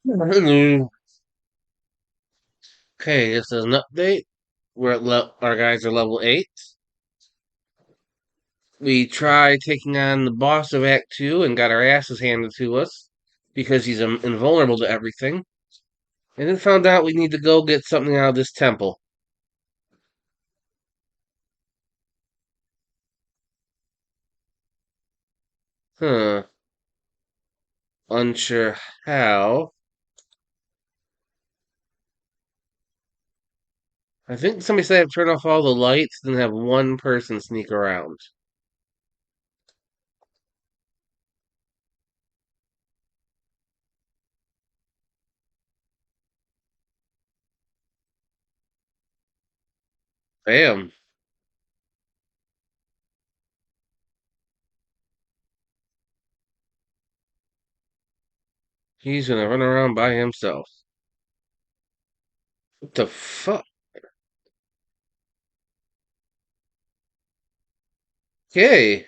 Hello. Okay, this is an update. Our guys are level 8. We tried taking on the boss of Act 2 and got our asses handed to us because he's invulnerable to everything. And then found out we need to go get something out of this temple. Huh. Unsure how. I think somebody said I have to turn off all the lights, then have one person sneak around. Bam. He's gonna run around by himself. What the fuck? Okay.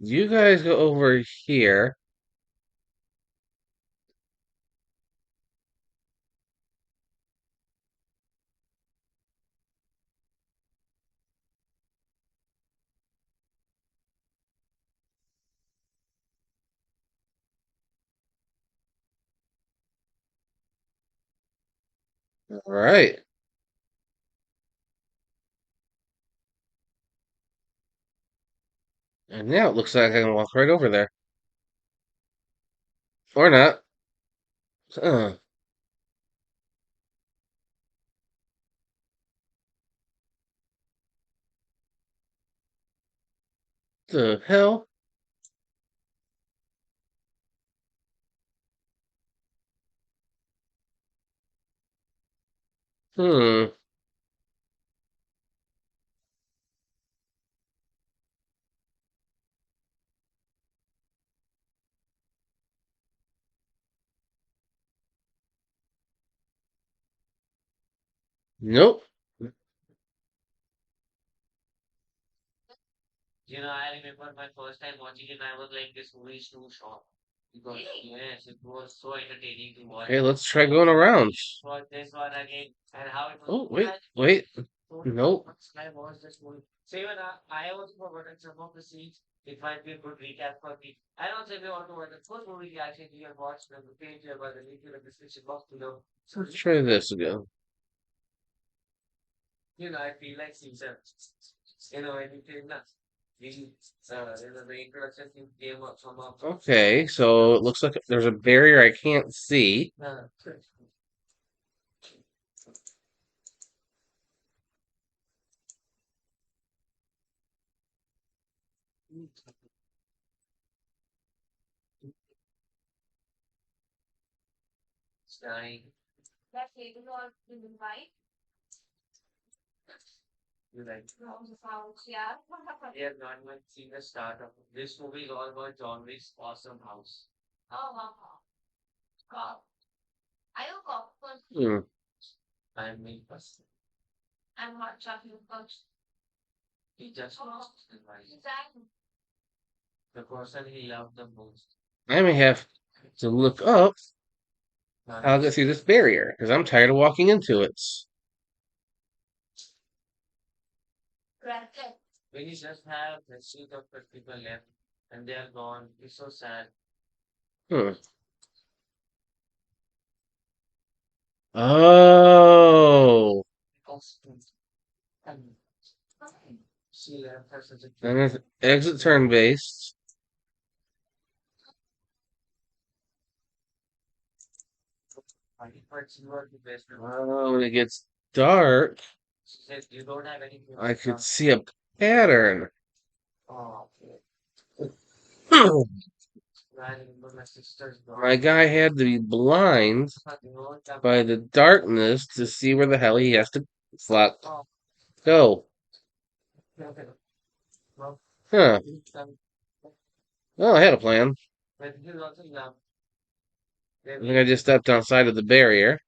You guys go over here. All right. And now it looks like I can walk right over there. Or not. Uh, the hell? Hmm. Nope. Okay, let's try going around. Oh, wait. Nope. Let's try this again. Okay, so it looks like there's a barrier I can't see. Hmm. I may have to look up how to get through this barrier because I'm tired of walking into it. Hmm. Oh, and it's exit turn based. When it gets dark, I could see a pattern. My guy had to be blind by the darkness to see where the hell he has to flat go. Huh. Well, I had a plan. I think I just stepped outside of the barrier.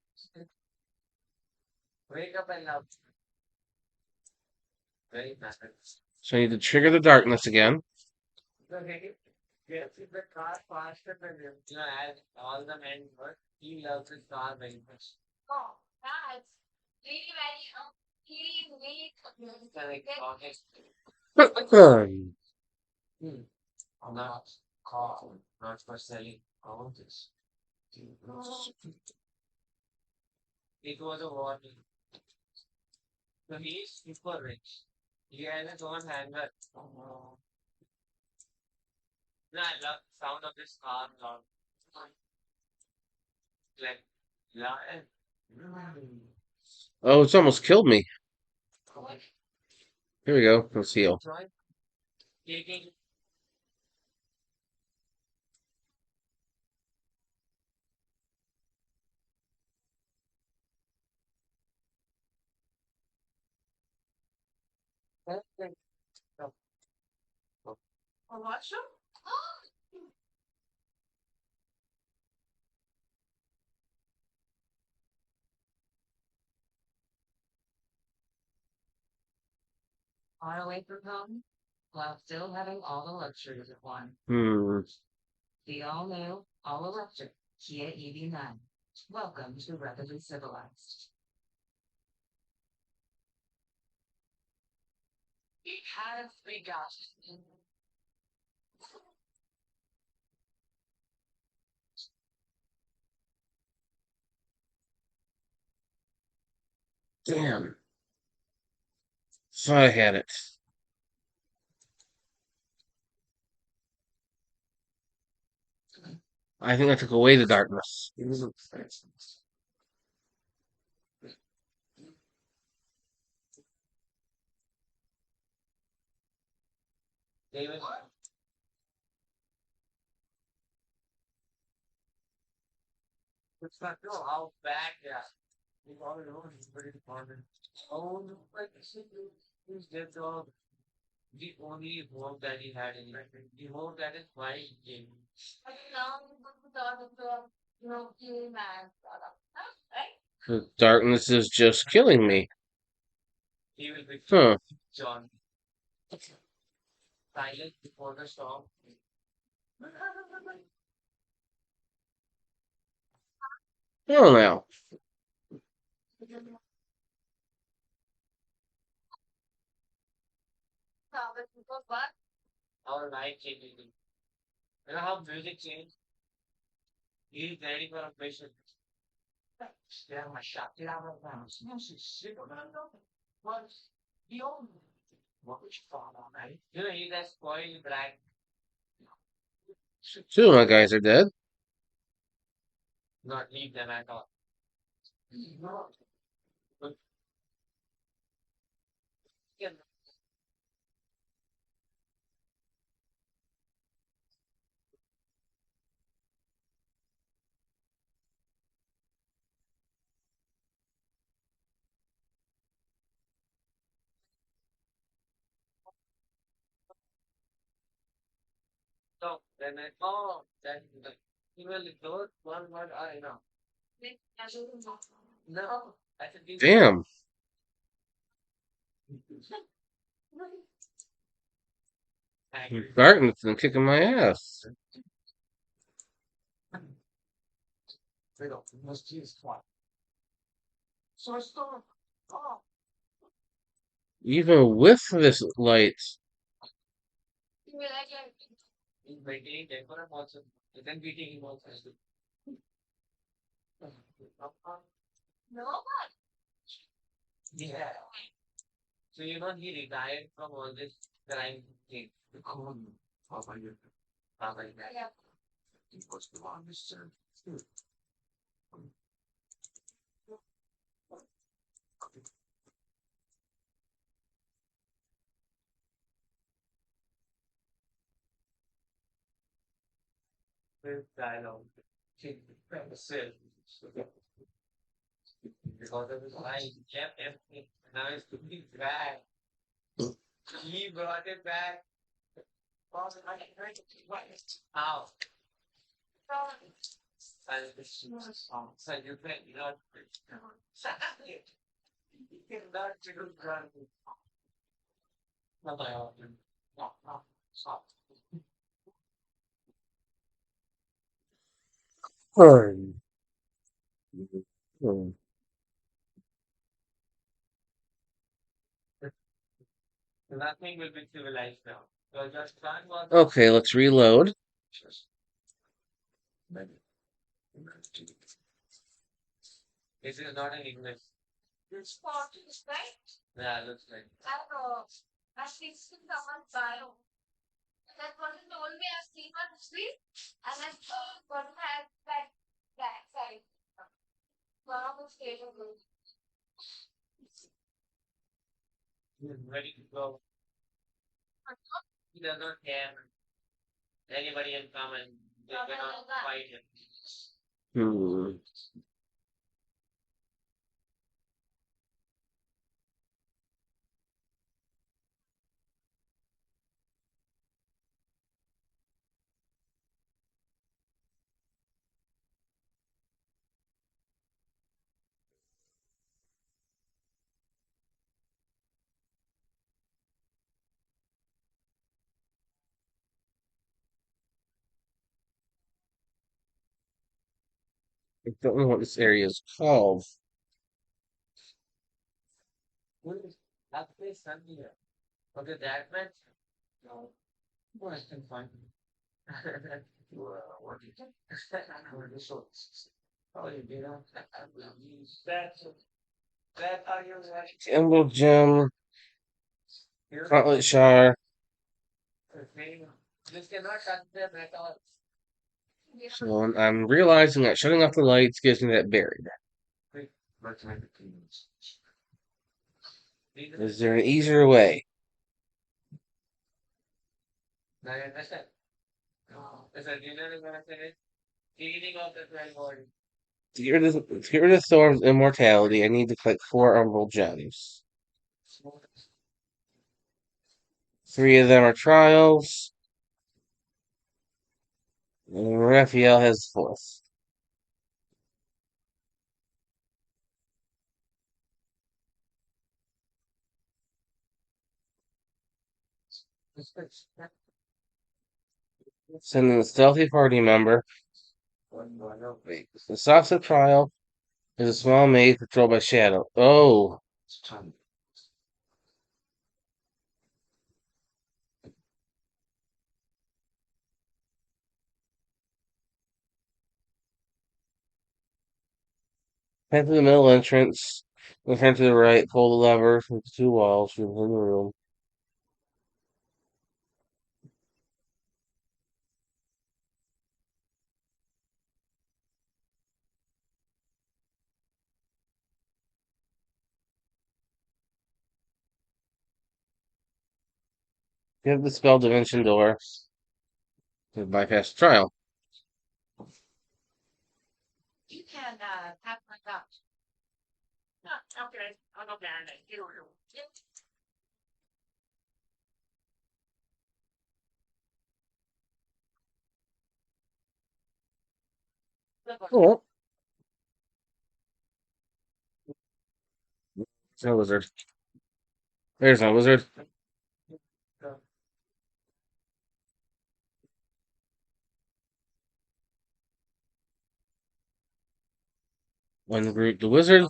So I need to trigger the darkness again. Oh, it's almost killed me. Here we go. Let's heal. Hmm. Damn. Thought I had it. I think I took away the darkness. The darkness is just killing me. Huh. Well now. Two of my guys are dead. Damn. Darkness is kicking my ass. Even with this light. Hmm. Hmm. Okay, let's reload. Hmm. I don't know what this area is called. Emerald Gem, Gauntlet Shard. So I'm realizing that shutting off the lights gives me that berry. Is there an easier way? To get rid of Thorm's immortality, I need to collect 4 Emerald Gems. 3 of them are trials, and Raphael has the fourth. Sending a stealthy party member. Wait, the Saksa trial is a small maze patrolled by Shadow. Oh, head to the middle entrance, then turn to the right, pull the lever with the 2 walls from within the room. Give the spell dimension door to bypass the trial. Cool. There's no wizard. There's no wizard. Ungroup the wizard.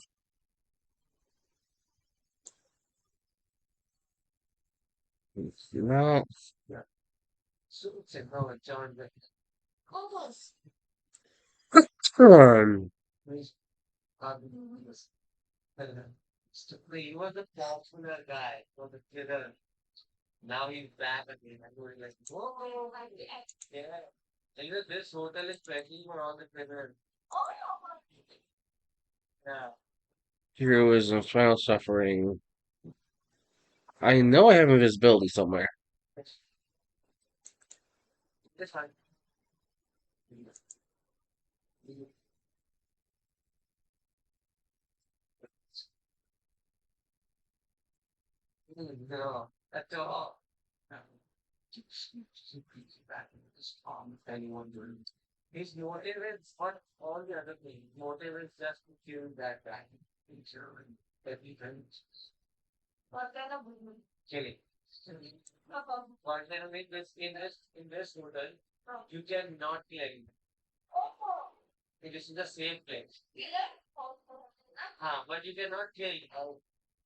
No. Turn. Heroism, final suffering. I know I have invisibility somewhere. His motive is not all the other things. Motive is just to kill that guy. That he can killing. But then with this in this hotel, you cannot kill anyone. It is in the same place. But you cannot kill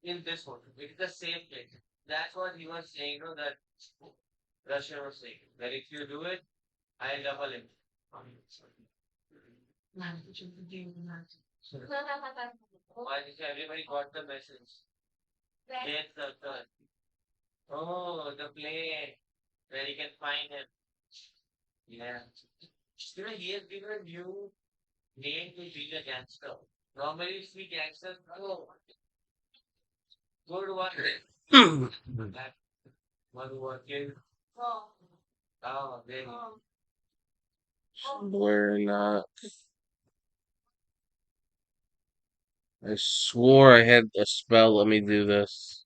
in this hotel. It is the same place. That's what he was saying, that Russia was saying. That if you do it, I'll double it. Why did everybody got the message? Yes, the oh, the plane where you can find him. Yeah. He has given a new name to being a gangster. Normally, you see gangsters, good one. That one who was killed. Oh, there you We're not. I swore I had a spell. Let me do this.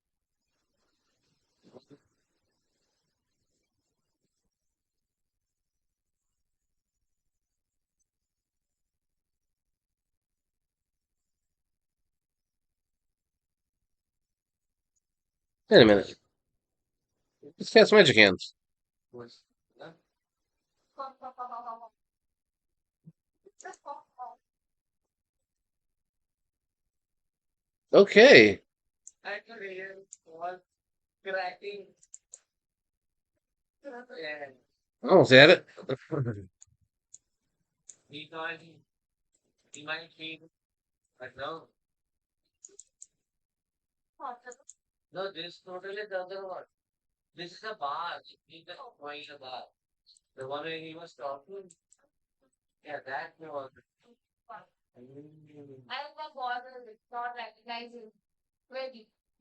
Wait a minute. Let's cast magic hands. Okay. Actually, was cracking. Almost had it. He thought he might be, but no. No, this totally the other one. This is a bar. He's just going a bar. The one where he was talking. Yeah, that was. Mm.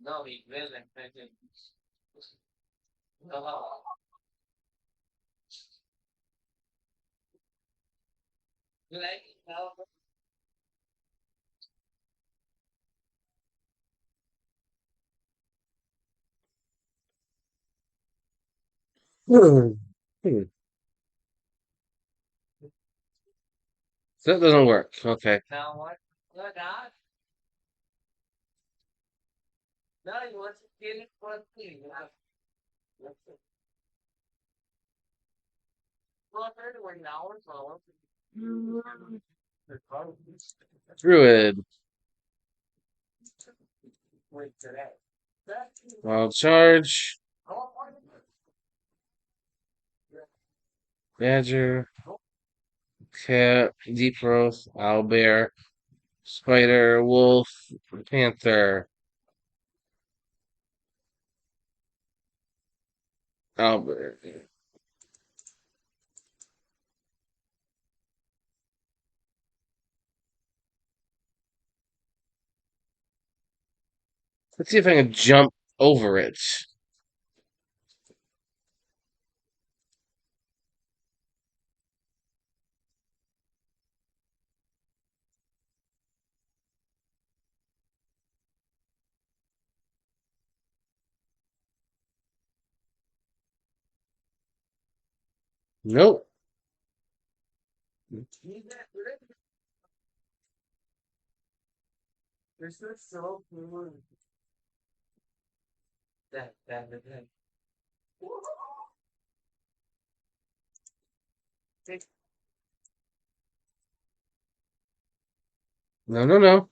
No, he will recognize it. Oh, you like it now? Hmm. Hmm. So that doesn't work. Okay. Now what? No, not. No, you want to kill it for thing. Druid. Wild charge. Badger. Cat. Deep growth. Owlbear. Spider. Wolf. Panther. Owlbear. Let's see if I can jump over it. Nope. This is so cool. That. No, no, no.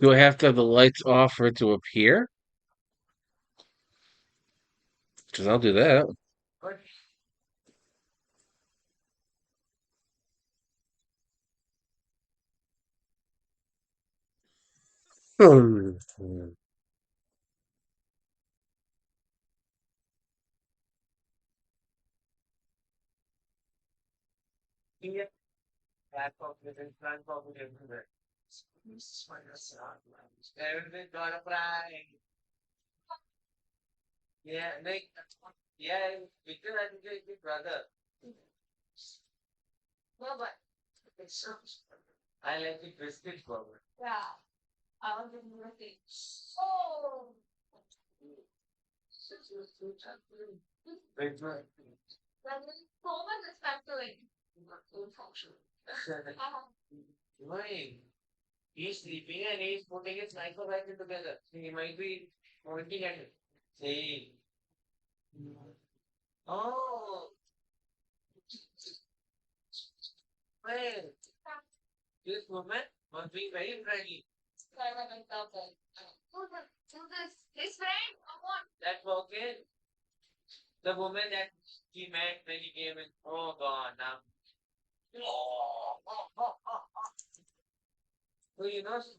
Do I have to have the lights off for it to appear? Because I'll do that. Hmm. Everything got a fry. Yeah, like, yeah, because I think it's big brother. I like the biscuit burger. Big one. Why? He's sleeping and he's putting his microphone together. He might be pointing at it. See. Oh, well, this woman must be very friendly. That okay. The woman that he met when he came in. Oh God, now. So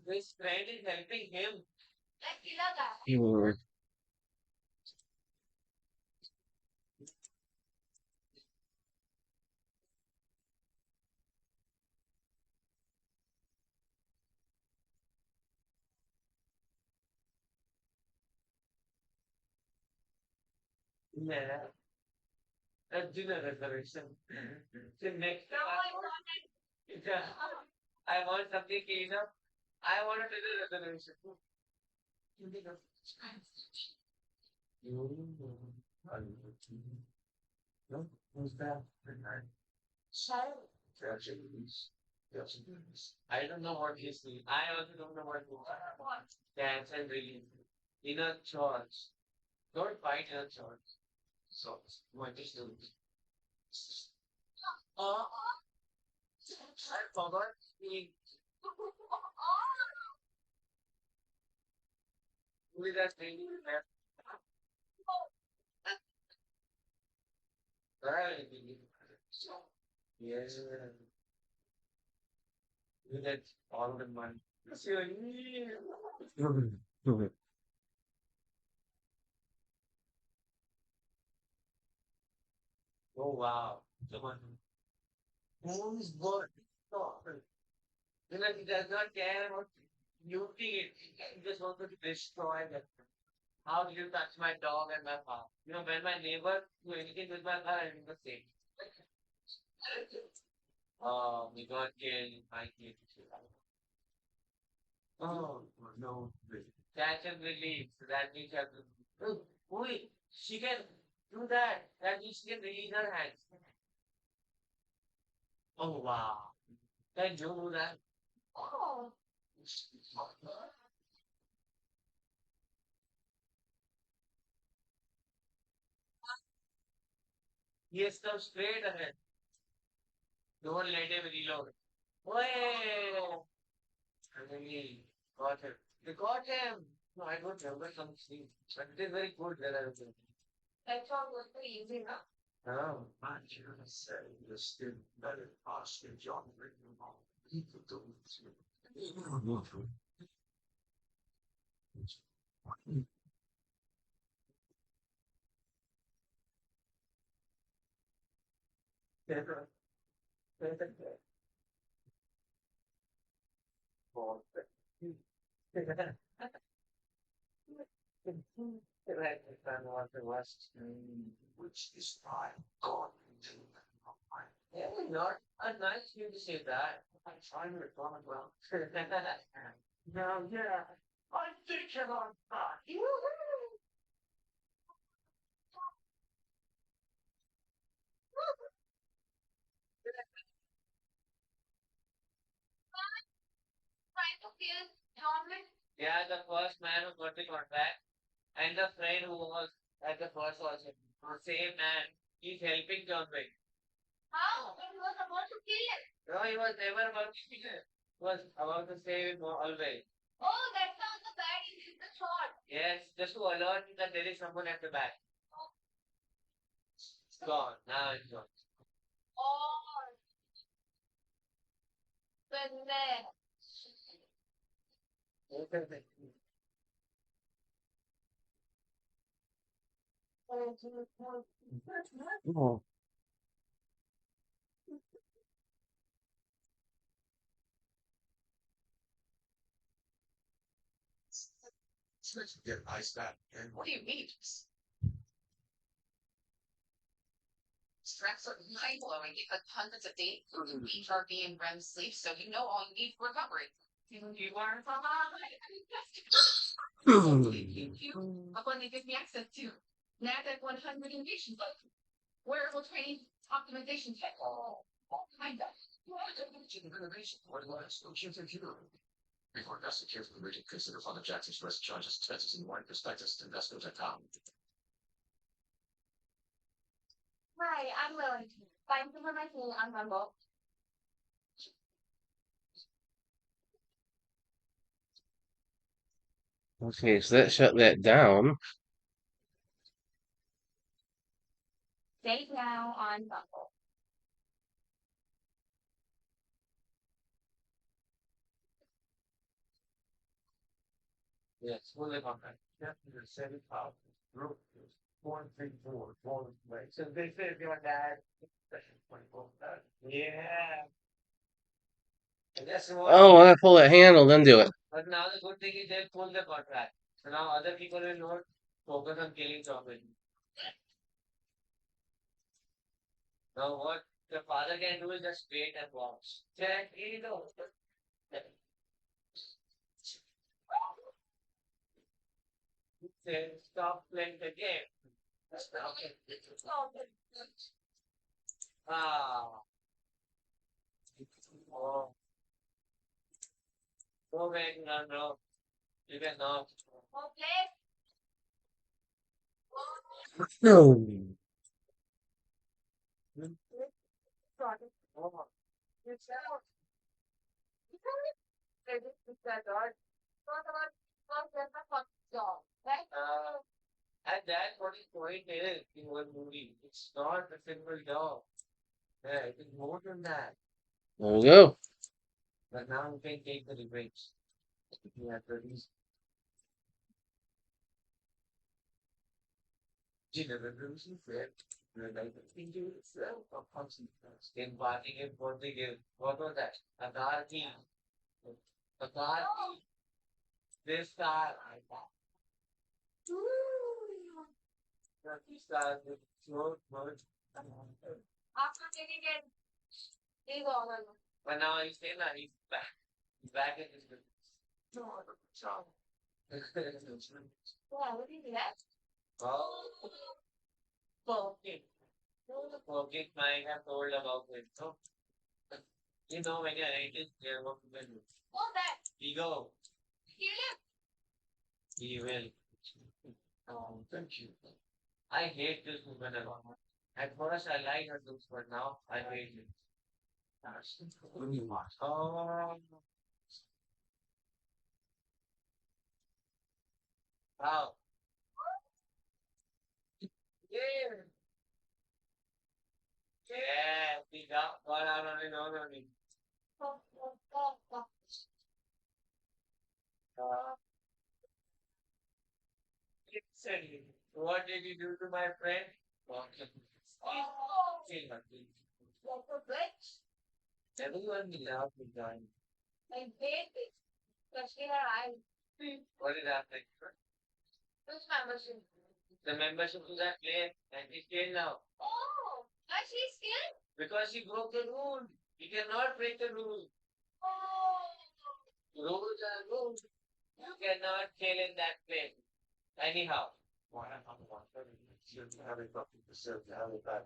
his friend is helping him. Mm. Yeah, a dinner reservation. So next time yeah, I want something clean up. I want a dinner reservation. No, who's that? I don't know what he's doing. I also don't know what he's dance and really in a church. Don't fight in a church. So what is doing? Uh, I forgot the who is that thing? Right. Yes. You get all the money. Oh wow. Someone who's born. He does not care about beauty. He just wants to destroy them. How did you touch my dog and my farm? When my neighbor do anything with my car, I do the same. Oh, we got killed. I killed. Oh, no. Catch and release. So that means you have to. Oh, wait, she can do that. That means she can release her hands. Oh, wow. Can you do that? Yes, come straight ahead. Don't let him reload. Wait. And then he got him. They got him. No, I don't remember something. But it is very good that I was thinking. Oh, my goodness. The student better ask if John written about people doing Right, if I want the West, which is fine. God, yeah, not a nice you to say that. I'm trying to respond well. No, yeah. I'm thinking on that. Yeah, the first man who got the contract and the friend who was at the first also. The same man. He's helping John Wick. No, he was never about to kill him. He was about to save him always. Yes, just to alert you that there is someone at the back. It's gone. Now it's gone. Oh. Get ice back. And what do you mean? Okay, so that shut that down. Yes, full contract. Yeah, the 7,000 group is 434, 4 way. So they say if your dad, special 24. Yeah. And that's what. Oh, when I pull that handle, then do it. But now the good thing is they pull the contract. So now other people will not focus on killing Chocolate. Now what the father can do is just wait and watch. Check, here you go. Say, stop playing the game. Stop. Ah. Oh. Go back, no, no. You cannot. No. Oh. And that's what his point is in one movie. It's not a simple job. Yeah, it is more than that. There we go. But now you can take the revenge. You have to reach the revolution fair. Like the thinking itself of consequence. In parting and what they give. What was that? A car key. A car key. This car. This car with short words. But now he's saying that he's back. He's back in his business. Oh, forget might have told about it. So, you know, when you're writing, there what to do. Ego, he will. Oh, thank you. I hate this woman a lot. At first, I like her looks, but now I hate it. Oh, wow. Yeah, yeah, he got out on it on me. Uh, Literally. What did you do to my friend? Okay. Say nothing. Everyone will love me, Johnny. What did happen? The membership to that place, and he's jailed now. Because he broke the rule. He cannot break the rule. Rules are rules. You cannot jail in that place. Anyhow. Why I'm on one thirty. You have a copy to serve the other back.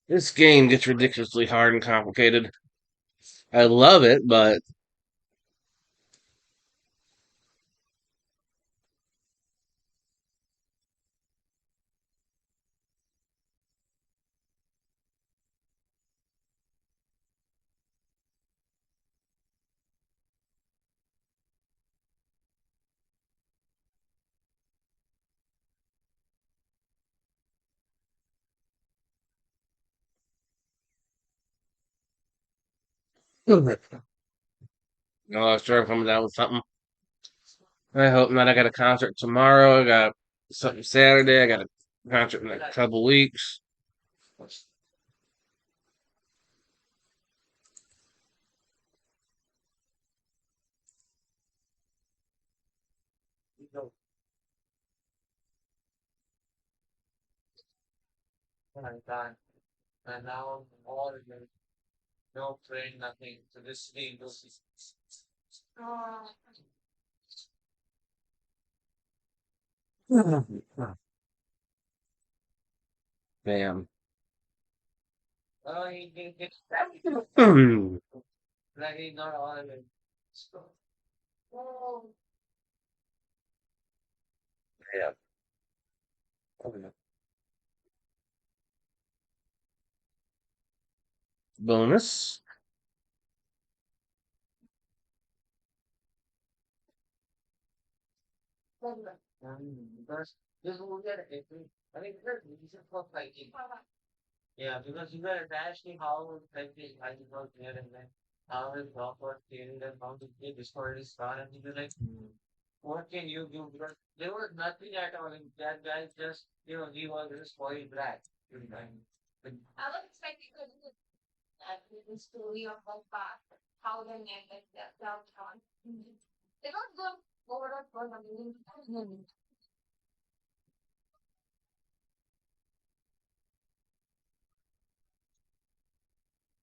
This game gets ridiculously hard and complicated. I love it, but No, I sure coming down with something. I hope not. I got a concert tomorrow. I got something Saturday. I got a concert in a couple weeks. My God. And now I'm all in the no train, nothing. So this thing goes. Bam. Oh, he did get like he's not all in it. Oh, Yeah. Bonus. because this will get it. I mean, he's a fuck fighting. Yeah, because you got to actually how effective I did not there and then how his proper theory and how to destroy his car and you be like, what can you do? Because there was nothing at all. And that guy just, he was just spoiled black. But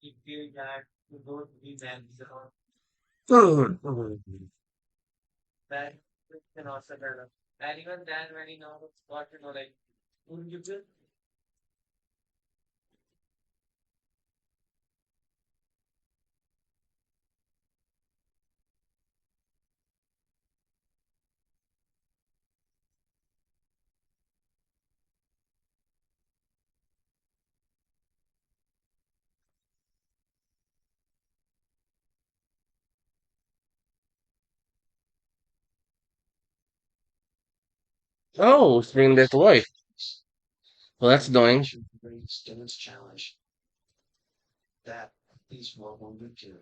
he feel that to go to be them. So that can also better. And even then, when he knows what like, who you do? Oh, it's bringing back to life. Well, that's annoying. Challenge that these more wounded to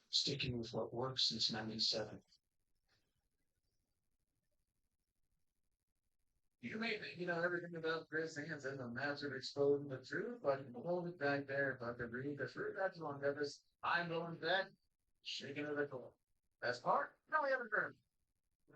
sticking with what works since '97. You may think, everything about Chris Hansen and the massive exposing the truth, but hold it back there. But the read the truth, that's one that is, I'm going back, shaking of the cool. Best part? No, we haven't heard.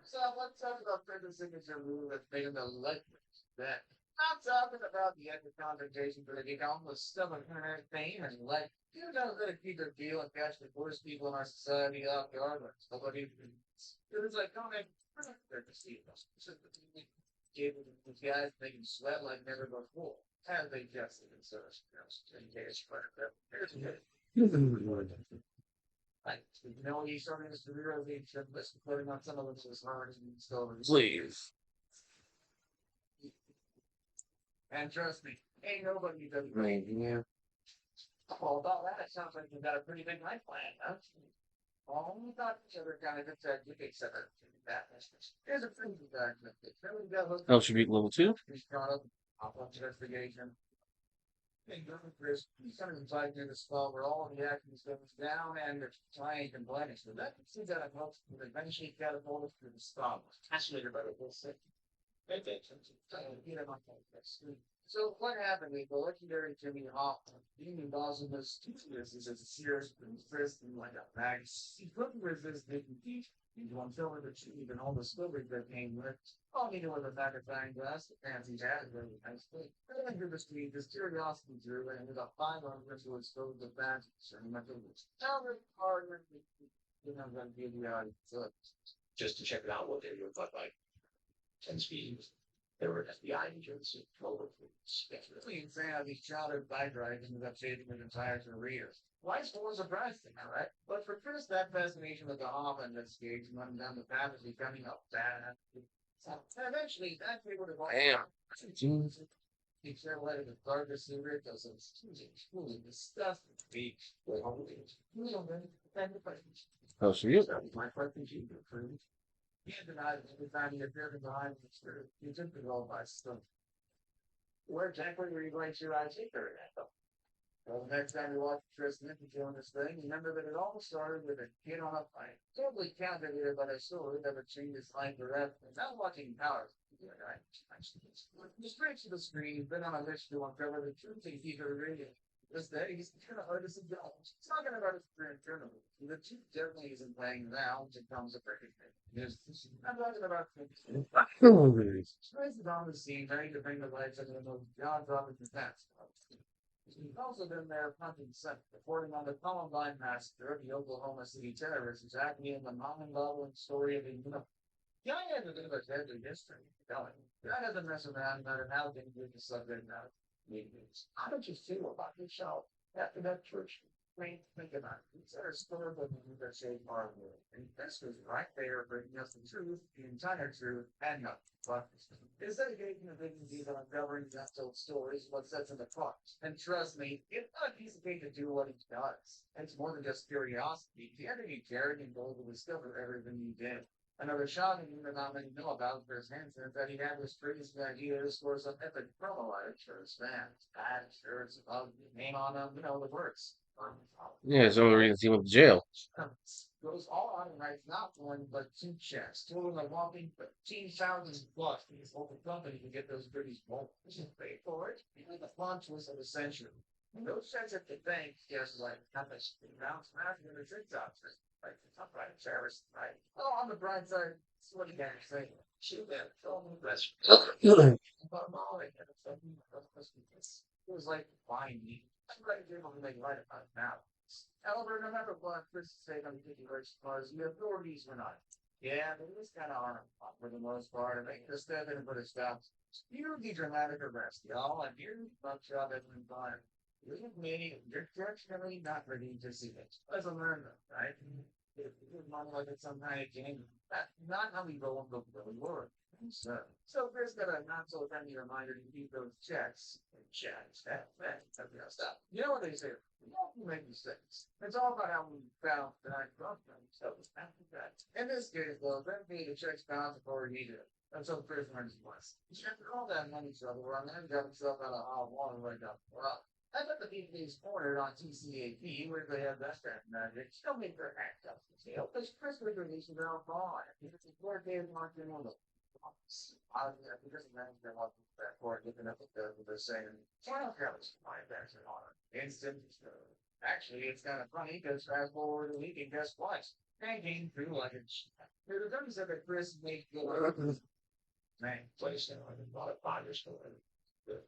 So let's talk about prison signature rule that's made in the legend. That not talking about the end of confrontation, but they almost stubborn internet fame and like, you know, going to keep their deal and catch the worst people in our society off guard. Nobody, it was like, don't make, they're deceiving us. Gave the guys making sweat like never before. And they just in service. In case, but here's like, when you started this career, they should listen, putting on some of them as hard as still. Please. And trust me, ain't nobody does right. Yeah. Well, about that, it sounds like you've got a pretty big life plan, huh? Well, we thought each other kind of good you could set up that business. Here's a pretty good document. Really got hooked Oh, up. should be level 2. He's brought up investigation. Hey, Chris, he's kind of invited in a spot where all of the actions goes down and there's trying and blending. So that seems that helps with eventually catapult us to the spot. That's later, but it will say. So what happened? The legendary Jimmy Hoffman, being in Boston was 2 years as a serious and like a bag. He couldn't resist the defeat. He won silver the cheese and all the stories that came with. All he knew was a magnifying glass, the fancy hat, and really nice thing. But then through the street, his curiosity drew and ended up 5 hours to expose the fancy sentimental roots. Now the partner, going to give the audience just to check it out what they look like. 10 speeds. There were FBI agents and it's really insane how these childhood bike rides ended up shaping his entire career. Life's full of surprises, right? But for Chris, that fascination with the Hoffman investigation running down the path is becoming a bad. And eventually, that's able to go. Damn. He said, "Let it start the secret because it's truly disgusting." Oh, so you. My question to you, friend. He denied it every time he appeared behind the spirit. He took it all by stuff. Where exactly were you going to take her at? Well, the next time you watch Tristan doing this thing, remember that it all started with a kid on a bike. Totally captivated by the story that would change his life forever. And now watching Powers. Just straight to the screen, he's been on a mission to uncover the truth and keep it reading. This day, he's kind of hard as a dog. He's talking about his career internally. The truth definitely isn't playing now, it comes a perfect thing. Yes, I'm talking about Trace is on the scene, trying to bring the lights into the most jaw-dropping defense. He's also been there punching center, reporting on the Columbine massacre of the Oklahoma City terrorists, exactly in the mind-boggling story of the universe. Guy has a bit of a deadly history. Going. Guy doesn't mess around about it now, didn't do the subject now. How did you feel about yourself after that church? Think about it. It's a story of the USA part of it. And this was right there bringing us the truth, the entire truth, and nothing but his dedication to dignity on uncovering the untold stories what sets him apart. And trust me, it's not easy thing to do what he does. It's more than just curiosity. He had to be caring and bold to discover everything he did. Another shocking thing that not many know about Chris Hansen is that he had this crazy idea for some epic promo live for his fans. Bad shirts, name on them, the works. Yeah, it's the only reason he went to jail. Goes all out and writes not one but two checks, totaling a whopping 15,000 bucks to his local company to get those goodies bulk. This is paid for it. Even the plot twist of the century. Those checks at the bank, yes, like how much rounds smashing in the TikTok. Like, I'm right, Travis, right? Oh, on the bright side, that's what you got to say. Shoot that, tell me the best. But Molly, it was like fine me. I'm ready to make right about now. However, no matter what, Chris said on particular cars, the authorities were not. Yeah, they was kind of on for the most part. And make the step in and put a stop. Here's the dramatic arrest, y'all, and here's the buck job at the time. Leave me, you're definitely not ready to see it. Let's learn them, right? If you money like it's some kind of game, that's not how we go and go really work. So Chris got a not so friendly reminder to keep those checks. Checks. That's stuff. You know what they say? We don't make mistakes. It's all about how we found that I brought them. So after that. In this case, though, then pay the checks bounced before he needed it. That's what Chris learns was. After all that money trouble, run and got himself out of hot water right up. Well, I bet the BJ's cornered on TCAP where they have that kind of magic. Still make their act up. Because Chris would release it out fine. Because the court gave Martin on the because the management wants that court looking up at the saying, why don't you have a fine back on it? Instant. Actually, it's kind of funny because fast forward a week and guess what? Hanging through like a there's a said that Chris made good man, place now. I think a lot of bonders for it.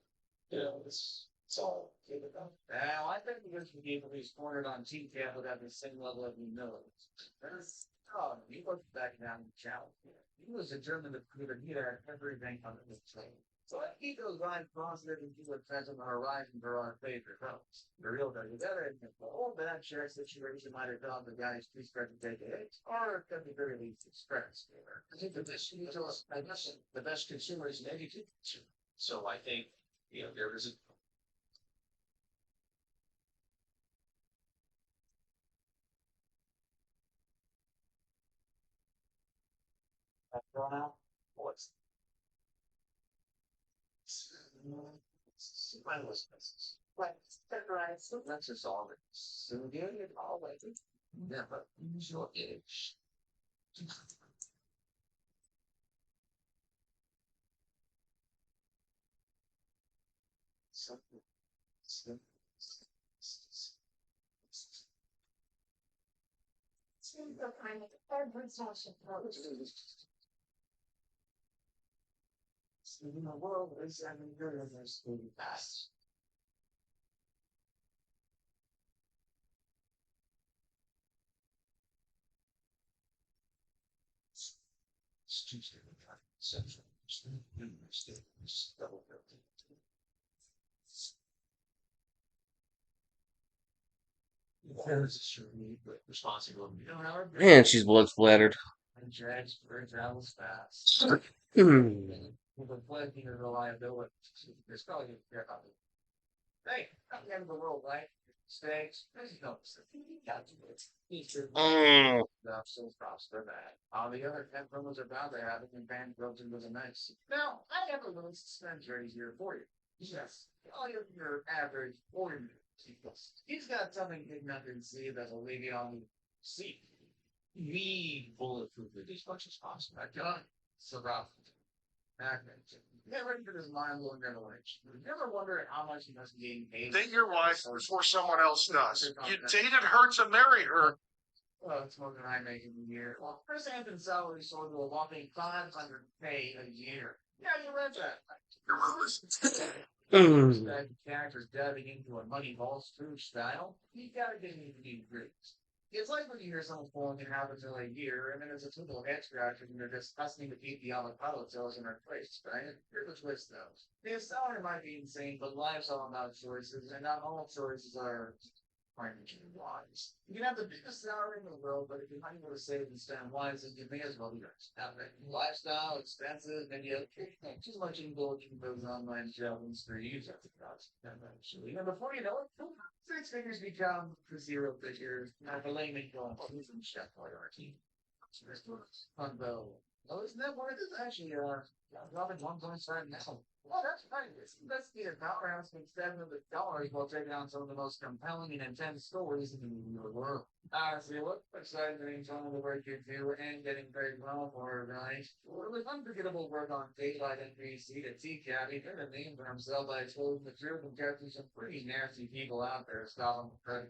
It's all give it up. Now, I think because we gave police cornered on TCAP would have the same level of humility. He wasn't backing down the challenge. He was determined to prove that he had everything under his claim. So I keep those lines positive and keep what's on the horizon for our favorite folks. The real value there is the whole bad share situation might have caused the guy's too spread to take a hit, or at the very least express. I think the best the best consumer is an educated consumer. So I think there is a thrown out. What's mindless business? Right. That's just all it is. So doing it all like it. Never use your edge. Something. In the world is having universe moving fast. It's Tuesday, Central, University, double building. There's a certain responsibility. Man, she's blood splattered. And drags for travels fast. With a pledging of reliability. There's probably a care about it. Hey, at the end of the world, right? Mistakes. There's no still props for that. On the other 10 promos are bound to have it and band goes into the nice. Now, I have a little suspense right here for you. Yes. All your average ordinary He's got something hidden under the sea that'll leave you on the seat. We bulletproof it as much as possible. I got it. So rough. Get ready for this mind-blowing revelation. You ever wonder how much you must be getting paid? Date your wife before someone else does. You dated her to marry her. Well, it's more than I make in a year. Well, Chris Hampton's salary soared to a whopping $500K a year. Yeah, you read that. That character's diving into a money ball Scrooge style. You gotta get me the grades. It's like when you hear someone's pulling in habits in a year, and then it's a typical head scratcher, and they're just hustling to keep the avocado sales in their place, right? Here's the twist, though. The salary might be insane, but life's all about choices, and not all choices are financially wise. You can have the biggest salary in the world, but if you're not able to save and spend wisely, you may as well be have a lifestyle, expensive, and you have too much indulgence in those online shopping sprees. That's actually. And before you know it, six figures become zero figures. Now, the layman going, oh, who's in chef priority? Fun though. Oh, isn't that what it is? Actually, dropping 1.5 now. Well, that's right. Let's be a power house with $7 while taking on some of the most compelling and intense stories in the world. See, what exciting things on the work you do and getting very well for it, right? Well, it was unforgettable work on Daylight NBC to TCAB. He did a name for himself by exposing the truth and catching some pretty nasty people out there stopping the credit.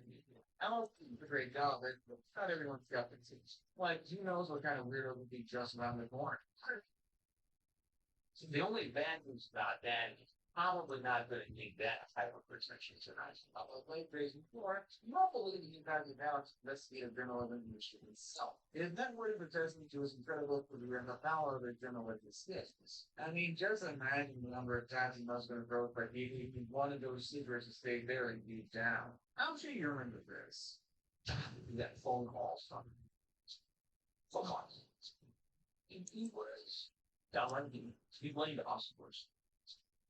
I don't think it's a great job, but not everyone's got the teach. Like, who knows what kind of weirdo would be just around the corner? So the only bad news about that is probably not going to need that type of protection tonight. Like raising before, you don't believe that you have the balance to investigate adrenaline industry itself. If that were to protest me to his incredible career and the power of adrenaline exists, I mean, just imagine the number of times he must have been broke by people who wanted those secrets to stay very deep down. I'm sure you remember this. That phone call from phone calls. He was down he blamed us, of course.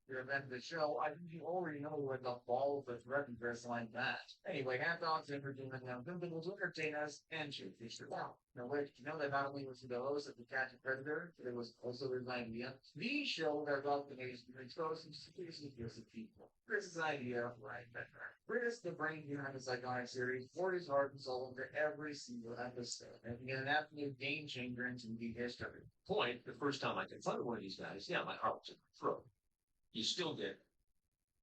Your event of the show, I think you already know what the ball of the threat and dress like that. Anyway, half dogs entertaining them, Pimpin to entertain us and shoot fish out. Now, wait, you know that not only was the host of the Catch a Predator, but it was also his idea. The show that got the news to expose some seriously guilty people. Chris's idea, right, better. Chris, the brain behind this iconic series, poured his heart and soul into every single episode, and began an absolute game changer in TV history. Point, the first time I confronted one of these guys, yeah, my heart was in my throat. You still get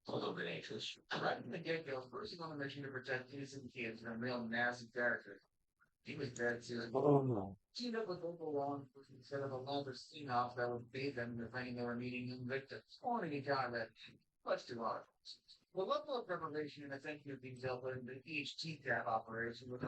a little bit anxious. Right from the get-go, first he's on a mission to protect innocent kids from a real nasty character. He was dead too. Teamed up with local law enforcement instead of a longer sting-off that would bait them into thinking they were meeting new victims. Only kind of much too hard. The level of preparation and attention to detail put into each TCAP operation was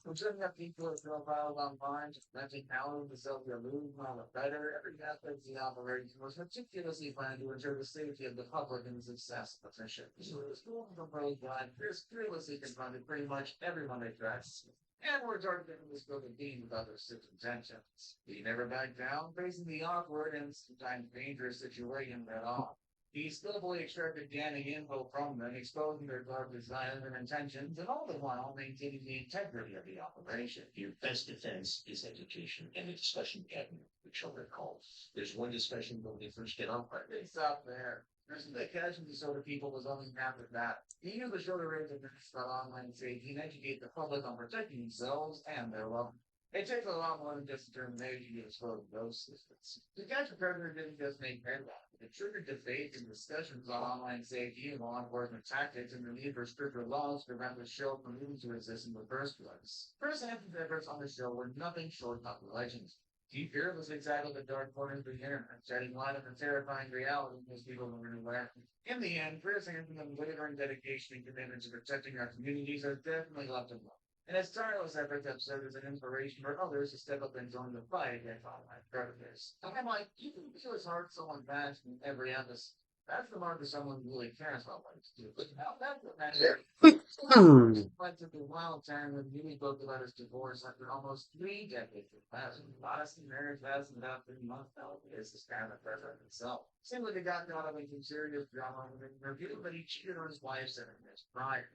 considering that people are profiled online, just mentioning how to sell their move on the better, every aspect of the operation was meticulously planned to ensure the safety of the public and the success of the mission. So the school of the road line fearlessly confronted pretty much everyone they dressed. And we're targeting this building team with other six intentions. He never backed down, facing the awkward and sometimes dangerous situation at all. He skillfully extracted damning info from them, exposing their dark desires and intentions, and all the while maintaining the integrity of the operation. Your best defense is education and a discussion cabinet, which you'll recall. There's one discussion when they first get on part. They stop there. There's the casualty sort of people was only half of that. He knew the shorter range of about online safety and educate the public on protecting themselves and their loved. It takes a lot more than just determination to expose those systems. The catch a predator didn't just make headlines. It triggered debates and discussions on online safety and law enforcement tactics and the need for stricter laws to prevent the show from moving to exist in the first place. Chris Hampton's efforts on the show were nothing short of legends. He fearlessly tackled the dark corners of the internet, shedding light on the terrifying reality most people weren't aware of. In the end, Chris Hampton's unwavering dedication and commitment to protecting our communities has definitely left him alone. And his tireless efforts have served as an inspiration for others to step up and join the fight against online predators. I'm like, you can feel his heart someone bats in every episode. That's the mark of someone who really cares about what he's doing. But now that's what matters. Went to the wild time when Mimi both about his divorce after almost 3 decades of passing. Honestly, marriage lasted about 3 months now. It's this kind of president himself. Simply they got caught up in some serious drama with a review, but he cheated on his wife 7 years prior.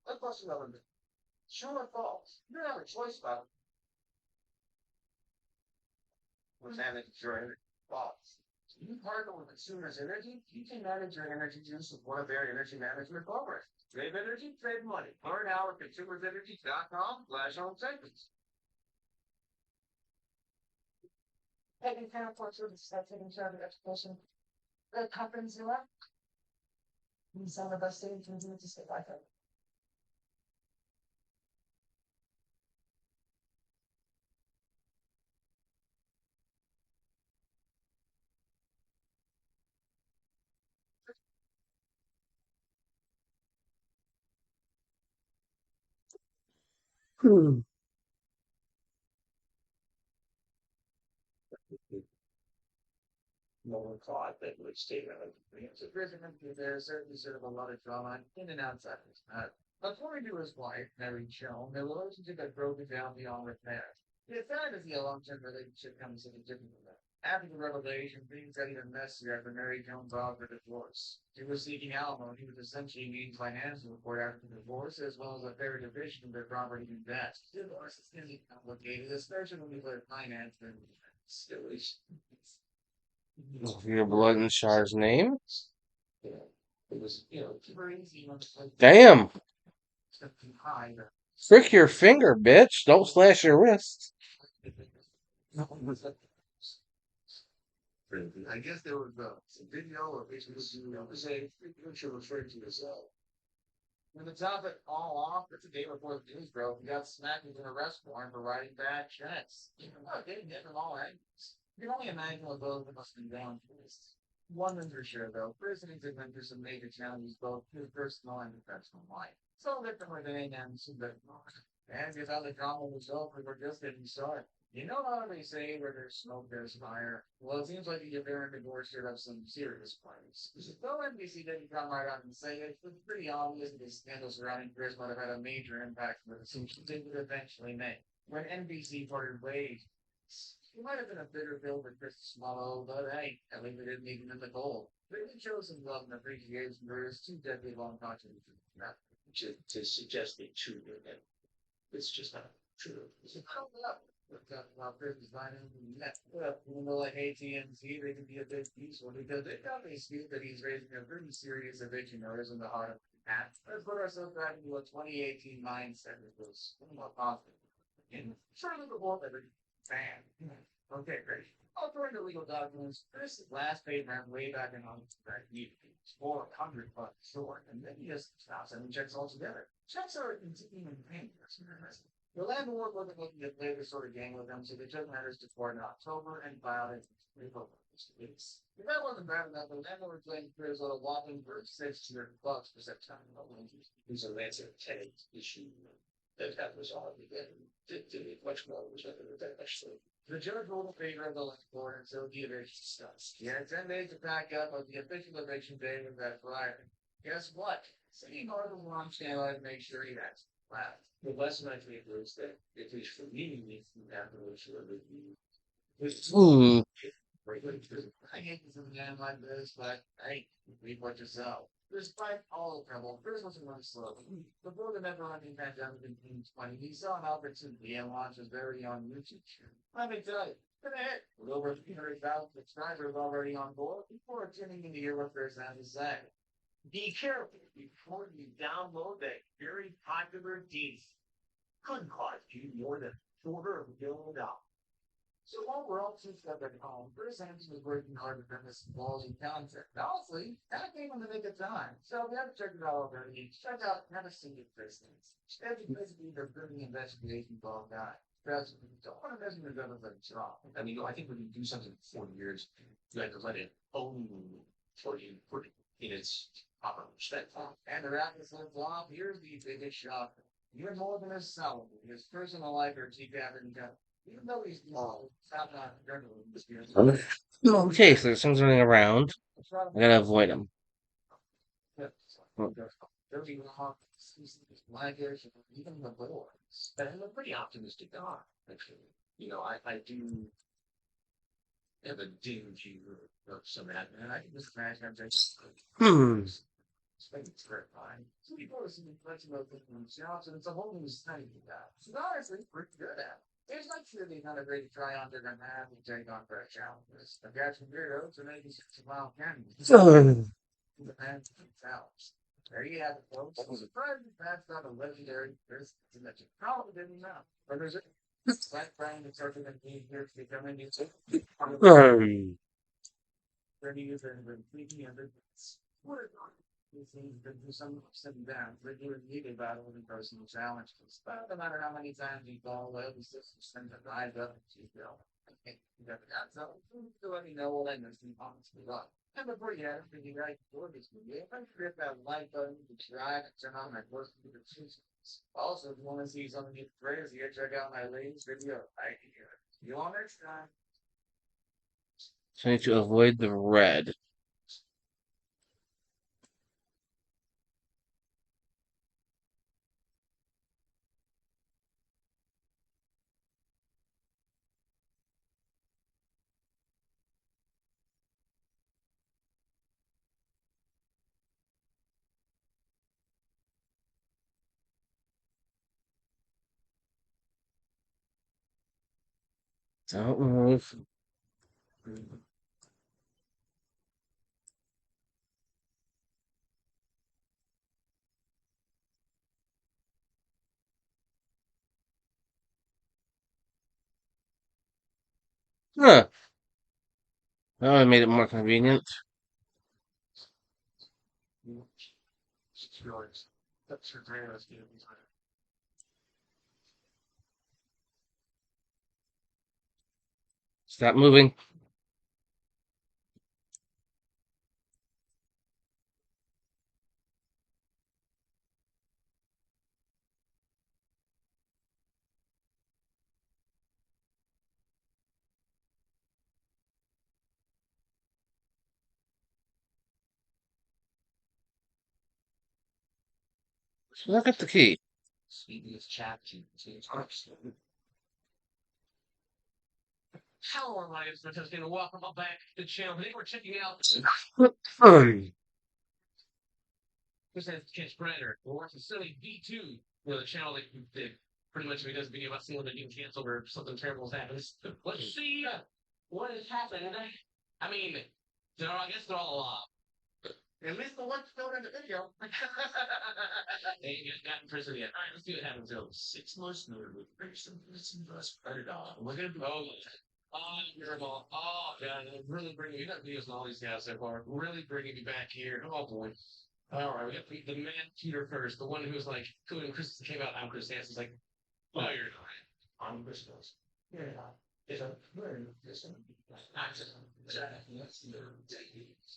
Let's bust another bit. True or false? You don't have a choice about it. was manage your energy costs. You partner with Consumers Energy, you can manage your energy use with one of their energy management programs. Save energy, save money. Learn now at consumersenergy.com/home savings. Taking care of what's with the taking care of the education. The companies you are. And some of the best things you can do to stay like that. Hmm. No one thought that would stay there. It's a prison, there's certainly sort of a lot of drama in and outside of this matter. According to his wife, Mary Joan, their relationship had broken down beyond repair. It's sad to see a long-term relationship comes in a different way. After the revelation, things got even messier after Mary Joan filed for divorce. She was seeking alimony, which essentially means financial support after the divorce, as well as a fair division of their property and debt. Divorce is going to be complicated, especially when we let finance and still Your blood in Char's name? yeah, it was, super easy when it's like Damn. something high. Frick your finger, bitch. Don't slash your wrist. I guess there was some video or basically, say, picture referring to yourself. When the top it all off, it's a day before the news broke. He got smacked with an arrest warrant for writing bad checks. They didn't get from all angles. You can only imagine what those must have been down for this. One thing for sure, though, prison has been through some major challenges, both his personal and professional life. So different than any but and if how the drama was over, we're just getting started. You know how they say where there's smoke, there's fire? Well, it seems like the apparent divorce stirred up some serious fires. Though NBC didn't come right out and say it, it's pretty obvious that the scandal surrounding Chris might have had a major impact on the decisions they would eventually make. When NBC parted ways, he might have been a bitter pill for Chris to swallow, but hey, at least it didn't leave him in the cold. They did show some love and appreciation for his 2 decade-long contribution. To suggest they truly did. It's just not true. It's up. About Chris designing even though like AT&T, they can be a bit useful because they got this view that he's raising a pretty serious eviction notice in the heart of that. Let's put ourselves back into a 2018 mindset that was more positive. And surely the world every fan. Okay, great. According to legal documents, Chris' last paid rent way back in August that he was $400 short, and then he just stops sending checks altogether. Checks are continuing payment. The landlord wasn't looking to play this sort of game with them, so they took matters to court in October and filed it April. If that wasn't bad enough, the landlord claimed Chris owed a whopping for $600 for September. So that's a tenant issue that was all did much more was that actually. The judge ruled in favor of the landlord until the eviction starts. He had 10 days to pack up, but the official eviction day was that Friday. Guess what? City Hall was on channel to make sure he has left. The lesson I think was that, at least for me, we have to make sure that Hmm. I hate this man like this, but hey, read what yourself. Despite all the trouble, Chris wasn't running slow. Before the never-ending pandemic in 2020, he saw an opportunity and launched his very own YouTube channel. Let me tell you, it's a hit. With over 300,000 subscribers already on board, people are tuning in to hear what Chris has to say. Be careful before you download that very popular dish. Could cost you more than $250,000. So while we're all too stuck at home, Chris Hansen was working hard to bring this quality content. Honestly, that came in the nick of time. So if you haven't checked it out already, check out Never Seen It Chris Things. Every basically they're doing investigation ball guy. Trust me, don't want to mess with the like wrong. I mean, I think when you do something for 40 years, you have to let it own for you in its proper respect. And the wrap this off, here's the biggest shock. You're more than a cell. His personal life or TCAP and even though he's not journalism, Okay, so there's things running around. I gotta avoid them. even the little ones. But I'm a pretty optimistic guy, actually. I do have a dim view of some of that, and I can just imagine I'm just Hmm. it's terrifying. So people are seeing much about different jobs, and it's a whole new study of that. So honestly, pretty good at it. It's like really not a great try on their have to take on for a challenge. I've got some weirdos and maybe 60-mile canyons. The man challenge. There you have it, folks. I was surprised that's not a legendary person that you probably didn't know. But there's a Black Brian that's starting to be here to become a new 30 years and been thinking of it. What you think that there's some sitting down, but you would need about it in personal challenges. But no matter how many times you fall, well, it's just send the eyes up and you go. You never got so let me know what I missed and honestly got. And before you have anything right before this video, if I forget that like button, subscribe, and turn on my post notifications. Also, if you want to see something crazy, check out my latest video right here. See you all next time. So I need to avoid the red. Don't move. Huh. That would made it more convenient. It's yours. That's your greatest gift. Stop moving. Look at the key. Sweetest chapter. Hello, my name is Matthias, and welcome back to the channel. Today we're checking out this is Kids Brandner. We're watching Silly B2, the channel that pretty much does a video about someone that getting canceled or something terrible has happened. Let's see what is happening. I mean, I guess they're all at least the one's still in the video. They ain't got in prison yet. All right, let's see what happens. 6 months later, with Grayson, Predator. We're gonna be. Oh, God, really bringing me that videos and all these guys so far. Really bringing me back here. Oh, boy. All right, we got the man Peter first, the one who was like, when Chris came out, I'm Chris Hansen's like, no, you're not. I'm Chris Hansen. Yeah. It's a very different.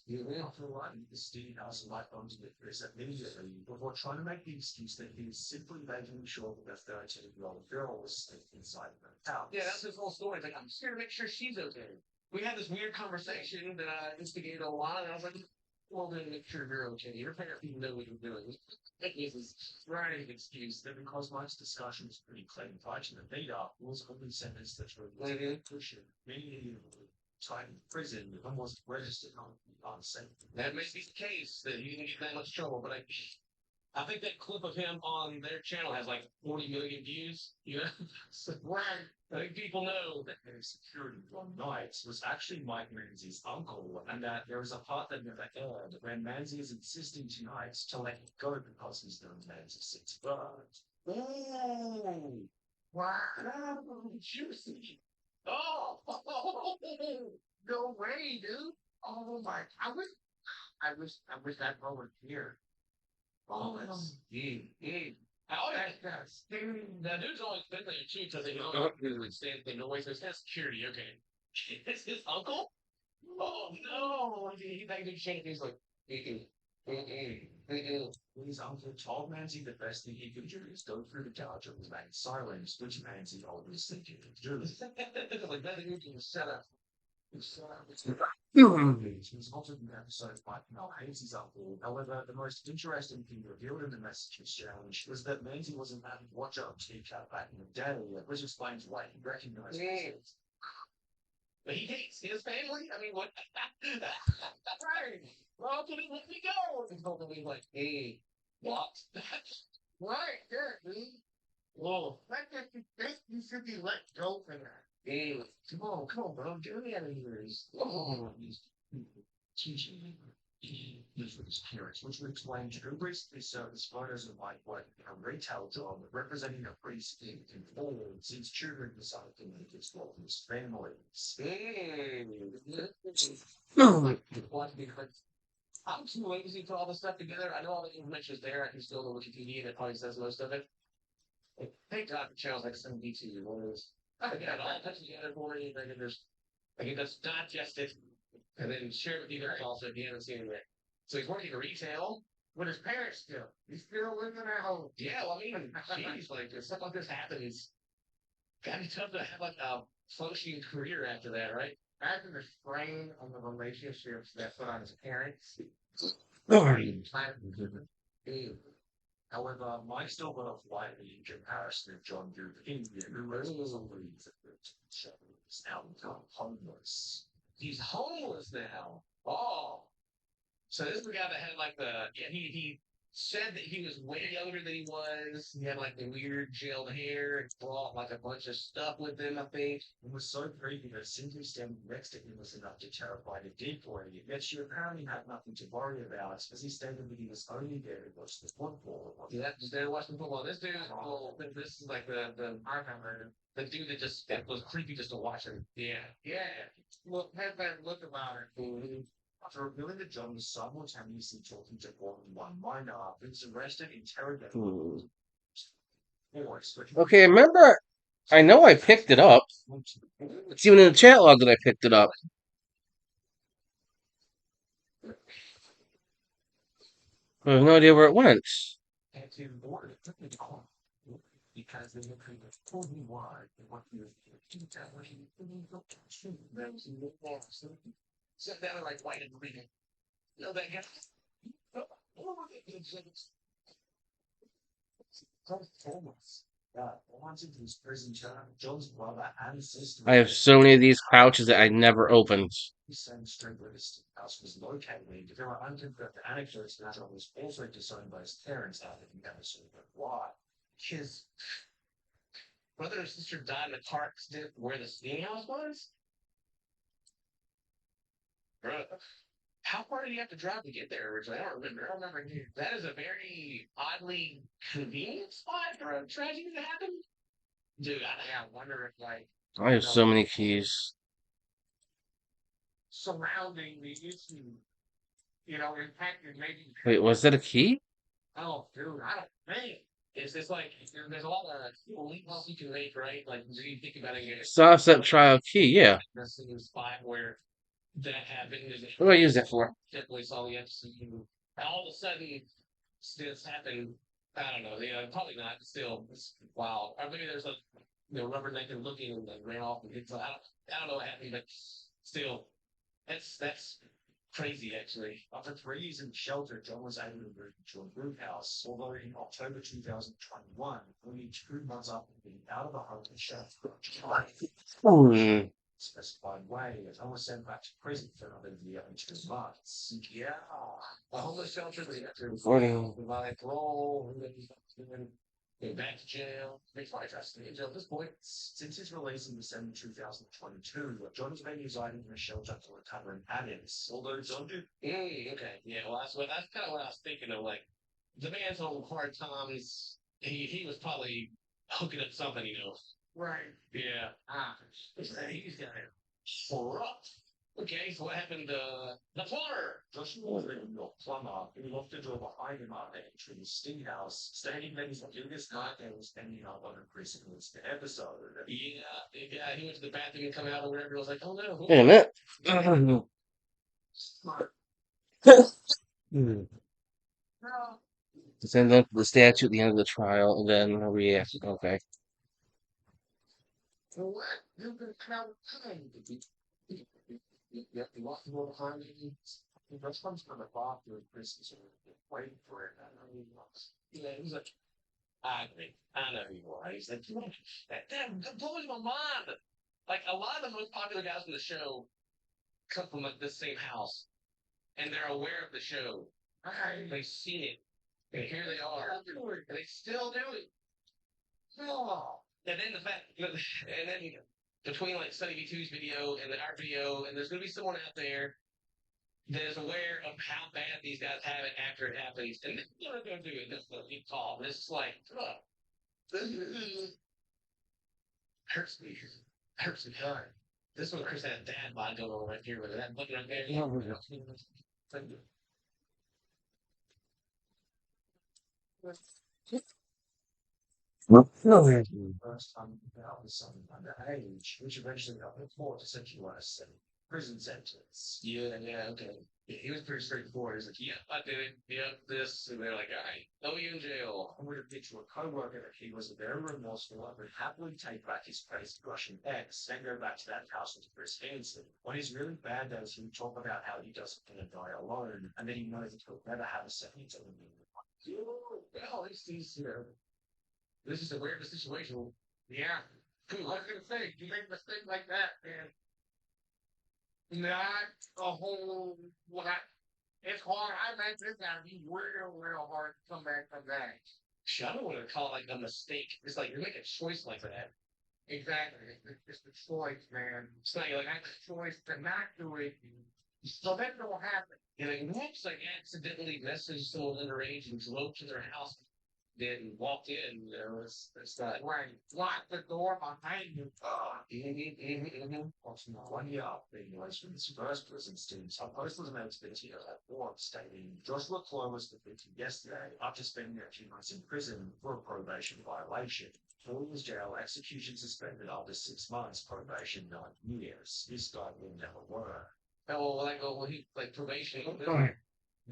You may not feel like the Steve House light onto the Chris immediately before trying to make the excuse that he was simply making sure that the 13-year-old girl was safe inside the house. Yeah, that's his whole story. It's like, I'm just here to make sure she's okay. We had this weird conversation that I instigated a lot, and I was like, well, then make sure you're okay. Your parents even know what you're doing. This is right an excuse that because much discussion was pretty clear and touching the data was only sentenced that were pushing many time in prison almost registered on same. That may be the case that he didn't get that much trouble, but I think that clip of him on their channel has like 40 million views. You know, so, right. I think people know that their security one night was actually Mike Manzi's uncle, and that there was a part that never aired when Manzi is insisting tonight to let him go because he's known Manzi's six birds. Oh, wow, juicy. Oh, no way, dude. Oh my, I wish that moment here. Oh, that's oh, yeah. Now, dude's always been there too, because they don't really stand thing. No way, so it's security. Okay, it's his uncle. Oh no! He like to shake. He's like, his uncle told Manzi the best thing he could do is go through the couch and remain silent, which Manzi always thinking of doing. Like that, he can set up. Was altered in episode by Mel Hayes' uncle. However, the most interesting thing revealed in the messages challenge was that Manzi was an avid watcher of TV back in the day, which explains why he recognized it. But he hates his family? I mean, what? Right. Well, can he let me go? He's going to be like, hey, what? Right, yeah, dude. Whoa, you should be let go for that. Hey, come on, bro, get me out of here. Oh, teaching this was his parents, which would explain to basically so his photos of like what a retail job representing a priest in forward since children decided to make his role in his family. I'm too lazy to put all this stuff together. I know all the information is there. I can still go Wikipedia and it probably says most of it. Thank God for channels like some BT Warriors. I got all that together for you. I can just digest it and then share it with you guys also if you haven't seen it yet. So he's working retail with his parents still. He's still living at home. Yeah, well, I mean, geez, like if stuff like this happens, gotta be tough to have like a functioning career after that, right? Imagine the strain on the relationships that put on his parents. However, Mike still went off lightly in comparison to John Duke India, who doesn't believe that the show is now become homeless. He's homeless now. Oh. So this is the guy that had like he said that he was way younger than he was. He had like the weird gelled hair and brought like a bunch of stuff with him, I think. It was so creepy that simply standing next to him was enough to terrify the dead boy. Yet she apparently had nothing to worry about, as he stated that he was only there to watch the football. Yeah, just there watching football. This dude, this is like I remember the dude that was creepy just to watch him. Yeah. Look, have that look about it. Mm-hmm. After revealing that John was simultaneously talking to more than one minor, he was arrested, interrogated. Okay, remember, I know I picked it up. It's even in the chat log that I picked it up. I have no idea where it went. Because they had told me why and what he was sit down and like white and green. You know that guy? Once into his prison term, John's brother and sister. I have so many of these pouches that I never opened. The same street where this house was located. There are unconfirmed anecdotes that John was also disowned by his parents after he never saw why. His brother and sister died in a car accident where the skiing house was? Bro, how far did he have to drive to get there originally? I don't remember. That is a very oddly convenient spot for a tragedy to happen. Dude, I wonder if like I have so many keys. Surrounding the issue, impacted maybe. Wait, was that a key? Oh, dude, I don't think. It's just like there's a lot of leaps you can make, right? Like, do you think about it? Sunset trial key, yeah. This is a spot where that happened. What do I use that for? Definitely saw the episode. And all of a sudden, this happened. I don't know. Probably not. Still, it's wild. Or maybe there's a rubber naked looking and ran off and hit. I don't know what happened, but still, that's crazy, actually. After 3 years in shelter, John was able to move to a group house, although in October 2021, only 2 months after being out of the home, the chef specified way, John was sent back to prison for another year and 2 months. Yeah. A homeless shelter, they have to provide parole, and then go back to jail. They probably tried to stay in jail at this point. Since his release in December 2022, John has been residing in a shelter for recovering addicts. Although John did. Okay. Yeah, well, that's kind of what I was thinking of. Like, the man's on hard times. He was probably hooking up something, Right. Yeah. He's got it. Corrupt. Okay, so what happened to the plumber? Josh was a plumber who locked the door behind him after entering the steam house, stating that he's the youngest night and was ending up on a prison episode. Yeah, he went to the bathroom and come out or whatever. I was like, oh no. Wait a minute. Send them to the statue at the end of the trial, and then react. Okay. What? You've been kind of kind. You locked the door behind you. The restaurant's from the bar to Christmas or waiting for it. He's like, I agree. I know you are. He's like, that blows my mind. Like, a lot of the most popular guys in the show come from like this same house, and they're aware of the show. They've seen it, and here they are, and they still do it. Oh. And then the fact, and then between like Sunny V2's video and our video, and there's gonna be someone out there that is aware of how bad these guys have it after it happens, and they're gonna do it. That's what we call. And it's like, hurts me. Hurts me hard. This one, Chris had a dad bod going on right here with that button right there. Yeah. First time out with someone underage, which eventually got reported to sexualized prison sentence. Yeah, okay. Yeah, he was pretty straightforward. He's like, yeah, I did it. Yep, this. And they're like, all right, throw you in jail. I'm going to picture a co-worker that he was very remorseful and would happily take back his face Russian ex and go back to that house with Chris Hansen. On his really bad days, he would talk about how he doesn't want to die alone, and then he knows that he'll never have a second to live. Well, at least he's here. This is a weird situation. Yeah. I was gonna say, you make a mistake like that, man. Not a whole lot. It's hard. I imagine it's gotta be real hard to come back from that. Shit, I don't want to call it like a mistake. It's like you're making a choice like that. Exactly. It's the choice, man. It's not like I have a choice to not do it. So that don't happen. And it looks like accidentally messaged someone underage and drove to their house, then walked in. It's not right. Lock the door behind you. Also, 1 year after being released from his first prison stint, a post was made to the TO at Warp stating Joshua Cloy was defeated yesterday after spending a few months in prison for a probation violation. 4 years jail, execution suspended after 6 months, probation 9 years. This guy will never work. Oh, well, he like probation.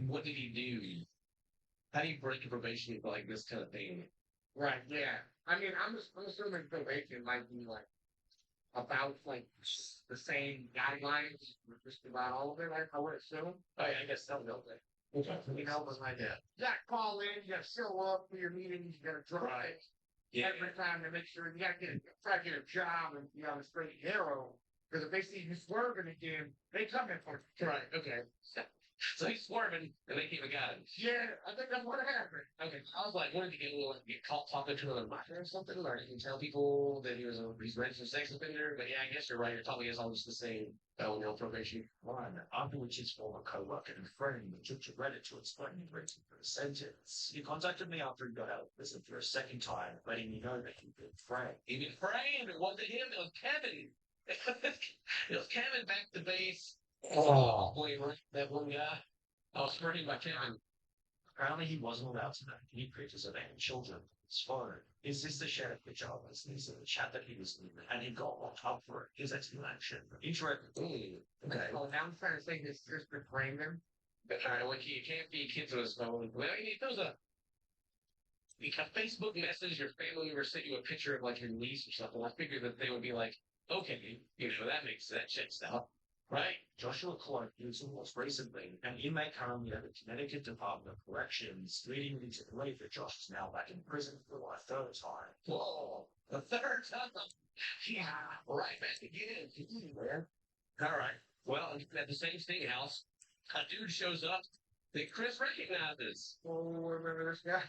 What did he do? How do you break a probation for like this kind of thing? Right. Yeah. I mean, I'm assuming probation might be like about like the same guidelines, just about all of it. I would assume. Oh, yeah, I guess they'll know that. You know, but like that. You got to call in. You got to show up for your meetings. You got to drive. Yeah. Every time to make sure you got to try to get a job and be on the straight and narrow. Because if they see you swerving again, they come in for you. Right. Okay. So he's swerving, and they keep a gun. Yeah, I think that's what happened. Okay, I was like, what did he get caught talking to another minor or something? Or he can tell people that he's registered sex offender? But yeah, I guess you're right. You're probably is almost the same felony on probation. One, after which his former co-worker and friend took to Reddit to explain the reason for the sentence. He contacted me after he got out of prison for a second time, letting me know that he'd been framed. He'd been framed. It wasn't him. It was Kevin. It was Kevin back to base. Oh, boy, right? That one guy. I was framed by Kevin. Apparently, he wasn't allowed to make any pictures of any children on his phone. His sister shared a picture of his niece in the chat that he was in, and he got locked up for it. His explanation. Okay. Well, now I'm trying to say his sister framed him. But well, you can't be kids on his phone. Well, I mean, you can Facebook message your family member sent you a picture of like your niece or something. I figured that they would be like, okay, that checks out. Right. Joshua Cloak was most recently an inmate currently at the Connecticut Department of Corrections, leading me to believe that Josh is now back in prison for the third time. Whoa, the third time? Yeah, right back again. Man. All right. Well, at the same state house, a dude shows up that Chris recognizes. Oh, remember this guy?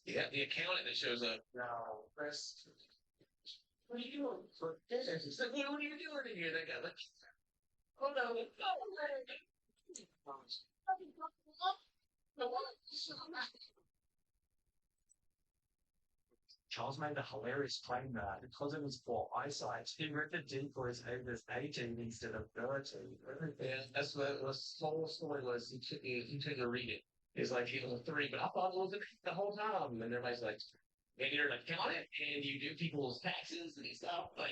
Yeah, the accountant that shows up. No, Chris. What are you doing? What are you doing in here? That guy, like, oh no, Charles made a hilarious claim that because of his poor eyesight, he read the D for his age as 18 instead of 13. Yeah, that's what the whole story was. He couldn't read it. It's like he was 3, but I thought it was the whole time. And everybody's like, maybe you're an accountant and you do people's taxes and stuff. Like,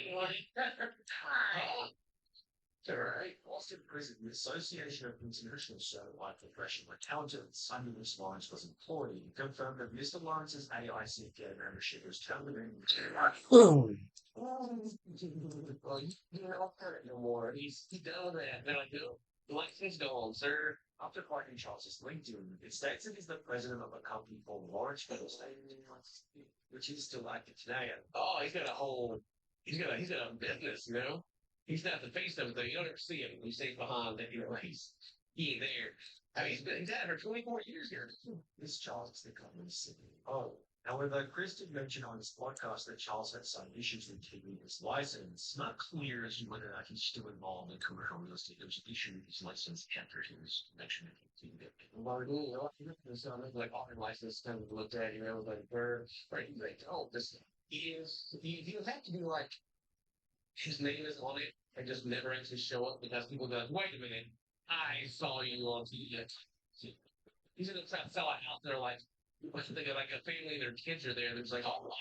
All right. Boston Prison, the Association of International Certified Professional Accountants, under which Lawrence was employed, confirmed that Mr. Lawrence's AICK membership was terminated. Well, you don't hurt it no more. He's done with that. They're like, no, the license gone, sir. After finding Charles's LinkedIn, it states that he's the president of a company called Lawrence Real Estate, which is still active today. Oh, he's got a business, He's not the face of it, though. You don't ever see him. He stays behind that, he ain't there. I mean, he's at it for 24 years here. This Charles is the company's CEO. However, Chris did mention on his podcast that Charles had some issues with keeping his license. It's not clear as to whether or not he's still involved in commercial real estate. There was an issue with his license after he was mentioning it. Well, you know, it's like all your license kind of looked at, you know, like bird, right? He's like, oh, this is he would have to be like his name is on it and just never actually show up because people go, wait a minute, I saw you on TV. He's gonna try to sell a house. They're like, they got like a family, their kids are there. There's like, oh,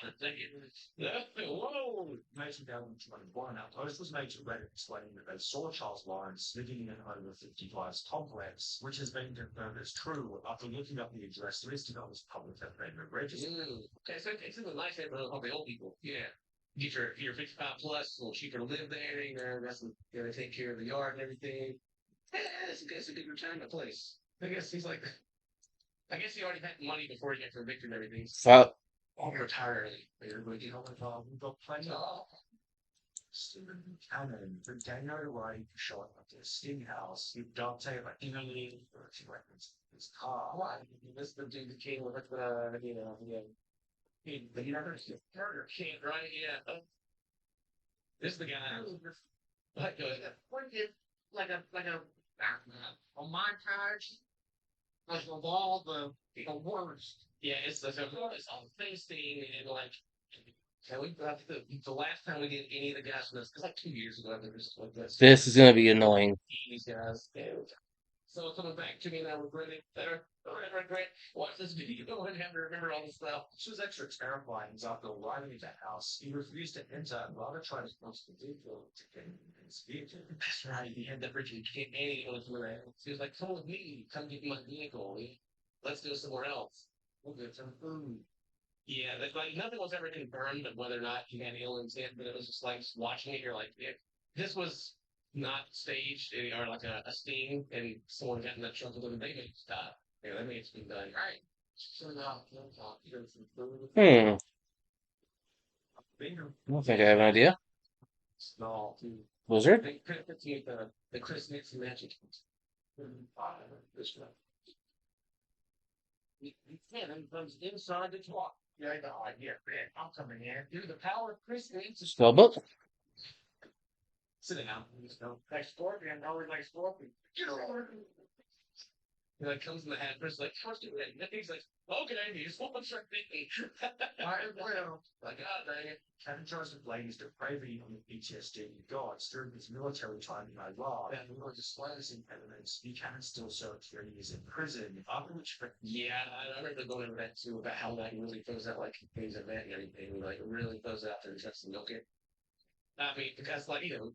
whoa. May 2021, a post was made to Reddit explaining that they saw Charles Lawrence living in an over 55s complex, which has been confirmed as true after looking up the address listed on his public defender register. Okay, so it's in the nice neighborhood of the old people. Yeah. If you're 55 plus, a little cheaper to live there, you know, they take care of the yard and everything. Yeah, it's a good retirement place. I guess he already had money before he got convicted and everything. So, I'll retire early. Everybody, we've got plenty of Stephen Buchanan, the Daniel Wright shot at the Sting House. You don't say about Emily or she referenced his car. Why? This is the dude that came with the, the University of Murder King, right? Yeah. This is the guy. Like a montage of all the worst. Yeah, it's all tasting and like. And the last time we did any of the guys from this, because like 2 years ago, I think this was like this. this is gonna be annoying. These guys. So it's coming back to me and I regret it. I regret. Watch this video and have to remember all this stuff. This was extra terrifying as after arriving at the house, he refused to enter and rather tried to cross the vehicle to get in his vehicle. That's right. He had that Richard Kid and he was like, come with me. Come get my vehicle. Let's go somewhere else. We'll get some food. Yeah, like nothing was ever confirmed of whether or not he had ill intent, but it was just like watching it, you're like, yeah, this was not staged or like a sting, and someone got in that trunk with him. They made it stop. Yeah, they made it been done right. So now, I don't think I have an idea. Small, too. Wizard? They could have the Chris Nixon magic. This one. Yeah, then comes inside the talk. Yeah, I know. Man, I'm coming here. Through the power of Chris Nixon. Spellbook? Sitting out. Like Scorpion, always like Scorpion. Get over it. He like comes in the hat, Chris like, how's it? And he's like, okay, he's one strike thinking. I will. Like, God dang it. Captain Joseph blames depravity on the PTSD gods during his military time in Iraq, and he was disclosing evidence Buchanan still served 3 years in prison, after which... Yeah, I remember going over that too, about how that really throws out, like, things like that and everything, like, it really throws out there just to milk it. I mean, because, like, you know,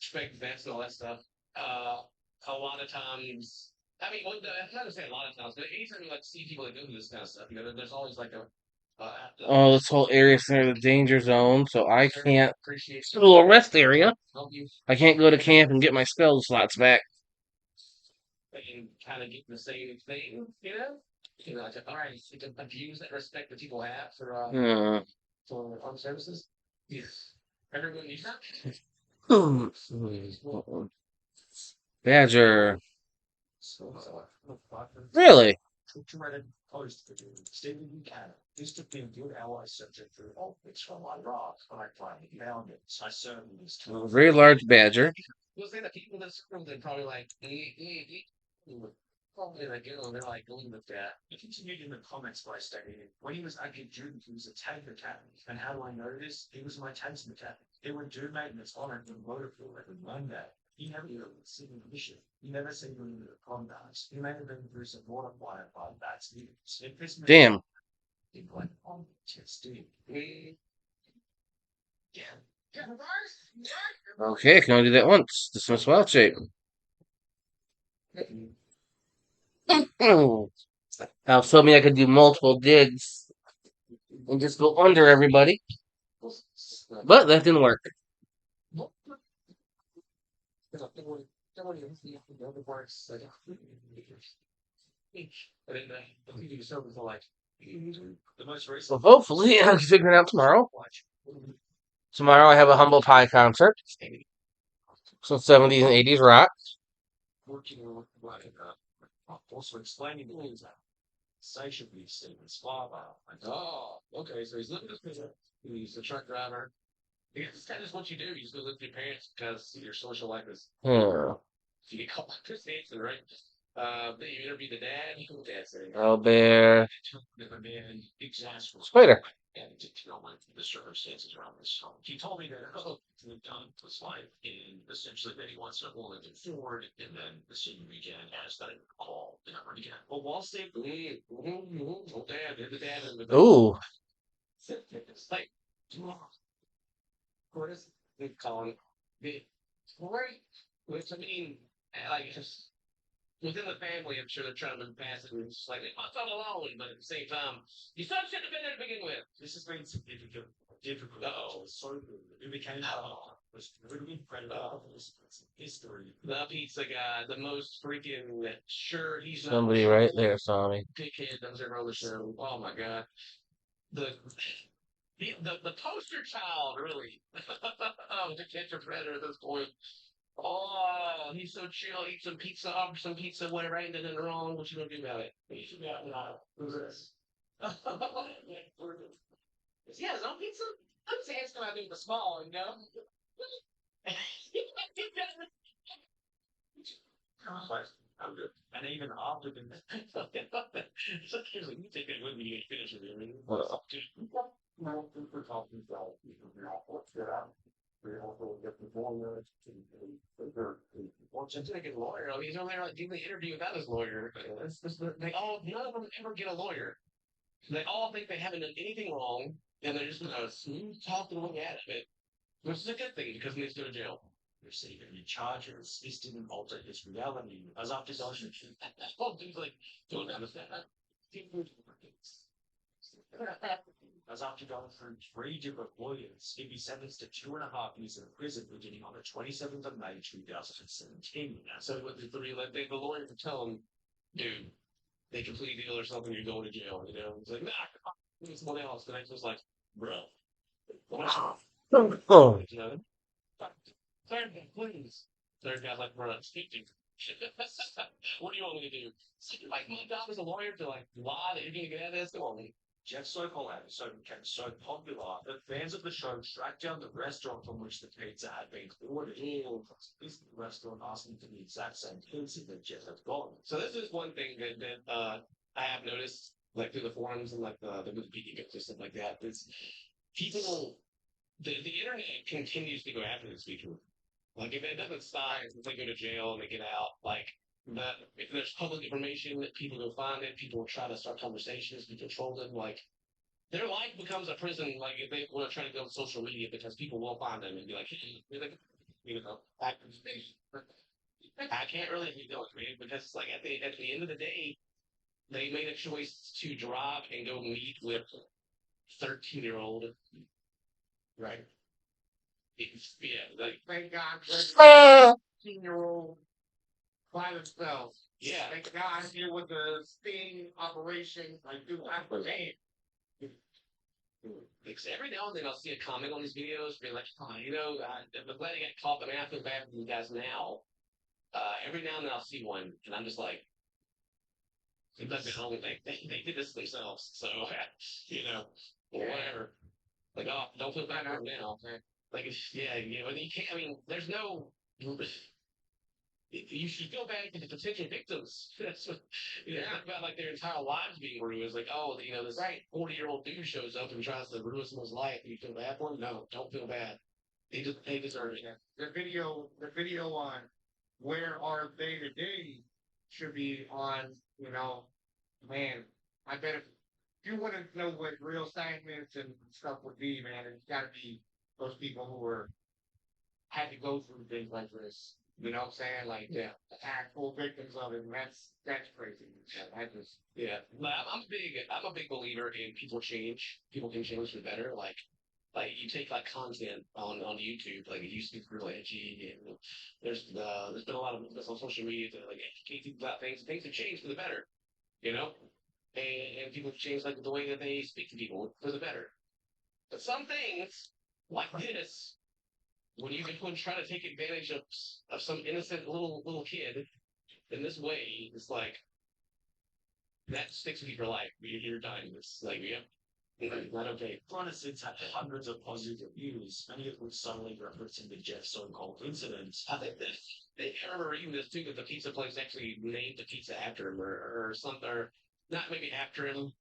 respect advance and all that stuff, a lot of times... I mean, well, I'm not gonna say a lot of times, but anytime you like see people that go through this kind of stuff, you know, there's always like a Oh, this whole area's near the danger zone, so I can't. appreciate It's a little rest area. help you I can't go to camp and get my spell slots back. and kind of get the same thing, you know? You know, like, all right, you can abuse that respect that people have for armed services. Yes. Everyone needs that. Badger. So, Really? Reddit post Stephen Buchanan used to be a good ally subject for all it's from Iraq, but I finally found it. So I certainly was A very large badger. You'll say that people in this room, they're probably like, probably like, you know, they're like, going with that. He continued in the comments by stating, when he was active duty, he was a tank mechanic. And how do I know this? He was my tanks mechanic. He would do maintenance on it in motor fuel every Monday. He never even seen a mission. He never seen him in the combat. He may have been through some water fire by that speed. If this Damn. he went on PTSD. Okay, I can only do that once. Dismiss wild shape. Now, told me I could do multiple digs and just go under everybody, but that didn't work. The most So recent hopefully I can figure it out tomorrow. Tomorrow I have a humble pie concert. Some 70s and 80s rock. working on also explaining the things insatiably Stephen's father. Like, Oh, okay. So he's living this prison. He's a truck driver. I guess it's kind of just what you do. You just go live with your parents because your social life is. Hmm. You get caught by Chris Hansen, right? Then you interview the dad. You can dad say, Albert. the man exasperated Spider. and to know what the circumstances around this. So he told me that the done was life and essentially that he wants to hold it forward and then the senior weekend has that call the number again. But while Steve oh, dad, the dad, and the Ooh. it's like, what is they calling it? The great, which I mean, like, just within the family, I'm sure they're trying to move past it. And it's just like, I felt alone, but at the same time, you still shouldn't have been there to begin with. this has been significant, difficult. Uh-oh. So good. It became was really incredible. History. The pizza guy, the most freaking sure he's not Somebody right there saw me. dickhead that was ever on the show. Oh my god. The the poster child, really, of the catch a predator at this point. Oh, he's so chill. Eat some pizza, offer some pizza, whatever. Ain't nothing wrong. What you gonna do about it? You should be out now. Who's this? Yeah, his own pizza. I'm saying it's gonna be the small, you know. I'm good. And even after the So seriously, you take that with me. You get finished with it. Uh, Well, just like a lawyer. I mean, he's only like doing the interview without his lawyer. They all, none of them ever get a lawyer. They all think they haven't done anything wrong, and they're just gonna smooth talk their way out of it. Which is a good thing because he needs to go to jail. receiving any charges, this didn't alter his reality. As after going Oh, dude's like, don't understand that. As after going through 3 different lawyers, he'd be sentenced to 2.5 years in prison beginning on the 27th of May 2017. So what the lawyer would tell him, dude, they can plea deal or something, you're going to jail. You know, he's like, nah, it's someone else. And I was like, bro, Oh. you know, third guy, please. Third guy's like, bro, speak to me. What do you want me to do? It's like my job as a lawyer to like lie that you're gonna get out of this. Come on, Jeff's so-called episode became so popular that fans of the show tracked down the restaurant from which the pizza had been ordered. This restaurant asking for the exact same pizza that Jeff had gotten. So this is one thing that I have noticed, like through the forums and like the Wikipedia and stuff like that. Is people, the internet continues to go after these people. Like if it doesn't stop, if they go to jail and they get out, like if there's public information, people go find it. People will try to start conversations, people troll them. Like their life becomes a prison. Like if they want to try to go on social media because people will find them and be like, hey, you know, I can't really be doing it because like at the end of the day, they made a choice to drop and go meet with 13-year-old, right? It's, yeah, like Thank God, Ah. 13-year-old by themselves. yeah. Thank God here with the sting operation. Like, dude, I'm saying. Because every now and then I'll see a comment on these videos, be like, oh, you know, I'm glad I got caught, but I feel bad for you guys now. Every now and then I'll see one, and I'm just like, it doesn't only they did this themselves, so you know, whatever. Like, oh, don't feel bad for them now. Like, yeah, you know, you can't. I mean, there's no. You should go back to the potential victims. That's what, you know, think about like their entire lives being ruined. It's like, oh, you know, this 40-year-old dude shows up and tries to ruin someone's life. You feel bad for him? No, don't feel bad. They deserve it. The video on where are they today should be on, you know, man, I bet if you want to know what real segments and stuff would be, man, it's got to be those people who were had to go through things like this. You know what I'm saying? Like, yeah, actual victims of it. And that's crazy. I just, Yeah, but I'm a big believer in people change. People can change for the better. Like you take like content on YouTube, like it used to be real edgy, and there's been a lot of movements on social media to like educate people about things. Things have changed for the better, you know, and people have changed like the way that they speak to people for the better. But some things like this, when you can try to take advantage of some innocent little kid in this way, it's like that sticks with you for life. You're dying. It's like, yeah, not okay. Planet Six had hundreds of positive reviews, many of which suddenly referencing the Jeff so-called incident. I think that I remember reading this too that the pizza place actually named the pizza after him or something, or not maybe after him,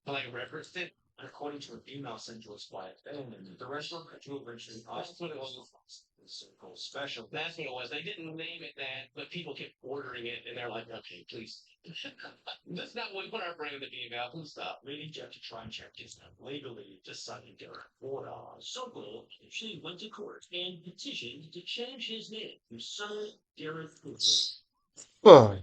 but like referenced it. And according to an email sent to us by a fan, the restaurant had to eventually ask That's what it was. the so-called special. That's what it was. They didn't name it that, but people kept ordering it, and they're like, "Okay, please, that's not what we put our brand in the email. Please stop." Really, Jeff to try and check this out legally, decided to order. So she went to court and petitioned to change his name to Son Derek Huh.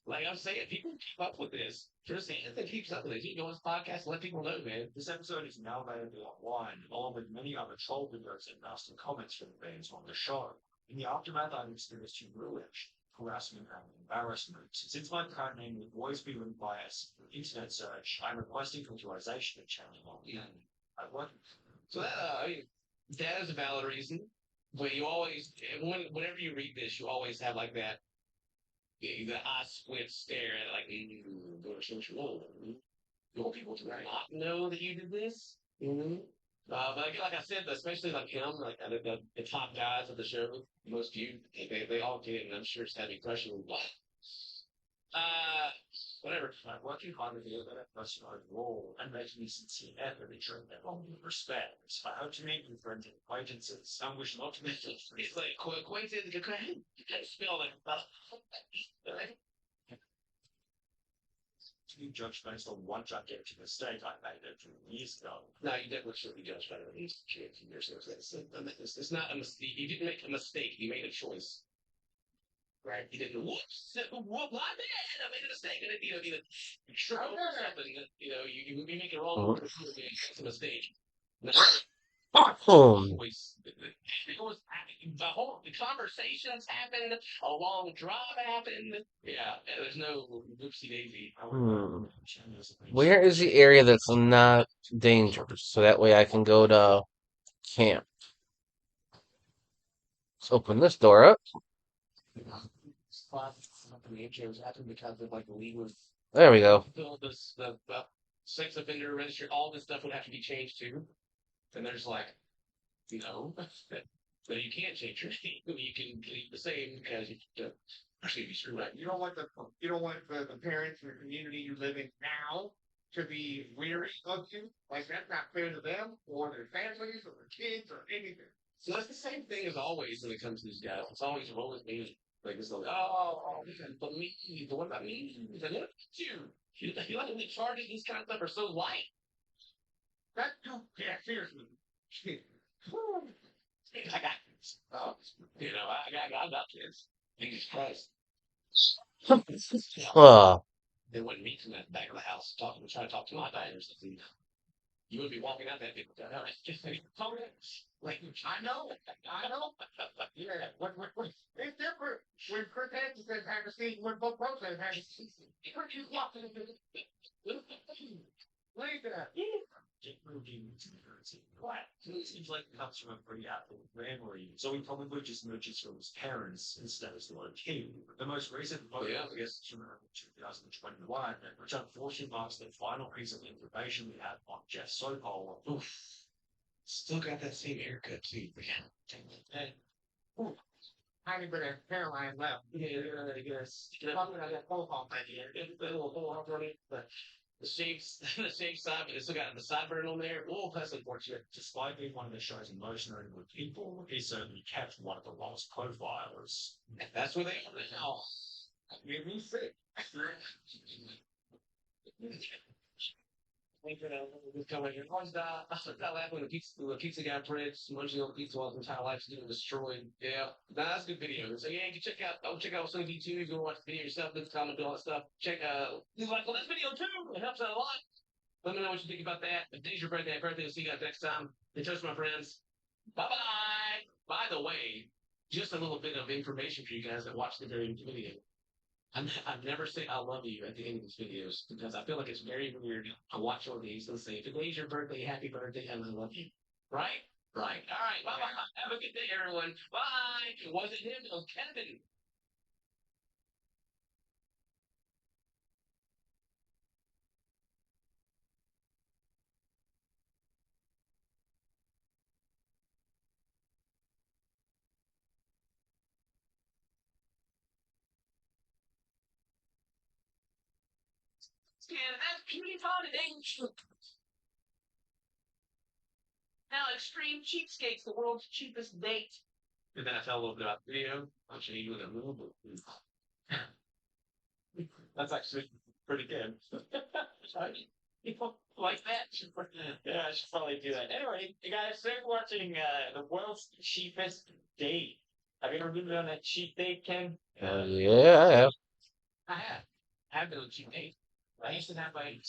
Like I'm saying, people keep up with this. Chris Hansen keeps up with it. He goes podcast and let people know, man. This episode is now available online, along with many other troll videos and nasty comments from fans on the show. In the aftermath, I've experienced humiliation, harassment, and embarrassment. Since my current name will always be linked by a internet search, I'm requesting authorization of channel on the end. I want So that, I mean, that is a valid reason. But you always, whenever you read this, you always have like that, the eye squint stare at like, go to social media. You want people to not know that you did this? Mm-hmm. But like I said, especially like him, like the top guys of the show, most viewed, they all get it, and I'm sure it's had to be crushing. Uh, whatever. I'm working hard to do that person overall and making me sincere effort in showing them all with respect. I hope to meet new friends and acquaintances. I wish not to make it It's like acquainted. You can't spell that. to be judged based on one gigantic mistake I made a few years ago. No, you definitely shouldn't be judged by these kids. It's not a mistake. You didn't make a mistake. You made a choice. Right? You didn't. Whoops! Whoop! My bad. I made a mistake. And you sure something. You make it wrong. It's a mistake. Hmm. The conversations happened, a long drive happened. Yeah, there's no whoopsie daisy. Hmm. Where is the area that's not dangerous? So that way I can go to camp. Let's open this door up. Happened because of like the league was There we go. the sex offender registry, all this stuff would have to be changed too. And there's like, but you can't change your name. You can leave the same because you actually be screwed up. You don't want the parents and the community you live in now to be weary of you. Like that's not fair to them or their families or their kids or anything. So that's the same thing as always when it comes to these guys. It's always roll with me. Like it's like, oh, but me, but what about me? What about you? You like the charges, these kind of stuff are so light. That yeah, seriously. I got kids. I got kids. Jesus Christ. Oh, They wouldn't meet in that back of the house trying to talk to my diners. You would be walking out that big. Like I know. Yeah, it's different when Chris Hansen says have a seat when Bob Pro says have a seat. Chris is walking into the Leave that. What? It seems like it comes from a pretty apple family, so he probably just merges from his parents instead of the king. The most recent photo, I guess, is from 2021, which unfortunately marks the final piece of information we had on Jeff Sokol. Still got that same haircut too. Tiny bit of hairline left. Yeah, I guess. Probably I got both on that here. The shave side, but it's still got the sideburn on there. Oh, that's unfortunate. Despite being one of the show's most notable people, he certainly kept one of the lowest profiles. That's where they are now. Made me sick. Coming here. I started laughing when the pizza guy Prince munching on pizza while his entire life's getting destroyed. Yeah, that's a good video. So yeah, you can check out some of you too if you want to watch the video yourself. Leave a comment, do all that stuff. Leave a like on this video too. It helps out a lot. Let me know what you think about that. If today's your birthday, we'll see you guys next time. Enjoy, my friends. Bye bye. By the way, just a little bit of information for you guys that watch the very video. I've never said I love you at the end of these videos because I feel like it's very weird to watch all these and say, today's your birthday, happy birthday, and I love you. Right? Right. All right. Bye bye. Have a good day, everyone. Bye. It wasn't him, it was Kevin. and that's puny today. Now, Extreme Cheapskates, the world's cheapest date. And then I tell a little bit about the video. I'll show you a little bit. That's actually pretty good. People like that. Yeah, I should probably do that. Anyway, you guys, thanks for watching the world's cheapest date. Have you ever been on a cheap date, Ken? Yeah, I have. I have. I have been on a cheap date. I used to have my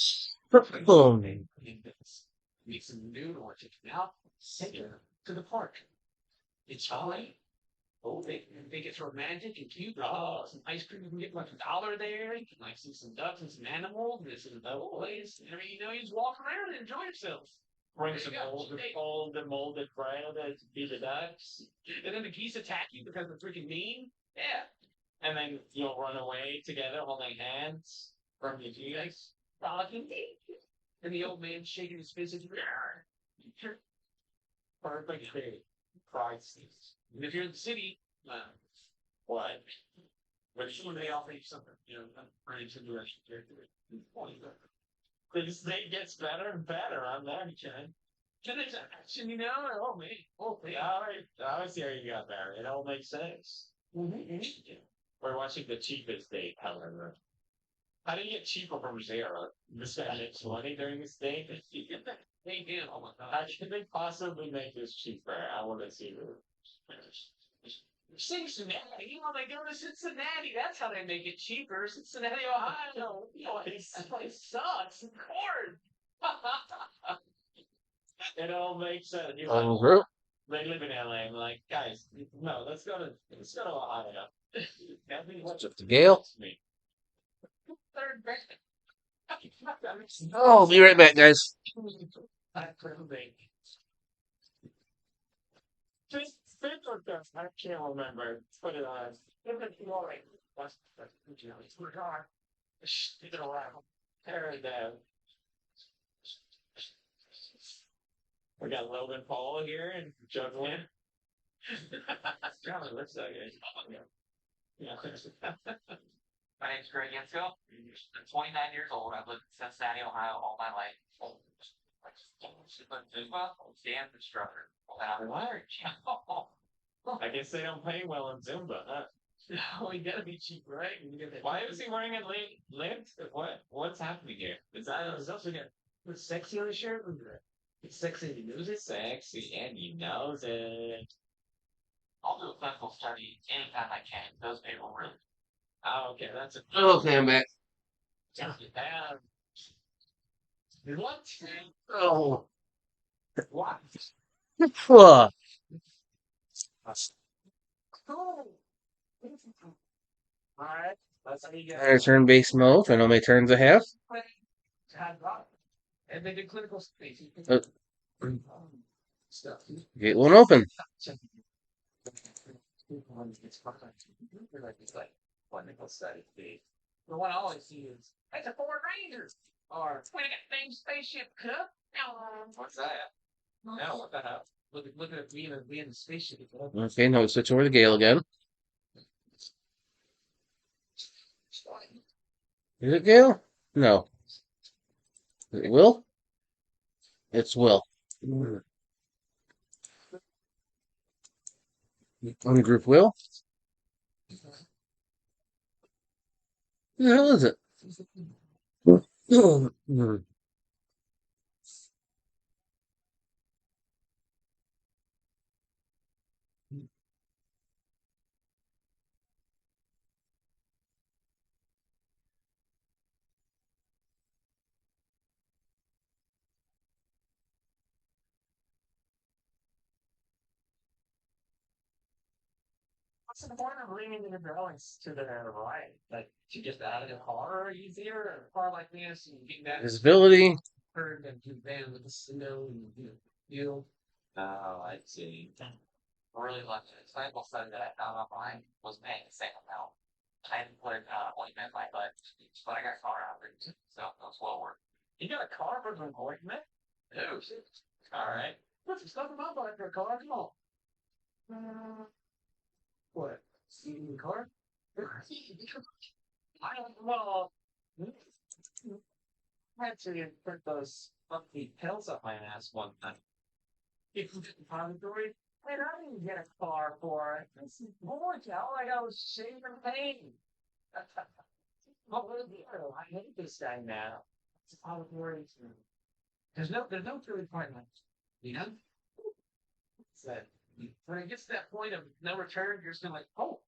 make some noodle or chicken out, take her to the park. It's fine. Oh, they think it's romantic and cute. Oh, some ice cream. You can get like $1 there. You can like see some ducks and some animals. And this is the place. I mean, you just walk around and enjoy yourself. Bring some molded bread to feed the ducks. And then the geese attack you because they're freaking mean. Yeah. And then you'll run away together holding hands from the geese. Frolicking. And the old man shaking his fist at you. Perfect day. Christ. And if you're in the city, what? When they offer you something, running to the direction. This day gets better and better. I'm there, Ken. Ken, there's action, Oh, man. Oh, yeah. I always see how you got there. It all makes sense. Mm-hmm. We're watching the cheapest date, however. How do you get cheaper from Zara? This guy makes money during this day. They do. Oh my god. How can they possibly make this cheaper? I want to see this. Cincinnati. They go to Cincinnati. That's how they make it cheaper. Cincinnati, Ohio. That place sucks. Corn. It all makes sense. They live in LA. I'm like, guys, no, let's go to Ohio. What's up to Gail? Oh, I'll be right back, guys. I can't remember. Put it on. Stick it around. Tear it down. We got Logan Paul here and juggling. Probably looks like it. Yeah. My name's Greg Yansfield. I'm 29 years old. I've lived in Cincinnati, Ohio all my life. Dance instructor. And I'm wired. I guess they don't pay well in Zumba, huh? No, you gotta be cheap, right? Why is he wearing a lint? What's happening here? Is that also got what's sexy on his shirt? It's sexy and he knows it. Sexy and he knows it. I'll do a clinical study anytime I can. Those people really. Oh, okay, that's a Okay, I'm back. What? Oh. What? Fuck. Alright, that's how you get I turn base mode. I know my turns I have. and they did clinical studies. Stuff. Gate won't open. Clinical studies. The one I always see is it's a Ford Ranger or we got the same spaceship cup. What's that? No, what the hell? Look at me and the spaceship. Okay, now we switch over to Gale again. Is it Gale? No. Is it Will? It's Will. Ungroup Will? Who the hell is it? What's the point of leaving the drawings to the right? Like to just add a car easier, or a car like this, and getting that Visibility. curve and do band with the snow and you. Oh, I see. Really lucky. The cycle study that I found online was paying the same amount. I didn't put ointment in my butt, but I got car out of it, so it was well worth it. You got a car for an appointment? No. All right. Put some stuff in my butt for a car. Come on. What? Seat in the car? I don't know. I had to put those funky pills up my ass one time. If you get the depository, Man, I didn't get a car for it. This is gorgeous. All I got was shame and pain. What will it do? I hate this guy now. It's depository. There's no really point in it. You know? It's that when it gets to that point of no return, you're just gonna like, oh.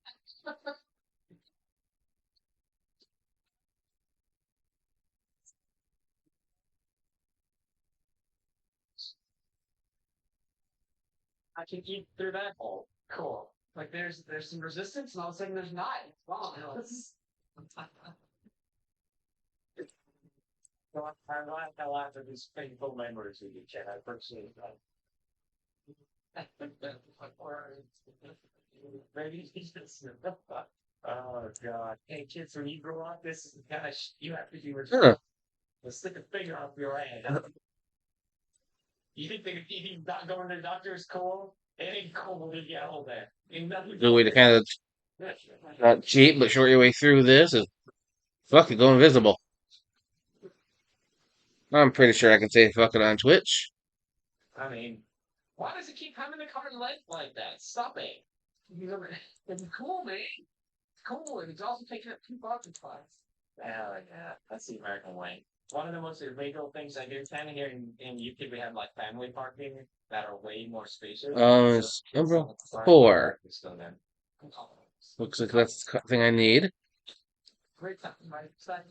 I can eat through that hole. Cool. Like there's some resistance, and all of a sudden there's not. It's gone. You're like, So I'm glad I laugh at these painful memories with you, Ken. I appreciate that. Maybe he's just. Oh God! Hey kids, when you grow up, this is the kind of you have to do. Huh. Let's stick a finger up your head. You think you not going to the doctor is cool? It ain't cool to get all that. Ain't nothing. Good way to kind of not cheat, but short your way through this is fuck it, go invisible. I'm pretty sure I can say fuck it on Twitch. I mean, why does it keep having to cover the leg like that? Stop it. it's cool, man. It's cool, and it's also taking up 2 parking spots. Hell yeah, that's the American way. One of the most illegal things I do kind of here in UK, we have like family parking that are way more spacious. It's number 4. Looks like that's the thing I need. Great time, right? Side.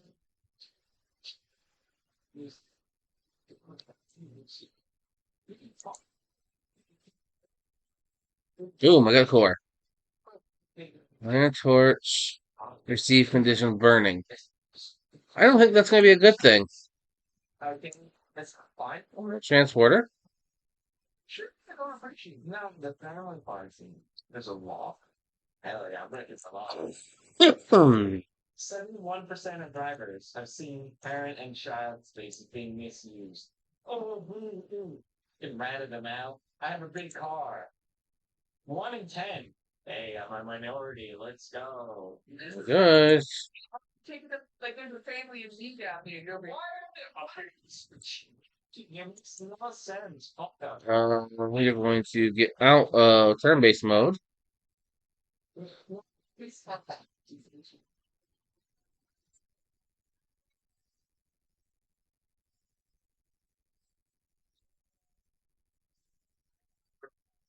Boom, I got a core. Iron torch. Receive condition burning. I don't think that's going to be a good thing. I think that's fine. Transporter. Sure, I don't appreciate. No, the family parking. There's a law. Hell yeah, I'm gonna get some law. 71% of drivers have seen parent and child spaces being misused. Oh, get ratted them out. I have a big car. 1 in 10. Hey, I'm a minority. Let's go. Guys. Take it up like there's a family of need out there. You're like, It makes no sense. Fuck that. We are going to get out of turn-based mode.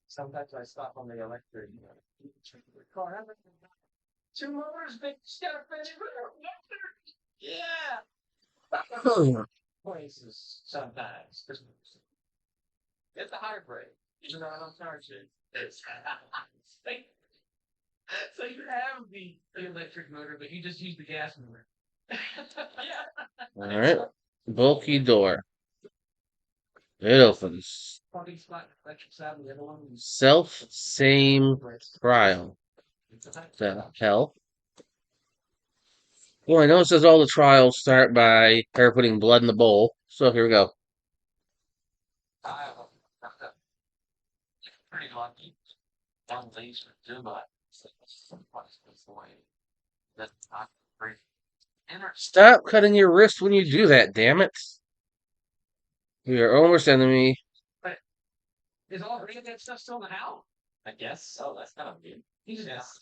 Sometimes I stop on the electric car. 2 motors, big stuff. Yeah. Places sometimes. Get the hybrid. Even though I don't charge it. so you have the electric motor, but you just use the gas motor. Yeah. All right. Bulky door. It opens. Parking spot, electric side, the other one. Self same trial. The hell. Well, I know it says all the trials start by her putting blood in the bowl. So here we go. Pretty lucky. One leaves for 2 months. That's not great. Stop cutting your wrist when you do that, damn it. We are almost enemy. Is all three of that stuff still in the house? I guess so. That's kind of weird. He's Yeah. just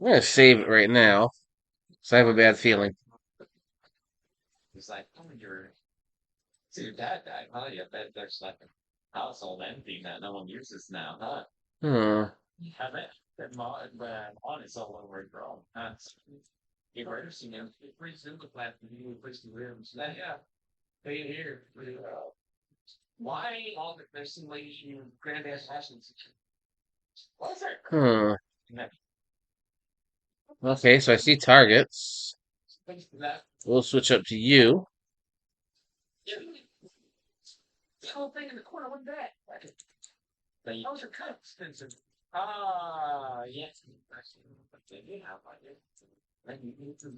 I'm going to save it right now. So I have a bad feeling. He's like, oh, your dad died, huh? Yeah, bet there's like a household empty that no one uses now, huh? I bet that on is all over it, bro. You better see him. It's pretty simple flat for you to place the rooms. Yeah. Stay here. Why all the there's some ladies you granddad's houses? What's that? Okay, so I see targets. That We'll switch up to you. the whole thing in the corner. What's that? Those are cups, Spencer. Ah, yes. You have like it. Then you need to.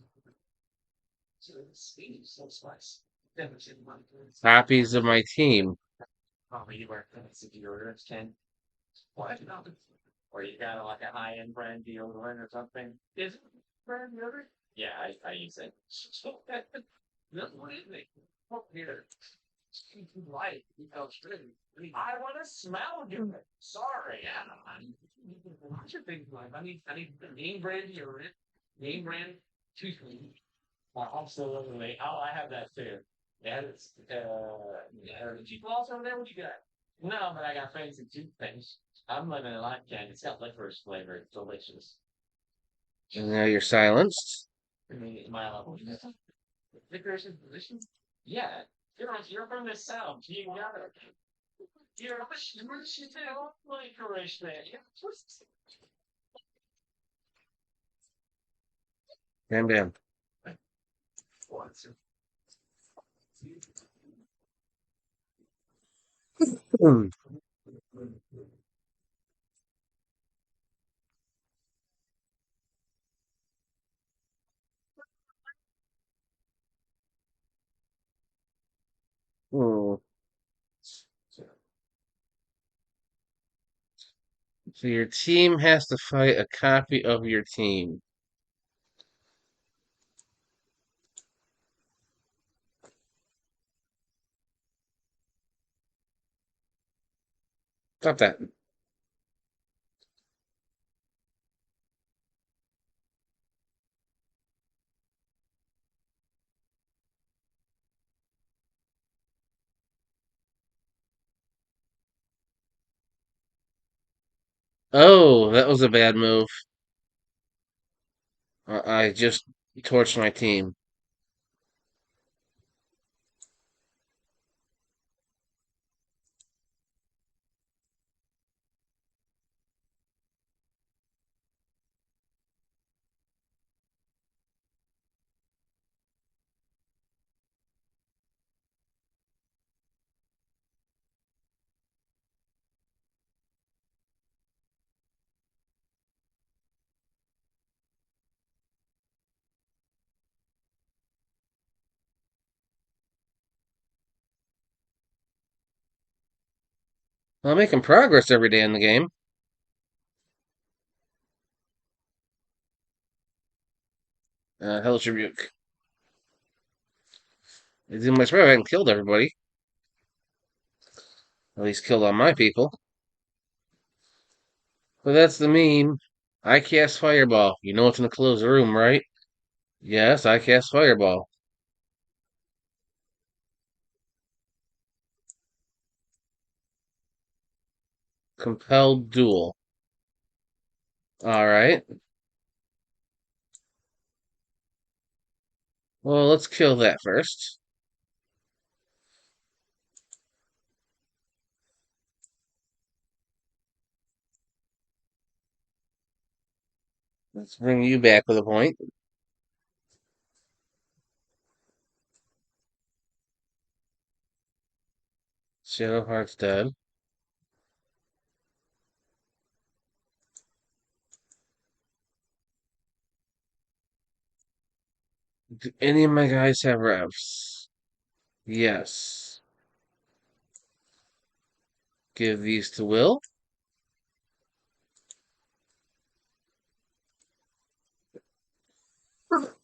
So Steve, so spice. Copies of my team. Oh, you wear fancy deodorants, Ken? What? Or you got like a high-end brand deodorant or something? Is it brand deodorant? Yeah, I use it. No, what is it? Oh, here. Light, you know, straight. I want to smell you. Sorry, yeah. Lots of things like I need the name brand deodorant, name brand toothpaste. Absolutely. Oh, I have that too. Yeah, it's yeah. Did you floss over there? What you got? No, but I got fancy toothpaste. I'm living a life candy. It's got licorice flavor. It's delicious. And now you're silenced. I mean, my level. Licorice is delicious. Yeah, you're from the south. You got it. You're delicious too. Licorice there. Yeah. Bam, bam. Hmm. Hmm. So your team has to fight a copy of your team. Stop that. Oh, that was a bad move. I just torched my team. I'm making progress every day in the game. Hell's Rebuke. I did much better. I hadn't killed everybody. At least killed all my people. But that's the meme. I cast Fireball. You know it's in the closed room, right? Yes, I cast Fireball. Compelled Duel. Alright. Well, let's kill that first. Let's bring you back with a point. Shadowheart's dead. Do any of my guys have revs? Yes. Give these to Will.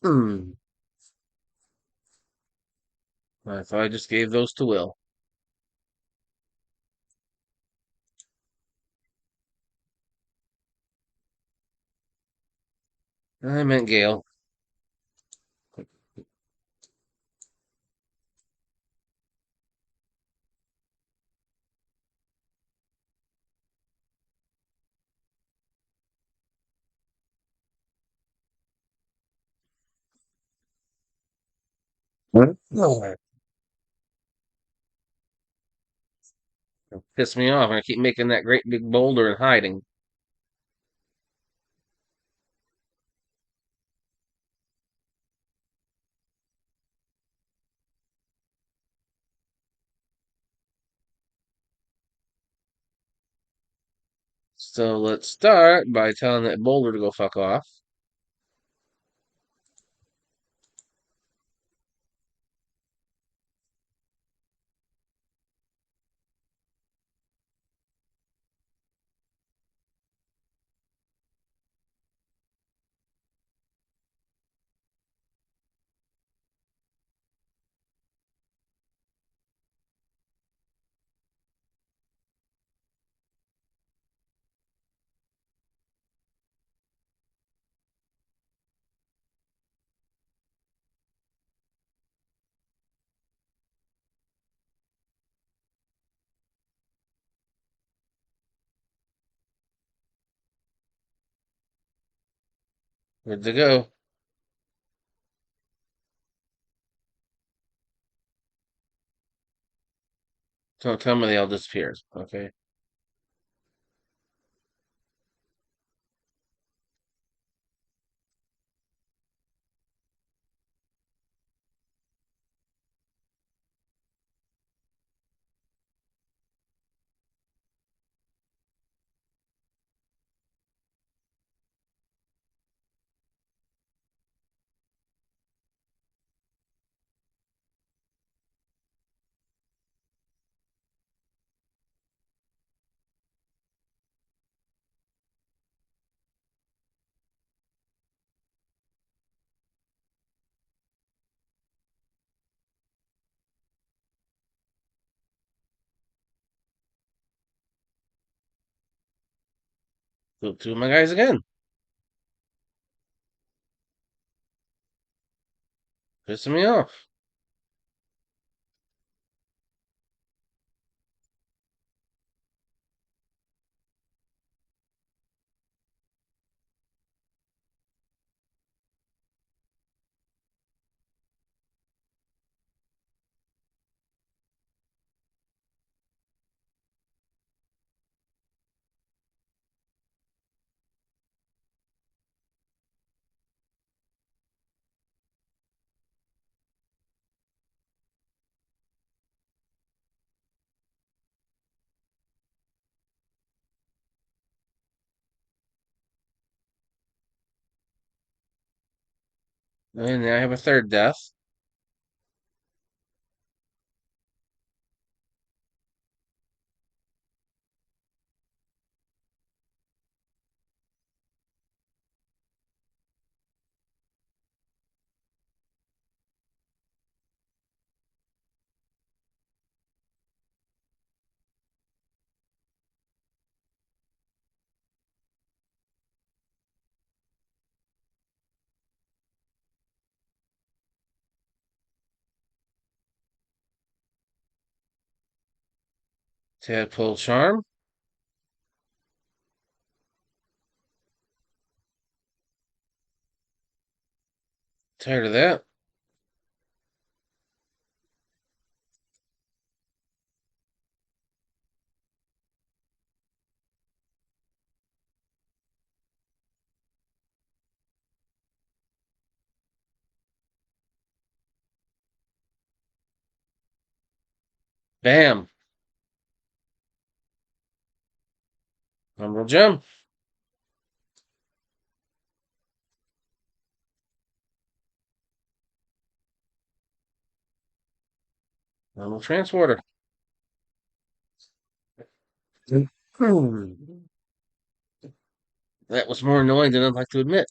Hmm. I thought I just gave those to Will. I meant Gale. What? No. Piss me off, and I keep making that great big boulder and hiding. So let's start by telling that boulder to go fuck off. Good to go. Don't tell me they all disappeared. Okay. Two of my guys again. Pissing me off. And now I have a third death. Tadpole Charm. Tired of that. Bam. Emerald Gem. Emerald Transporter. That was more annoying than I'd like to admit.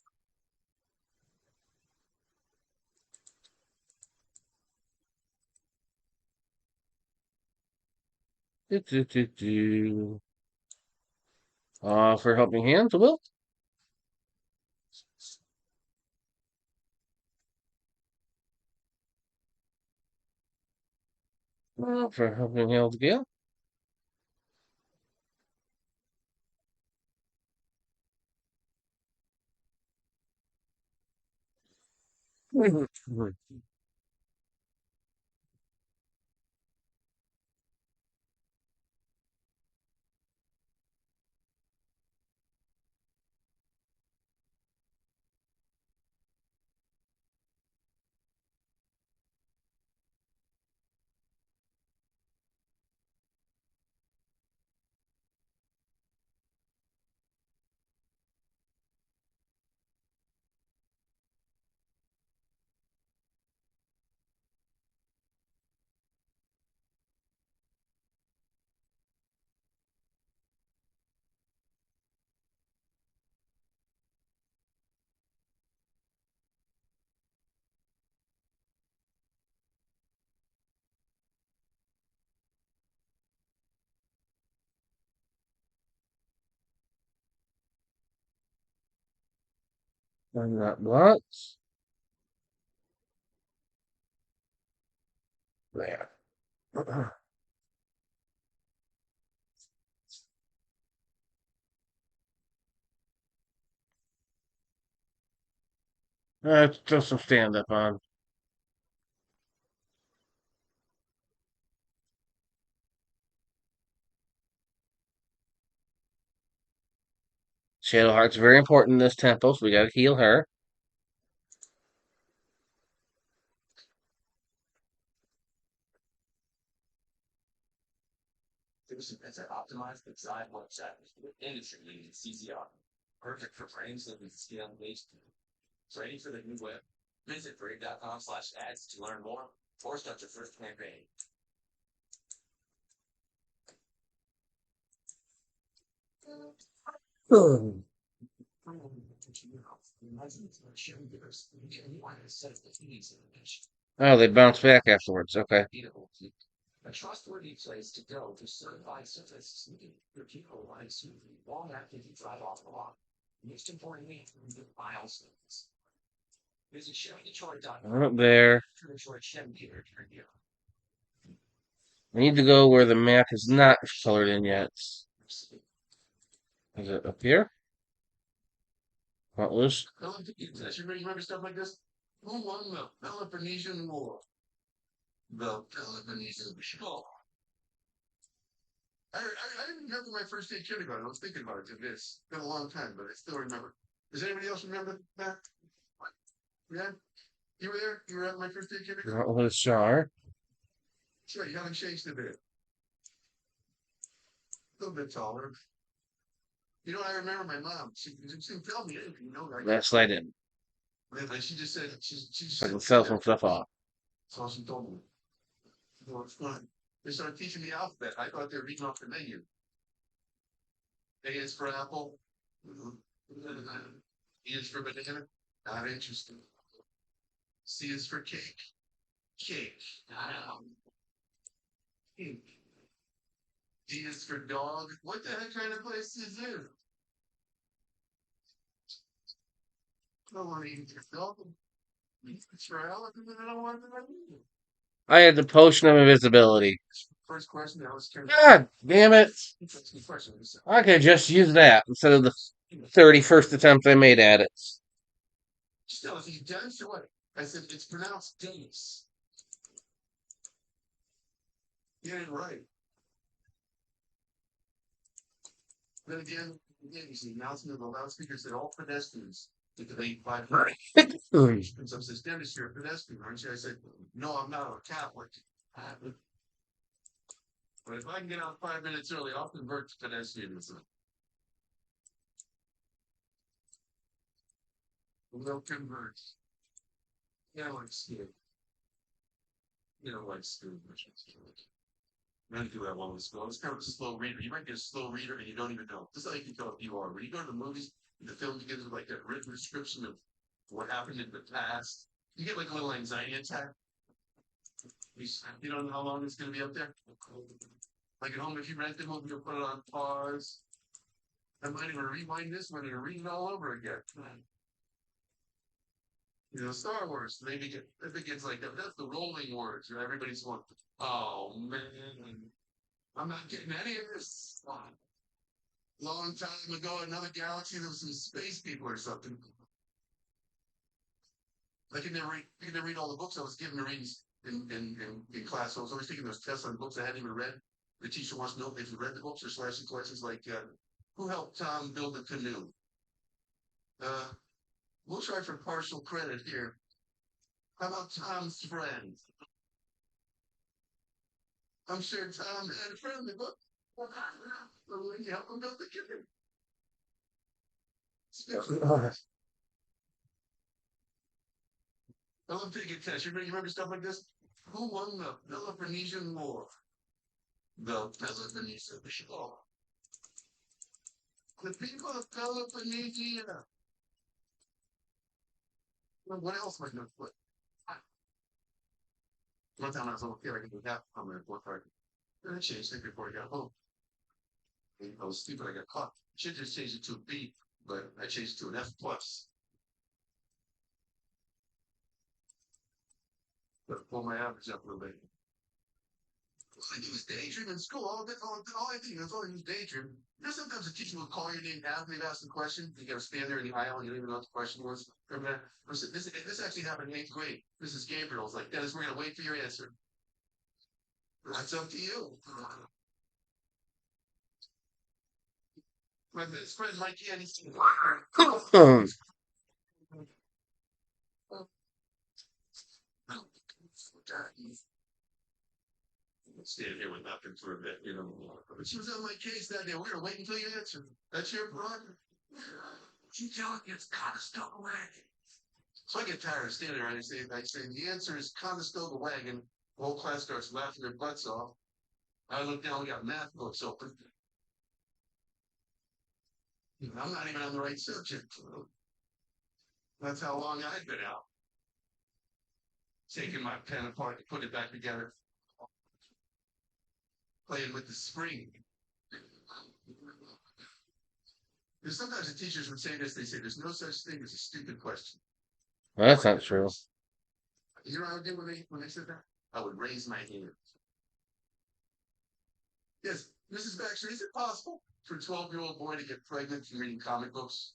For helping hand to Will. For helping hand to Gale. I'm not blocked. There. Throw some stand up on. Shadowheart's very important in this tempo, so we gotta heal her. It's an optimized design website with industry-leading CCR. Perfect for frames that can scale based. Ready for the new web? Visit brave.com/ads to learn more or start your first campaign. Oh, they bounce back afterwards. Okay. A trustworthy place to go to certified services your people want to long after you drive off the lot. Most importantly, the milestones. Visit SharonDetroit.com. Up there. Detroit Chevy Dealer turn you. We need to go where the map is not colored in yet. Is it up here? Not loose. I love to get this. You remember stuff like this? Who won the Peloponnesian War? The Peloponnesian War. I remember my first day of kindergarten. I was thinking about it today. It's been a long time, but I still remember. Does anybody else remember that? Yeah? You were there? You were at my first day of kindergarten? Not with a star. That's right, you haven't changed a bit. A little bit taller. You know, I remember my mom. She didn't tell me anything, you know. That slide in. But she just said, she just I can said, sell some stuff off. that's all she told me. No, it's fun. They started teaching me the alphabet. I thought they were reading off the menu. A is for apple. E is for banana. Not interesting. C is for cake. Cake. Cake. D is for dog. What the heck kind of place is this? I don't want to eat your dog. It's for elephant, and I don't want to eat it. I had the potion of invisibility. First question, I was turned. God damn it. Interesting question. I could just use that instead of the 31st attempt I made at it. Still, if you dance or what? I said it's pronounced days. You ain't right. Then again, you see, announcement of the loudspeakers that all pedestrians, because they 500. And some says, Dennis, you're a pedestrian, aren't you? I said, no, I'm not a Catholic. But if I can get out 5 minutes early, I'll convert to pedestrianism. We'll convert. Yeah, like school. You know, like school. I didn't do that while in school. I was kind of a slow reader. You might get a slow reader and you don't even know. This is how you can tell if you are. When you go to the movies, the film begins with like a written description of what happened in the past. You get like a little anxiety attack. You don't know how long it's going to be up there. Like at home, if you rent the movie, you'll put it on pause. I might even rewind this one and read it all over again. You know, Star Wars, it begins like that. That's the rolling words, and everybody's going, oh man, I'm not getting any of this. Long time ago, another galaxy, there was some space people or something. I could never read all the books I was given to read in class. So I was always taking those tests on books I hadn't even read. The teacher wants to know if you read the books or slashing questions like, who helped Tom build the canoe? We'll try for partial credit here. How about Tom's friend? I'm sure Tom had a friend in the book. Well, you help him build the canoe. I love taking tests. You remember stuff like this? Who won the Peloponnesian War? The Peloponnesian War. The people of Peloponnesia. Well, what else am I going to put? One time I was a little kid, I could do that on my report card. Then I changed it before I got home. I was stupid, I got caught. I should just change it to a B, but I changed it to an F plus. But pull my average up a little bit. I do is daydream in school all I think. That's all I do is daydream. You know, sometimes a teacher will call your name after they've asked the question. You gotta stand there in the aisle and you don't even know what the question was. Remember that? This actually happened in 8th grade. Mrs. Gabriel's like, Dennis, we're gonna wait for your answer. That's up to you. My best friend Mike Yannis. Stand here with nothing for a bit, you know. But she was on my case that day. We're gonna wait until you answer. That's your prerogative. She telling me it's Conestoga wagon. So I get tired of standing there and I say the answer is Conestoga wagon. The whole class starts laughing their butts off. I look down, we got math books open. I'm not even on the right subject. That's how long I'd been out. Taking my pen apart and put it back together. Playing with the spring. There's sometimes the teachers would say this, they say there's no such thing as a stupid question. Well, that's not true. You know what I would do when they said that? I would raise my hand. Yes, Mrs. Baxter, is it possible for a 12-year-old boy to get pregnant from reading comic books?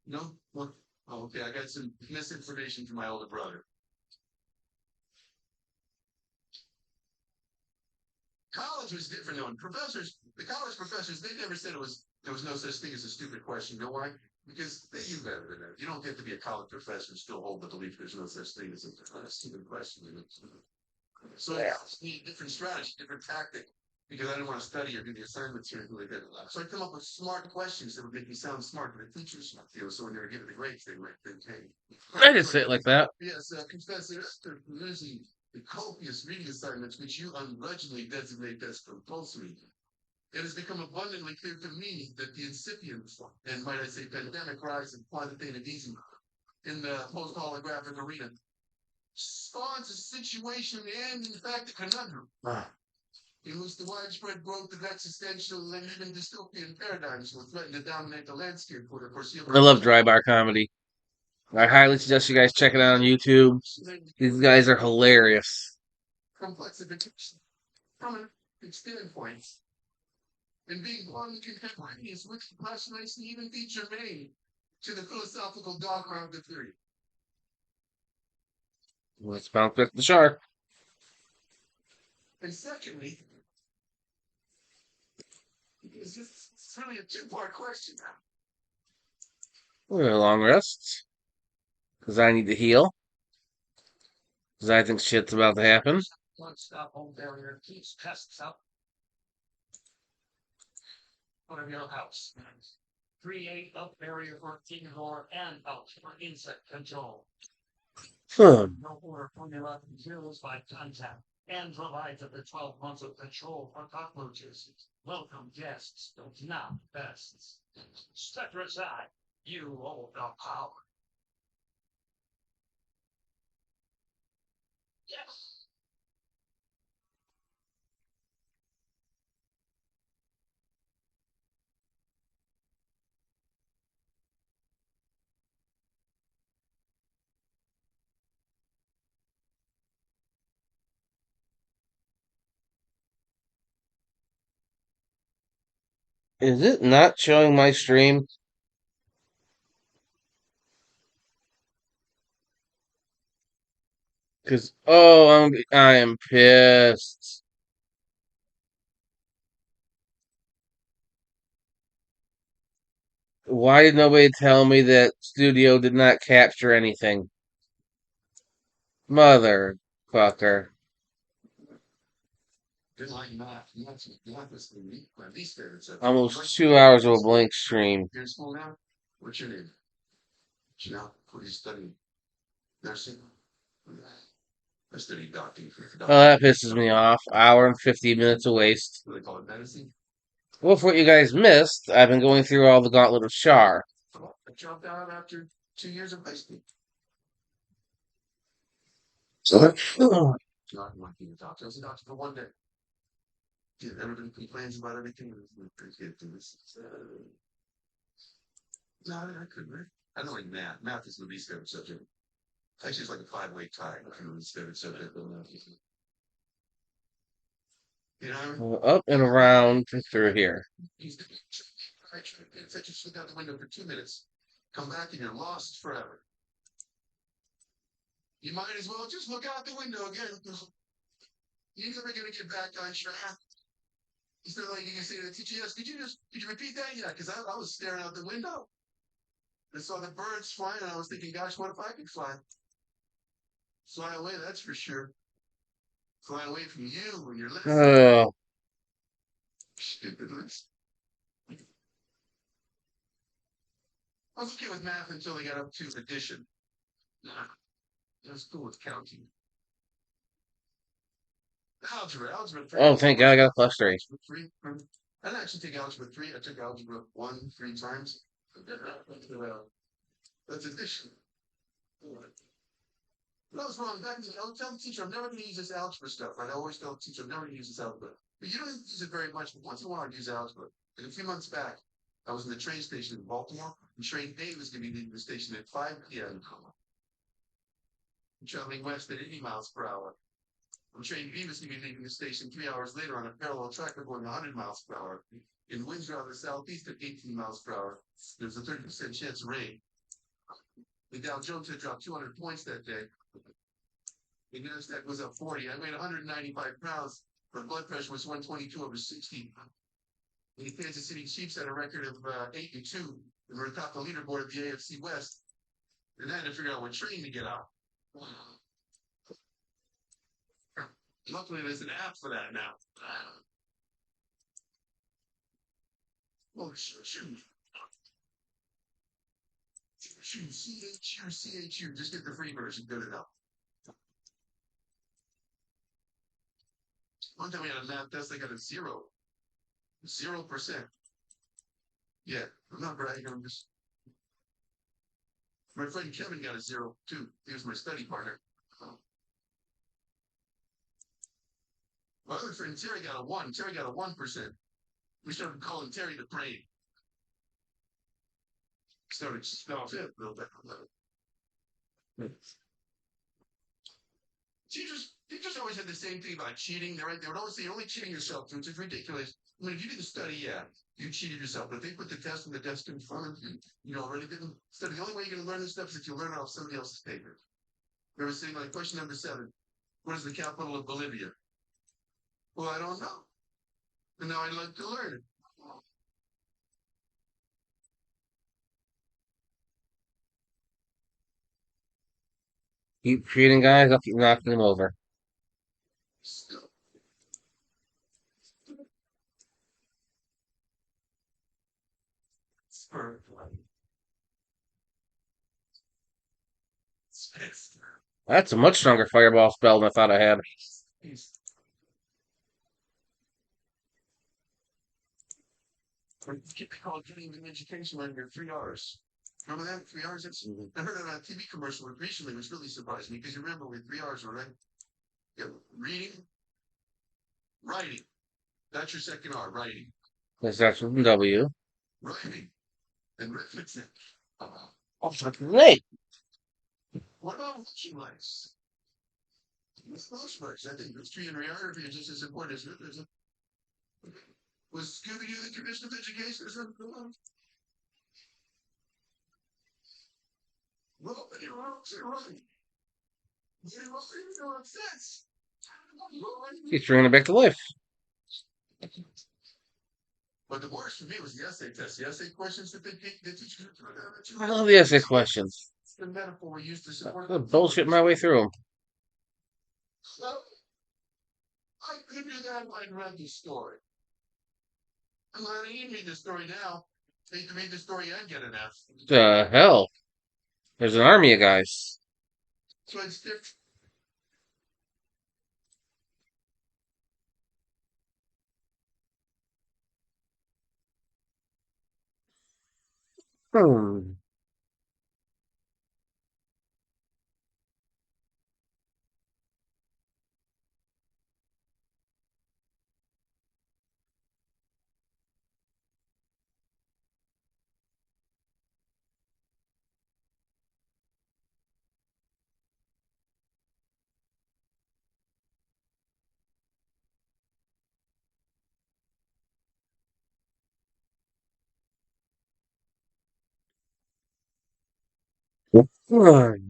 No? Well, okay, I got some misinformation from my older brother. College was different though. And the college professors, they never said there was no such thing as a stupid question. You know why? Because they knew better than that. You don't get to be a college professor and still hold the belief there's no such thing as a stupid question. So it's a different strategy, different tactic. Because I didn't want to study or do the assignments or anything like that. So I come up with smart questions that would make me sound smart, but the teachers, so when they were giving the grades, they might think, hey. I did say it like that. Yes, Professor Esther, losing the copious reading assignments which you ungrudgingly designate as compulsory. It has become abundantly clear to me that the incipient, and might I say pandemic rise in quantitative easing in the post-holographic arena spawns a situation and, in fact, a conundrum. In which the widespread growth of existential and even dystopian paradigms will threaten to dominate the landscape for the foreseeable. I love dry bar comedy. I highly suggest you guys check it out on YouTube. These guys are hilarious. Complexification from an standpoint. And being long contemporaneous with the postulates and even be germane to the philosophical dogma of the theory. Let's bounce back the shark. And secondly, it's really a two-part question now. We're a long rest. Because I need to heal. Because I think shit's about to happen. One stop home barrier keeps pests out of your house. Create a barrier for indoor and outdoor insect control. No more formula kills by contact and provides up to 12 months of control for cockroaches. Welcome guests, don't not pests. Step aside, you hold the power. Yes. Is it not showing my stream? Because, oh, I am pissed. Why did nobody tell me that Studio did not capture anything? Motherfucker. Almost 2 hours of a blank stream. What's your name? Janelle, what are you studying? Nursing? I study doctoring. Oh, that pisses me off. Hour and 50 minutes of waste. What do they call it, medicine? Well, for what you guys missed, I've been going through all the Gauntlet of Shar. I dropped out after 2 years of high school. Not one thing to talk to. I was a doctor for one day. Everybody complains about everything. No, I couldn't. I don't like math. Math is the least favorite subject. Actually, it's like a 5-way tie. Instead of so you know, Up and around through here. he's just look out the window for 2 minutes, come back and you're lost forever. You might as well just look out the window again. You're never gonna get back on track. Instead of like you can say to the teacher, yes, could you repeat that? Yeah, because I was staring out the window. I saw the birds flying and I was thinking, gosh, what if I could fly? Fly away, that's for sure. Fly away from you when you're listening. Stupid list. I was okay with math until they got up to addition. Nah, I was cool with counting. Algebra 3. Oh, thank God I got a +3. I didn't actually take algebra 3. I took algebra 1 3 times. That's addition. But I was wrong. Back then, I would tell the teacher, I'm never going to use this algebra stuff. Right? I always tell the teacher, I'm never going to use this algebra. But you don't use it very much. But once in a while, I'd use algebra. And a few months back, I was in the train station in Baltimore, and train A was going to be leaving the station at 5 p.m. I'm traveling west at 80 miles per hour. Train B was going to be leaving the station 3 hours later on a parallel track going 100 miles per hour. In winds around the southeast at 18 miles per hour, there's a 30% chance of rain. The Dow Jones had dropped 200 points that day. The NASDAQ was up 40. I weighed 195 pounds. My blood pressure was 122/60. The Kansas City Chiefs had a record of 8-2 and were atop the leaderboard of the AFC West. And I had to figure out what train to get on. Luckily, there's an app for that now. Oh, shoot. CHU. Just get the free version. Good enough. One time we had a math test, I got a 0. 0%. Yeah, I'm not bragging on this. My friend Kevin got a 0 too. He was my study partner. My other friend Terry got a 1. Terry got a 1%. We started calling Terry the brain. Started to spell it a little bit. Teachers always had the same thing about cheating. They would always say, you're only cheating yourself, which is ridiculous. I mean, if you did the study, yeah, you cheated yourself. But if they put the test and the desk in front of you, you already didn't study. The only way you're going to learn this stuff is if you learn it off somebody else's paper. Remember saying, like, question number 7. What is the capital of Bolivia? Well, I don't know. And now I'd like to learn it. Keep shooting, guys. I'll keep knocking them over. Still. That's a much stronger fireball spell than I thought I had. Getting an education on your 3 R's. Remember that? 3 R's? I heard it on a TV commercial recently, which really surprised me because you remember with 3 R's, right? Yeah, reading, writing. That's your second R, writing. This starts with a W. Writing. And arithmetic. Oh, fucking late. What about watching lights? With most lights, I think history and geography are just as important as literature. Was Scooby-Doo the tradition of education or something? Well, you're wrong. You're right. You're wrong. You know what sense. He's bringing it back to life. But the worst for me was the essay test. The essay questions that they teach you. I love the essay questions. The metaphor we used to support. I'm bullshit my way through them. So, I could do that if I'd read the story. I'm not even read the story now. They can read the story and get an F. The hell? There's an army of guys. So it's different. Hmm. Stared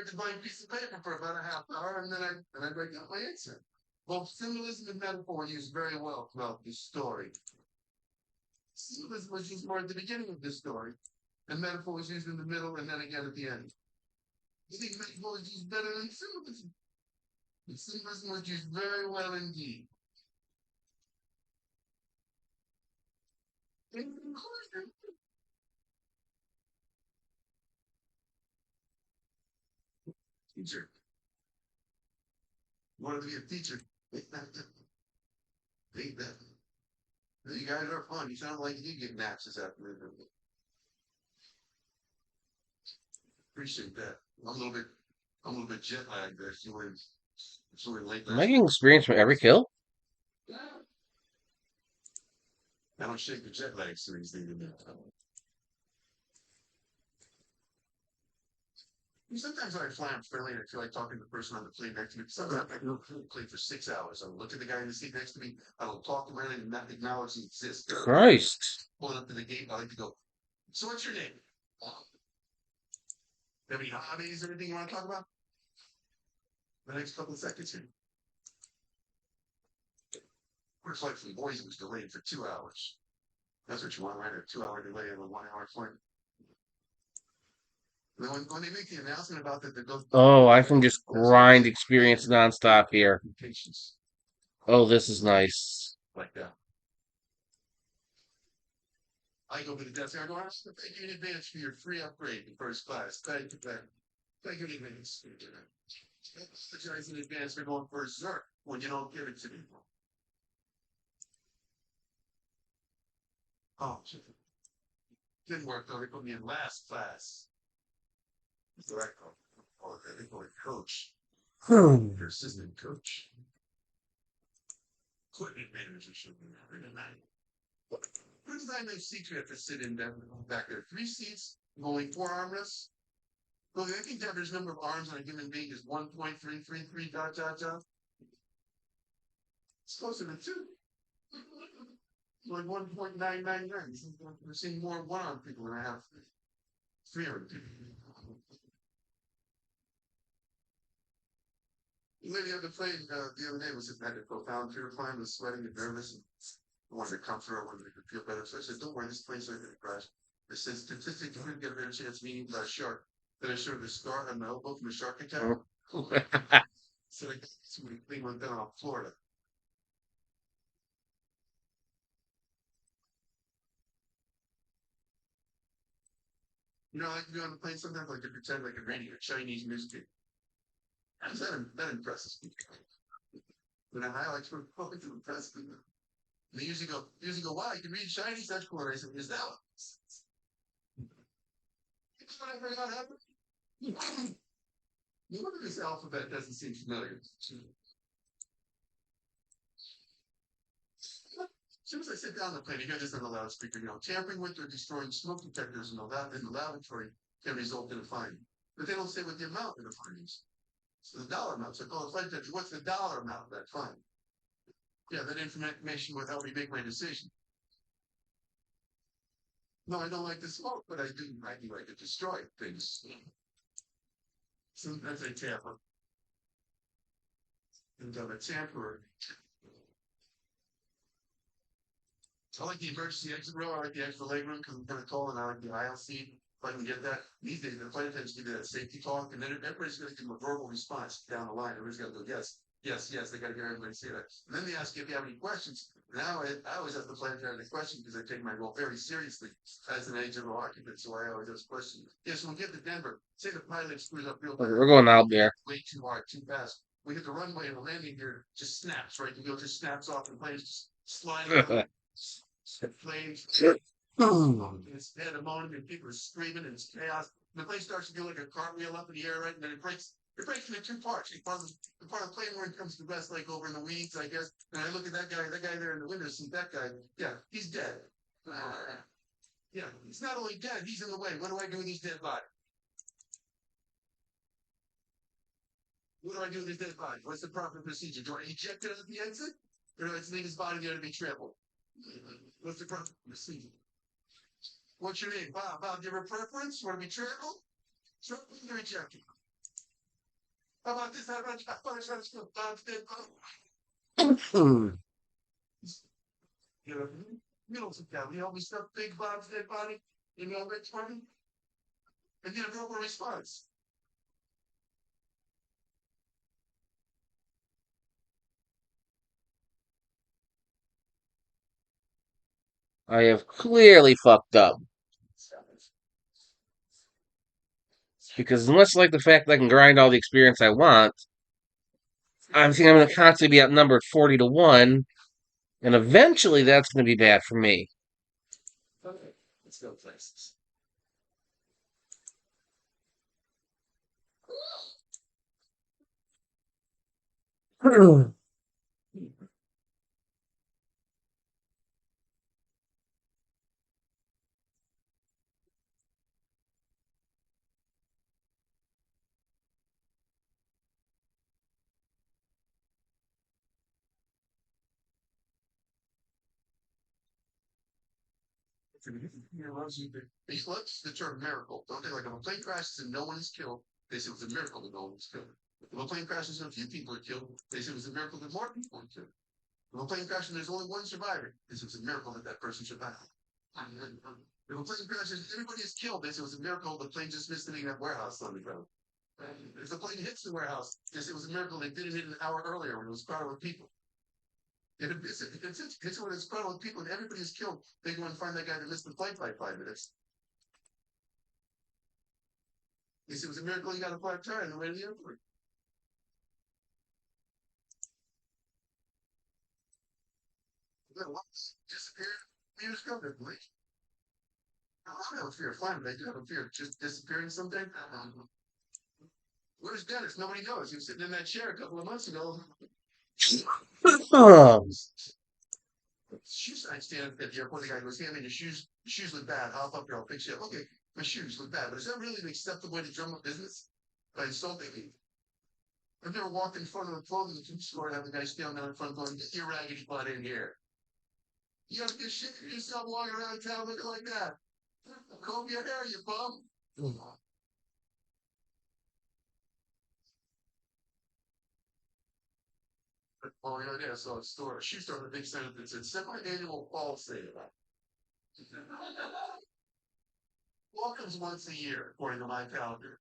at a blank piece of paper for about a half hour, and then I break out my answer. Both symbolism and metaphor are used very well throughout this story. Symbolism was used more at the beginning of this story, and metaphor was used in the middle and then again at the end. You think metaphor was used better than symbolism? The symbolism was used very well indeed. In conclusion, teacher. You wanted to be a teacher. Ain't that. Ain't that. You guys are fun. You sound like you get naps this afternoon. Appreciate that. I'm a little bit jet lagged there. It's really late Am I last getting experience from every kill? night. I don't shake the jet lag series thing. Sometimes when I fly, I'm friendly and I feel like talking to the person on the plane next to me. Sometimes I go to the plane for 6 hours. I will look at the guy in the seat next to me. I don't talk to him and not acknowledge he exists. Christ. Pulling up to the gate, I like to go, so what's your name? Have any hobbies or anything you want to talk about? The next couple of seconds here. Our flight from Boise was delayed for 2 hours. That's what you want, right? A 2-hour delay on a 1-hour flight. And then when they make the announcement about that, Oh, I can just grind experience nonstop here. Oh, this is nice. Like that. I go to the desk and I go, thank you in advance for your free upgrade to first class. Thank you, thank you in advance. Apologize in advance for going for dessert when you don't give it to me. Oh, shit. Didn't work though. They put me in last class. So I they call it coach. Your assistant coach. Equipment manager should be there. Who designed those seats we have to sit in back there? 3 seats, only 4 armrests. Well, I think the average number of arms on a human being is 1.333 dot dot dot. It's closer to 2. Like 1.999. We're seeing more one-armed people than I have 300 people. The lady on the plane the other day was had a profound fear of flying, was sweating and nervous, and wanted to comfort her, wanted to make her feel better. So I said, "Don't worry, this plane's not going to crash." I said, "Statistically, you're going to get a better chance meeting a shark." Then I showed her the scar on my elbow from a shark attack. So I guess when the plane went down off Florida. You know, I like to be on the plane sometimes, like to pretend like I'm reading a Chinese newspaper. That impresses me. But I like to impress them. They usually go, wow, you can read Chinese, that's cool. And I said, is that what? It's what I forgot happened. No wonder this alphabet doesn't seem familiar. As soon as I sit down on the plane, you hear this on the loudspeaker, tampering with or destroying smoke detectors in the lavatory can result in a fine. But they don't say what the amount of the fine is. So the dollar amount. So I call the flight attendant, what's the dollar amount of that fine? Yeah, that information would help me make my decision. No, I don't like to smoke, but I do like to destroy things. Sometimes I tamper. And I'm a tamperer. I like the emergency exit row. I like the extra leg room because I'm kind of tall, and I like the aisle seat. If I can get that, these days the flight attendants give you that safety talk, and then everybody's going to give them a verbal response down the line. Everybody's got to go, yes, yes, yes. They got to get everybody to say that. And then they ask you if you have any questions. Now I always ask the flight attendant a question because I take my role very seriously as an eligible occupant. So I always ask questions. Yes, when we get to Denver, say the pilot screws up real bad. We're going out there. Way too hard, too fast. We hit the runway and the landing gear just snaps, right? The wheel just snaps off and the plane's just sliding around. Flames. It's pandemonium and people are screaming and it's chaos. And the plane starts to go like a cartwheel up in the air, right? And then it breaks into 2 parts. The part of the plane where it comes to rest, like over in the weeds, I guess. And I look at that guy there in the window, see that guy. Yeah, he's dead. Yeah, he's not only dead, he's in the way. What do I do with his dead body? What do I do with this dead body? What's the proper procedure? Do I eject it at the exit? Or do I just leave his body there to be trampled? What's the proper procedure? What's your name? Bob. Bob, do you have a preference? You want to be trampled? Trampled or ejected? How about this? How about Bob's dead body? You know, middle of town. We always stuff big Bob's dead body in the old party and get a verbal response. I have clearly fucked up. Because unless I like the fact that I can grind all the experience I want, I'm thinking I'm going to constantly be outnumbered 40 to 1, and eventually that's going to be bad for me. Okay, let's go places. Let's the term miracle. Don't they like if a plane crashes and no one is killed, they say it was a miracle that no one was killed. If a plane crashes and a few people are killed, they say it was a miracle that more people are killed. If a plane crashes and there's only one survivor, they say it was a miracle that that person survived. If a plane crashes and everybody is killed, they say it was a miracle the plane just missed hitting that warehouse on the ground. If the plane hits the warehouse, they say it was a miracle they didn't hit it an hour earlier when it was crowded with people. If it's when it's crowded with people and everybody is killed, they go and find that guy that missed the flight by 5 minutes. They say it was a miracle he got a flat tire on the way to the airport. Disappeared years ago, I believe. I don't have a fear of flying, but I do have a fear of just disappearing someday. Where's Dennis? Nobody knows. He was sitting in that chair a couple of months ago. Shoes I stand at the airport, the guy goes, hey, man, your shoes look bad. I'll help you, I'll fix you up. Okay, my shoes look bad, but is that really an acceptable way to drum up business? By insulting me? I've never walked in front of a clothing store and have the guy stand down in front going, get your raggedy butt in here. You gotta get shit for yourself walking around town looking like that. Comb your hair, you bum. Oh, yeah, so a store, a shoe store with a big sign that said semi-annual fall sale. Welcomes once a year, according to my calendar.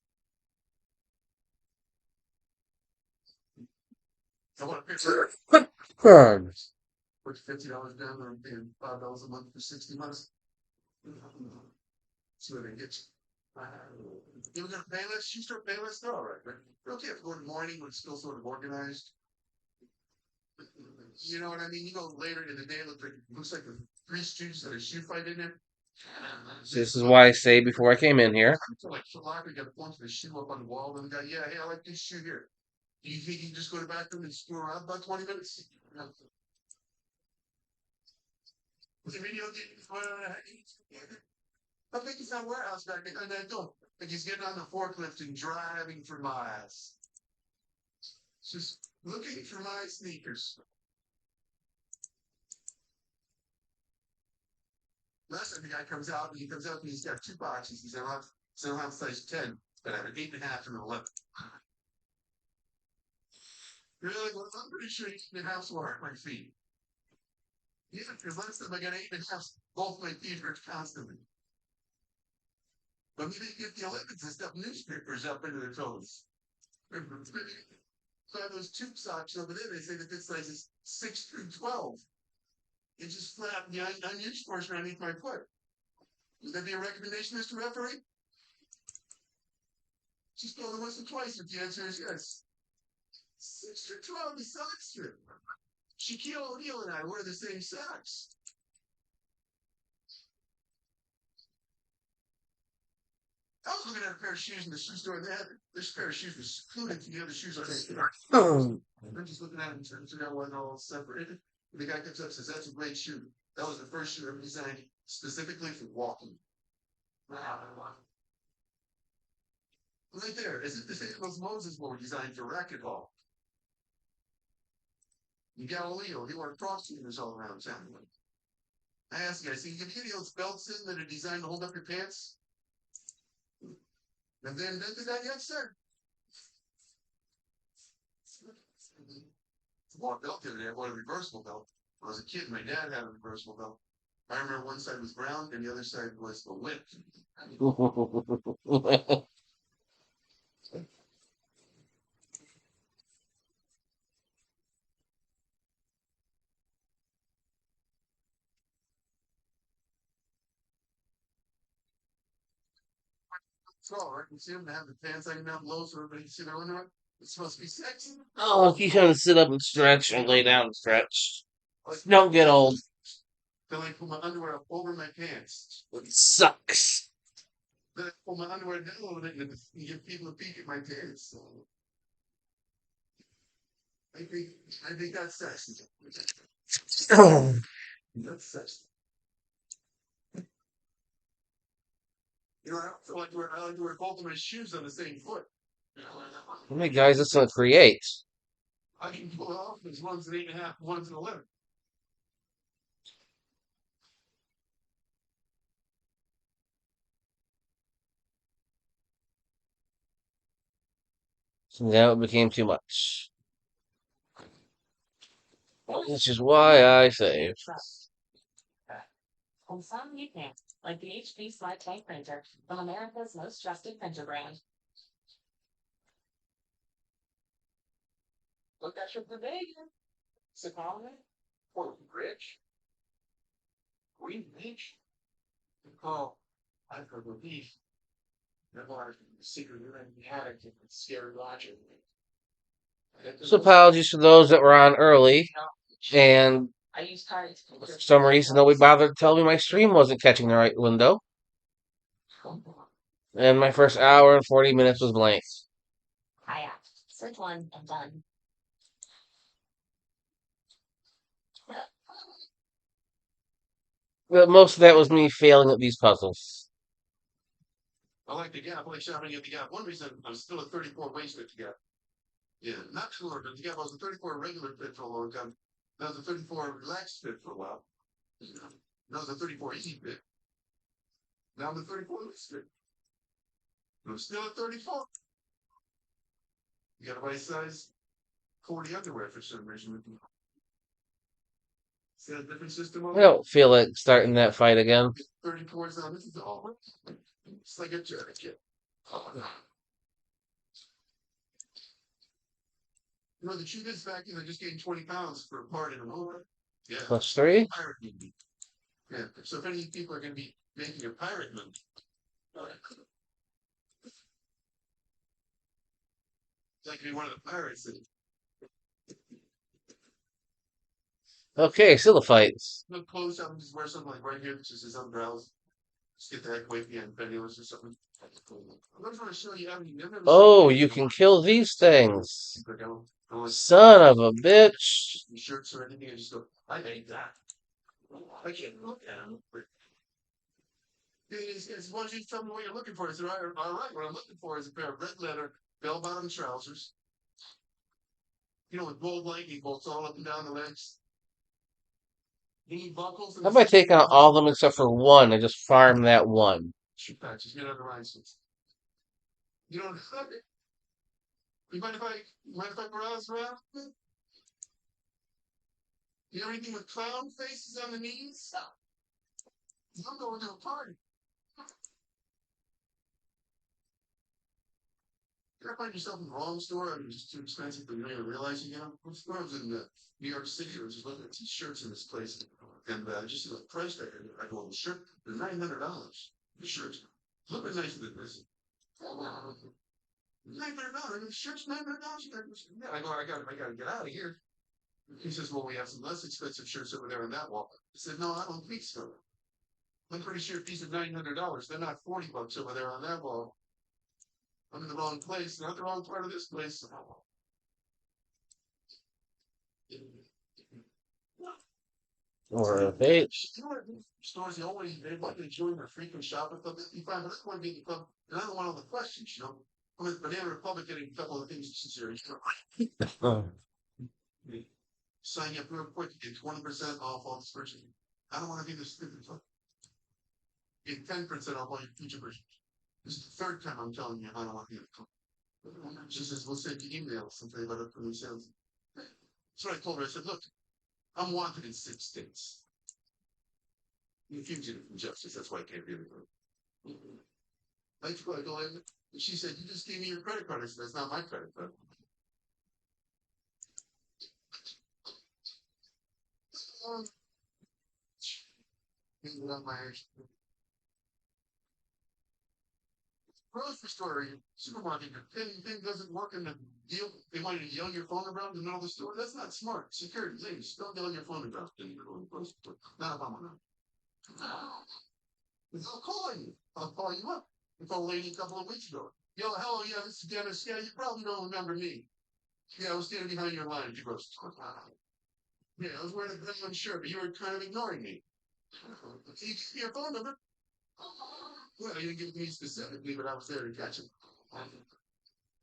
I want a picture. Put $50 down there and paying $5 a month for 60 months. See what they get you. You ever got a Payless? Shoe store Payless? They're all right, right? They're okay if you go in the morning when it's still sort of organized. You know what I mean? You go later in the day, looks like the 3 shoes that are shoe fight in there. This is why I say before I came in here. Like Shalaka got a bunch of the shoe up on the wall, and the guy, yeah, hey, I like this shoe here. Do you think you can just go to the bathroom and screw around about 20 minutes? The video I think he's at a warehouse back there, and I don't. Like he's getting on the forklift and driving for miles. Just looking for my sneakers. Last time the guy comes out, and he comes out and he's got 2 boxes. He said, I don't have size 10, but I have an 8.5 and an 11. Really? Well, I'm pretty sure 8.5 will hurt my feet. Yeah, because last time I got 8.5, both my feet hurt constantly. But maybe get the 11s and stuff newspapers up into their toes. So I have those tube socks over there. They say that this size is 6 through 12. It just flat the unused portion underneath my foot. Would that be a recommendation, Mr. Referee? Just go the whistle twice if the answer is yes. 6 through 12 is so extra. Shaquille O'Neal and I wear the same socks. I was looking at a pair of shoes in the shoe store, and this pair of shoes was secluded from the other shoes I had. I'm just looking at it and trying to figure out why they're all separated. The guy comes up and says, that's a great shoe. That was the first shoe ever designed specifically for walking. Right there. As if the sandals Moses were designed for racquetball. In Galileo, he wore cross-tuners all around town. I asked you, I see, have you those belts in that are designed to hold up your pants? Have they invented that yet, sir? I bought a belt the other day. I bought a reversible belt. When I was a kid, my dad had a reversible belt. I remember one side was brown and the other side was the whip. So, right? You see them to have the pants hanging down low so everybody can see their underwear? It's supposed to be sexy. Oh, keep trying to sit up and stretch and lay down and stretch. Don't get old. Then I put my underwear up over my pants. It sucks. Then I pull my underwear down a little bit and give people a peek at my pants. I think that's sexy. That's sexy. You know, I don't feel like I like to wear both of my shoes on the same foot. How many guys this gonna create? I can pull it off. There's one's an 8.5, one's an 11. So now it became too much. Which is why I save. And some you can't, like the HP Slide Tank printer from America's most trusted printer brand. Look at your bodega. Sakana. Or Rich. Green Beach. Oh, I've heard of beef. Never heard of the secret addict and scary logic. So apologies to those that were on early, and I use cards. for some reason nobody bothered to tell me my stream wasn't catching the right window. And my first hour and 40 minutes was blank. Kayak. Search one and done. But most of that was me failing at these puzzles. I like the Gap. I like shopping at the Gap. One reason I'm still a 34 waist at the Gap. Yeah, not sure, but the Gap, I was a 34 regular fit for a long time. That was a 34 relaxed fit for a while. That was a 34 easy fit. Now I'm a 34 loose fit. I'm still at 34. You got a right size 40 underwear for some reason. Is that a different system over I don't feel like starting that fight again. 34 is on. This is all. It's like a jacket. You know, the truth is back in, I just gained 20 pounds for a part in a motor. Yeah. Plus 3? Pirate movie. Yeah. So if any people are going to be making a pirate movie, it's like to be one of the pirates. Okay, still the fights. No clothes, I just wear something like right here, that just his umbrellas. Just get the heck away from you and penniless or something. I just want to show you how many never. Oh, you can kill these things. Son of a bitch. Shirts or anything, I just go, I hate that. I can't look at them. As long as you tell me what you're looking for, I said, all right, what I'm looking for is a pair of red leather bell-bottom trousers. You know, with gold lightning bolts all up and down the legs. You need buckles. How about I take out all of them except for one and just farm that one? Shoot patches, get out of the rhinestones. You don't have it. You mind if I browse around? You know anything with clown faces on the knees? I'm going to a party. You ever find yourself in the wrong store and it's just too expensive, but you don't even realize you know? What store was in New York City? I was just looking at t-shirts in this place, and just see the price tag. I go, well, the shirt, they're $900. The shirts, looking nicer than this. $900. The shirt's $900. Yeah, I gotta get out of here. He says, well, we have some less expensive shirts over there on that wall. I said, no, I don't think so. I'm pretty sure if these are $900, they're not $40 over there on that wall. I'm in the wrong place, not the wrong part of this place. Or a page. You know what? Stores, they always, they want to join their frequent shopping club. You find, but I want to be in the club, and I don't want all the questions, you know. I'm at Banana Republic getting a couple of things since Oh. signing up real quick, get 20% off all this purchase. I don't want to be this stupid fuck. Get 10% off all your future purchases. This is the third time I'm telling you I don't want to be a She says, we'll send you emails and tell you about upcoming sales. So I told her, I said, look, I'm wanted in 6 states. I'm fugitive from justice, that's why I can't be with her. I go, and she said, you just gave me your credit card. I said, that's not my credit card. Grocery store, supermarket, thing doesn't work in the deal. They want you to yell your phone around in the middle of the store. That's not smart. Security things. Don't yell your phone around in the middle of the grocery store. Not if I'm around. I'll call you. I'll call you up. I called a lady a couple of weeks ago. Yo, hello, yeah, this is Dennis. Yeah, you probably don't remember me. Yeah, I was standing behind your line at your grocery store. Yeah, I was wearing a Gremlin shirt, but you were kind of ignoring me. Can you give me your phone number? Well, you didn't give it to me specifically, but I was there to catch it.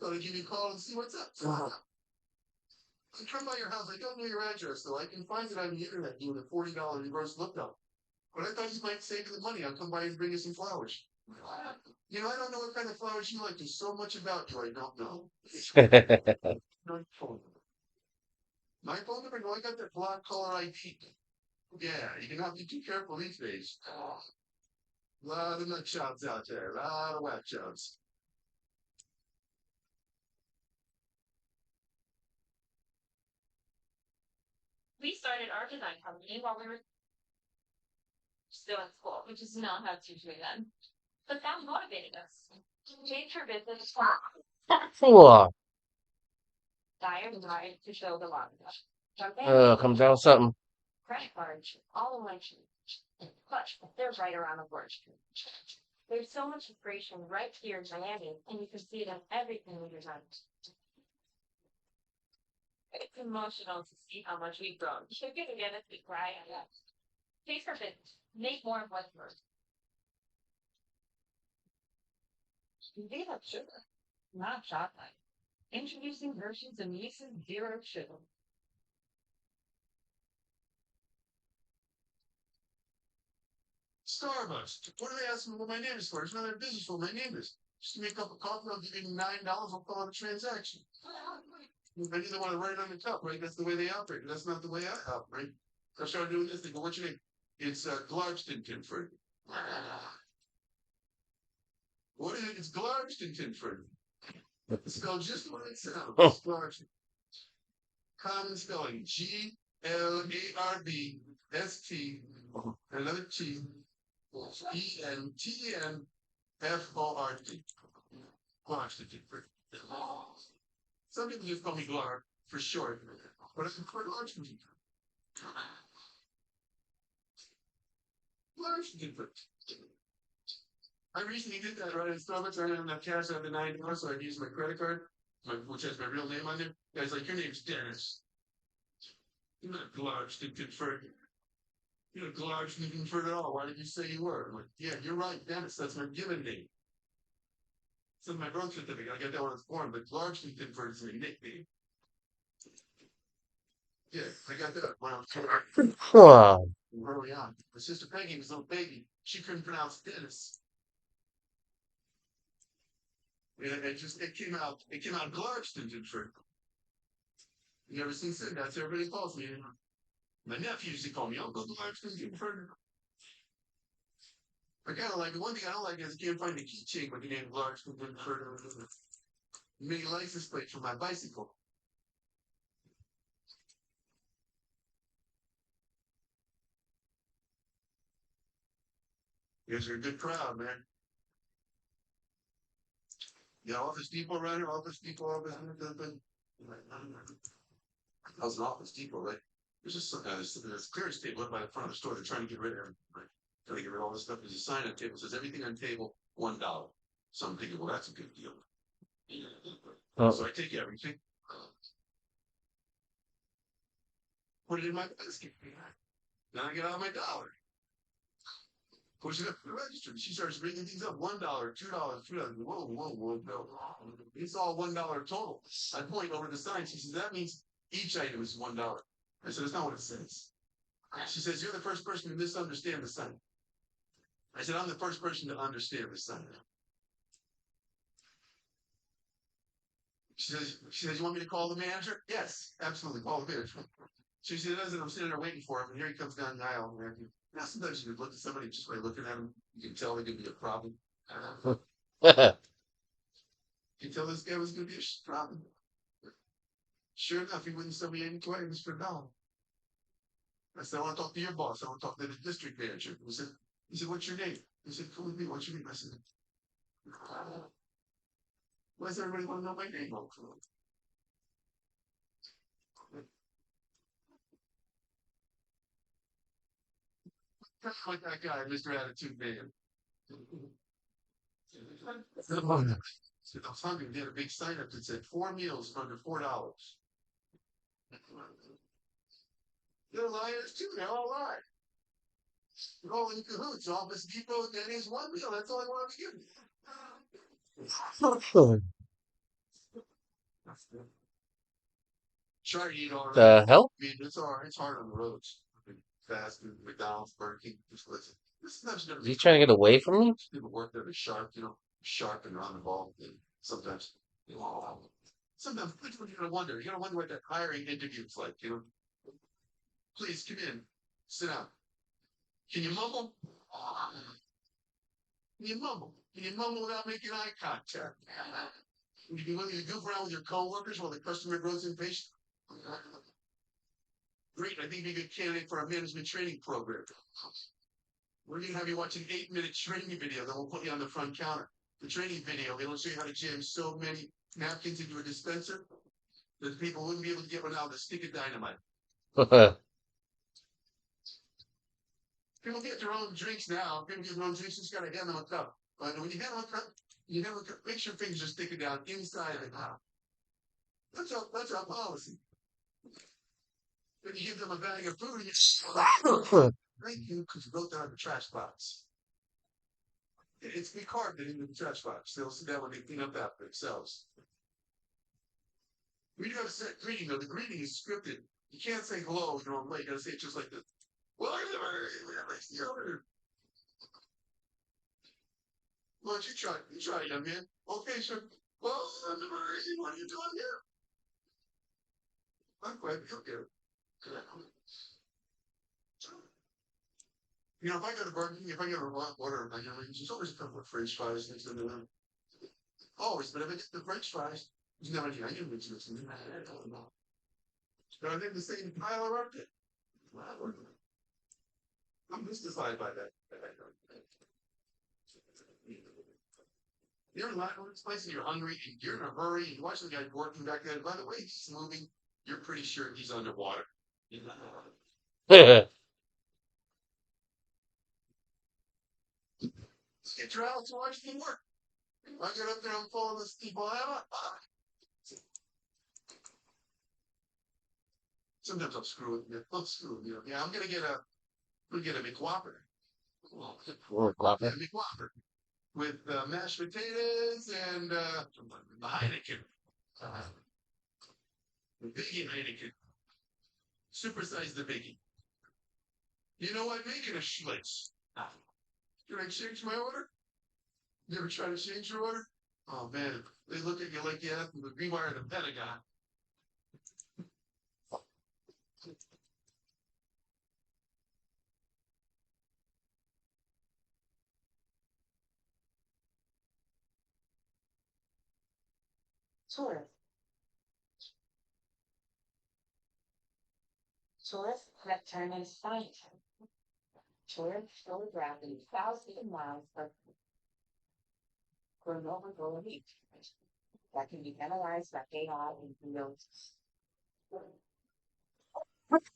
Thought I'd give you a call and see what's up. I come by your house. I don't know your address, so I can find it on the internet doing a $40 reverse lookup. But I thought you might save the money. I'll come by and bring you some flowers. You know, I don't know what kind of flowers you like. There's so much about you I don't know. No phone number. My phone number? No, I got that black color ID. Yeah, you cannot be too careful these days. A lot of nut jobs out there. A lot of whack jobs. We started our design company while we were still in school, which is not how it's usually done. But that motivated us to change our business from Cool. dire to show the long run. Comes down with something. Credit cards, all of my clutch, they're right around the corner. There's so much inspiration right here in Miami, and you can see it in everything we design. It's emotional to see how much we've grown. You're gonna get us to cry. Taste our business. Make more of what's yours. They have sugar, not chocolate. Introducing versions of Mises Zero Sugar. Starbucks. What are they asking me what my name is for? It's not their business what my name is. Just to make a cup of coffee, I'll give you $9. I'll call it a transaction. They either want to write it on the cup, right? That's the way they operate. That's not the way I operate. I started doing this. They go, what's your name? It's Glargston Tinford. What is it? It's Glargston Tinford. It's spelled just the way it sounds. Glargston. Common spelling. Glardst. Another T. Entnford. Glargston Tinford. Some people just call me Glar for short, but I prefer Glargston Tinford. Glargston Tinford. I recently did that right at Starbucks. I didn't have enough cash out the $9, so I used my credit card, which has my real name on there. Guy's like, your name's Dennis. You're not Glargston Tinford. You're not Glargston Tinford at all. Why did you say you were? I'm like, yeah, you're right, Dennis. That's my given name. It's in my birth certificate. I got that when I was born, but Glargston Tinford is my nickname. Yeah, I got that when I was early on. My sister Peggy was a little baby. She couldn't pronounce Dennis. It came out Glargston Tinford. And ever since then, that's what everybody calls me. My nephew used to call me Uncle Glargston Tinford. I kind of like it. One thing I don't like is I can't find the keychain with the name Glargston Tinford. Mini license plate for my bicycle. You guys are a good crowd, man. Yeah, Office Depot around here, Office Depot. How's an Office Depot, right? There's just there's a clearance table up by the front of the store. They're trying to get rid of everything. Right? Trying to get rid of all this stuff. There's a sign on the table that says everything on table, $1. So I'm thinking, well, that's a good deal. So I take everything, put it in my basket. Then I get out my dollar. Pushing up to the register. She starts bringing things up. $1, $2, $3. Whoa, whoa, whoa, no. It's all $1 total. I point over the sign. She says, that means each item is $1. I said, that's not what it says. She says, you're the first person to misunderstand the sign. I said, I'm the first person to understand the sign. She says, you want me to call the manager? Yes, absolutely, call the manager. She says, I'm sitting there waiting for him, and here he comes down the aisle. Now, sometimes you could look at somebody just by looking at them, you can tell there could be a problem. You can tell this guy was going to be a problem. Sure enough, he wouldn't sell me any claims for $1. I said, I want to talk to your boss. I want to talk to the district manager. He said, what's your name? He said, come with me. What's your name? I said, why does everybody want to know my name? Like that guy, Mr. Attitude Man. I was hungry. They had a big sign up that said 4 meals for under $4. They're liars too. They all lie. They're all in cahoots. Office Depot, Denny's, 1 meal. That's all I wanted to give you. Try to eat all right. The hell? I mean, it's all right. It's hard on the roads. Fast food, McDonald's, Burger King. Just listen. Is he trying to get away from me? People work there, sharp, sharp and on the ball. And sometimes, sometimes you're gonna wonder. You're gonna wonder what that hiring interview is like. Please come in, sit down. Can you mumble? Can you mumble? Can you mumble without making eye contact? Would you be willing to goof around with your coworkers while the customer grows impatient? Great, I think you'd be a good candidate for our management training program. We're going to have you watch an 8-minute training video that will put you on the front counter. The training video, it'll show you how to jam so many napkins into a dispenser that people wouldn't be able to get one out of a stick of dynamite. People get their own drinks now. People get their own drinks, just got to hand them a cup. But when you hand them a cup, make sure your fingers are sticking down inside of the cup. That's our policy. Then you give them a bag of food and you thank you because you wrote that on the trash box. It's be carved into the trash box. They'll see that when they clean up after themselves. We do have a set greeting though. The greeting is scripted. You can't say hello, late. You gotta say it just like this. Well, why don't you try? You try, young man. Okay, sir. Well, what are you doing here? I'm glad you're here. If I go to Burger King, if I get a order, there's always a couple of French fries next to them. Always, but if I get the French fries, there's no idea. I didn't mix this. But I think the same pile of art. I'm mystified by that. You're in a place and you're hungry and you're in a hurry and you watch the guy working back there. By the way, he's moving. You're pretty sure he's underwater. Get your out to watch him work. I get up there, I'm full of this people. Sometimes I'll screw with you. Yeah, I'm gonna get a McWhopper. McWhopper with mashed potatoes and a Heineken. The biggie Heineken. Supersize the biggie. You know what? Make it a Schlitz. Can I change my order? You ever try to change your order? Oh man, they look at you like you have to rewire the Pentagon. Tourists that turn in sight. Tourists photographing thousands of miles for an overgrown beach that can be analyzed by AI and fields.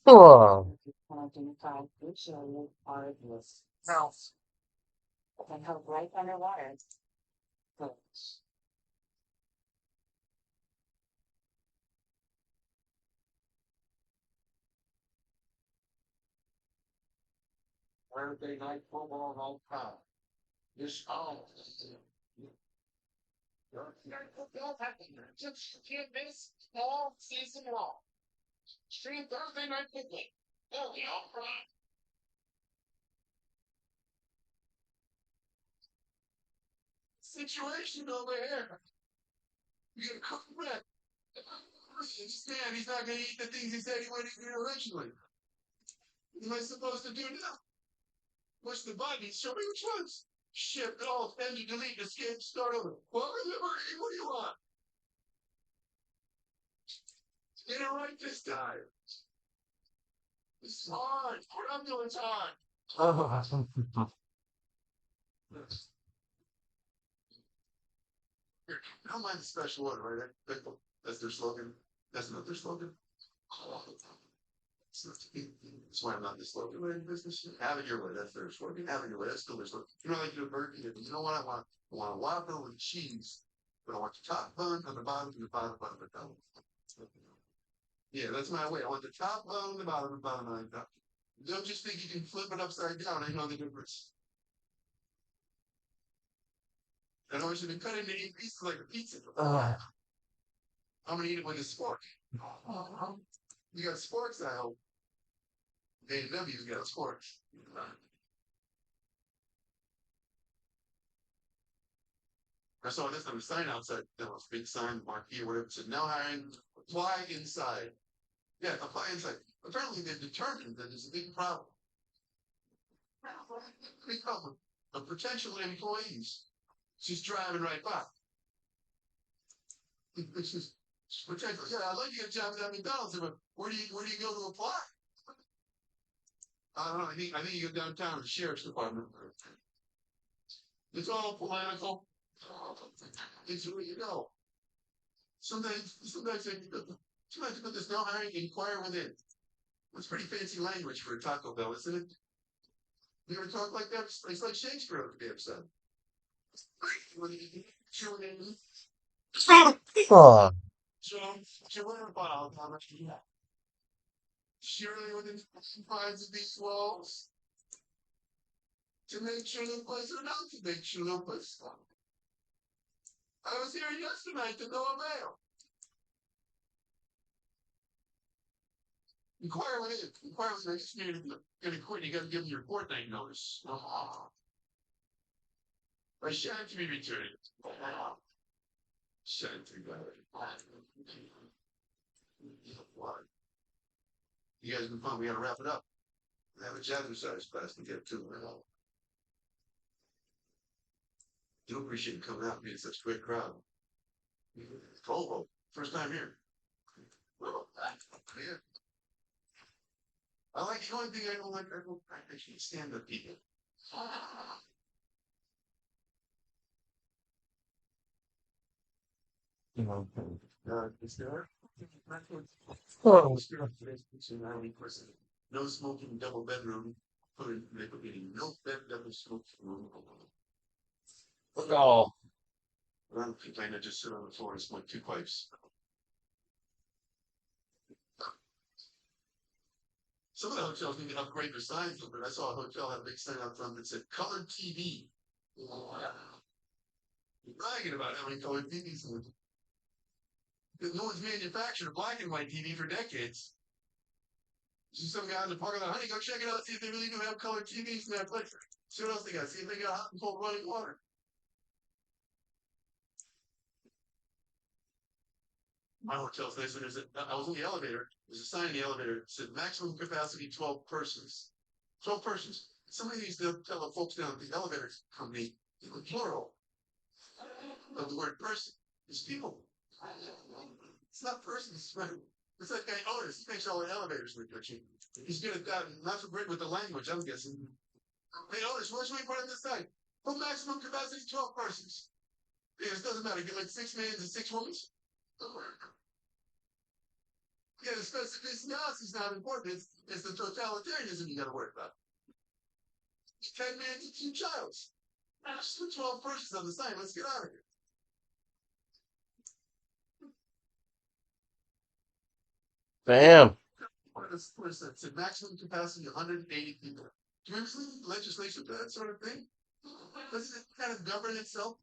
Oh. Identify which areas are at risk. And help right underwater. Thursday night football all time. This all. Thursday night football happening. Just can't miss all season long. Stream Thursday night football. Oh, yeah, all right. Situation over here. You gotta come back. This man, he's not gonna eat the things he said he would eat originally. What am I supposed to do now? Push the button, show me which ones. Shift, alt, enter, delete, escape, start over. What do you want? Get it right this time. It's hard. What I'm doing is hard. Oh. Here, I don't mind the special order, right? That's their slogan. That's not their slogan. That's why I'm not the slogan way in business. Have it your way. That's their slogan. Have it your way. That's still their slogan. You know, like you do a burger. You know what I want? I want a Whopper with cheese, but I want the top bun on the bottom and the bottom bun on the top. Yeah, that's my way. I want the top bun on the bottom on the top. Don't just think you can flip it upside down. I know the difference. I know it should be cut into 8 pieces like a pizza. I'm gonna eat it with a spork. You got sporks, I hope. A&W's got sporks. I saw this on the sign outside. There was a big sign, marquee or whatever. It said, now hiring, apply inside. Yeah, apply inside. Apparently they've determined that there's a big problem. Big problem of potential employees. She's driving right by. It's just potential. Yeah, I'd like to get a job at McDonald's, but where do you go to apply? I don't know. I think you go downtown to the sheriff's department. It's all political. It's where you go. Sometimes you put this no hiring, inquire within. It's pretty fancy language for a Taco Bell, isn't it? You ever talk like that? It's like Shakespeare on the damn son. Oh, Surely within the confines of these walls, to make sure no place or not to make sure no place. I was here yesterday to no avail. Inquire with it. Inquire with it. You're gonna quit. You gotta give them your fortnight notice. I shan't be returning. Shan't be What? You guys been fun. We gotta wrap it up. We have a jazzercise class to get to. Do appreciate you coming out and being such a great crowd. Volvo, first time here. Yeah. I like the only thing I don't like. I can't stand the people. Is there? oh, No smoking double bedroom. They put in no bed double smoking room. oh. I don't think I just sit on the floor and smoke 2 pipes. Some of the hotels need to upgrade their signs, but I saw a hotel have a big sign out front that said colored TV. You're bragging about having colored TVs. No one's manufactured a black and white TV for decades. See some guy in the parking lot, honey, go check it out, see if they really do have colored TVs in that place. See what else they got, see if they got hot and cold running water. My hotel's nice. I was in the elevator. There's a sign in the elevator that said maximum capacity 12 persons. 12 persons. Somebody needs to tell the folks down at the elevator company the plural of the word person. It's people. It's not persons. It's that guy Otis. He makes all the elevators look good. He's good at that. Not so great with the language, I'm guessing. Hey Otis, what should we put on this sign? Put maximum capacity 12 persons. Yeah, it doesn't matter. Get like 6 men and 6 women. Yeah, the specificity is not important. It's the totalitarianism you got to worry about. 10 men to 2 childs. Just put 12 persons on the sign. Let's get out of here. Bam. What is that? It's a maximum capacity of 180 people. Do you ever see legislation for that sort of thing? Doesn't it kind of govern itself?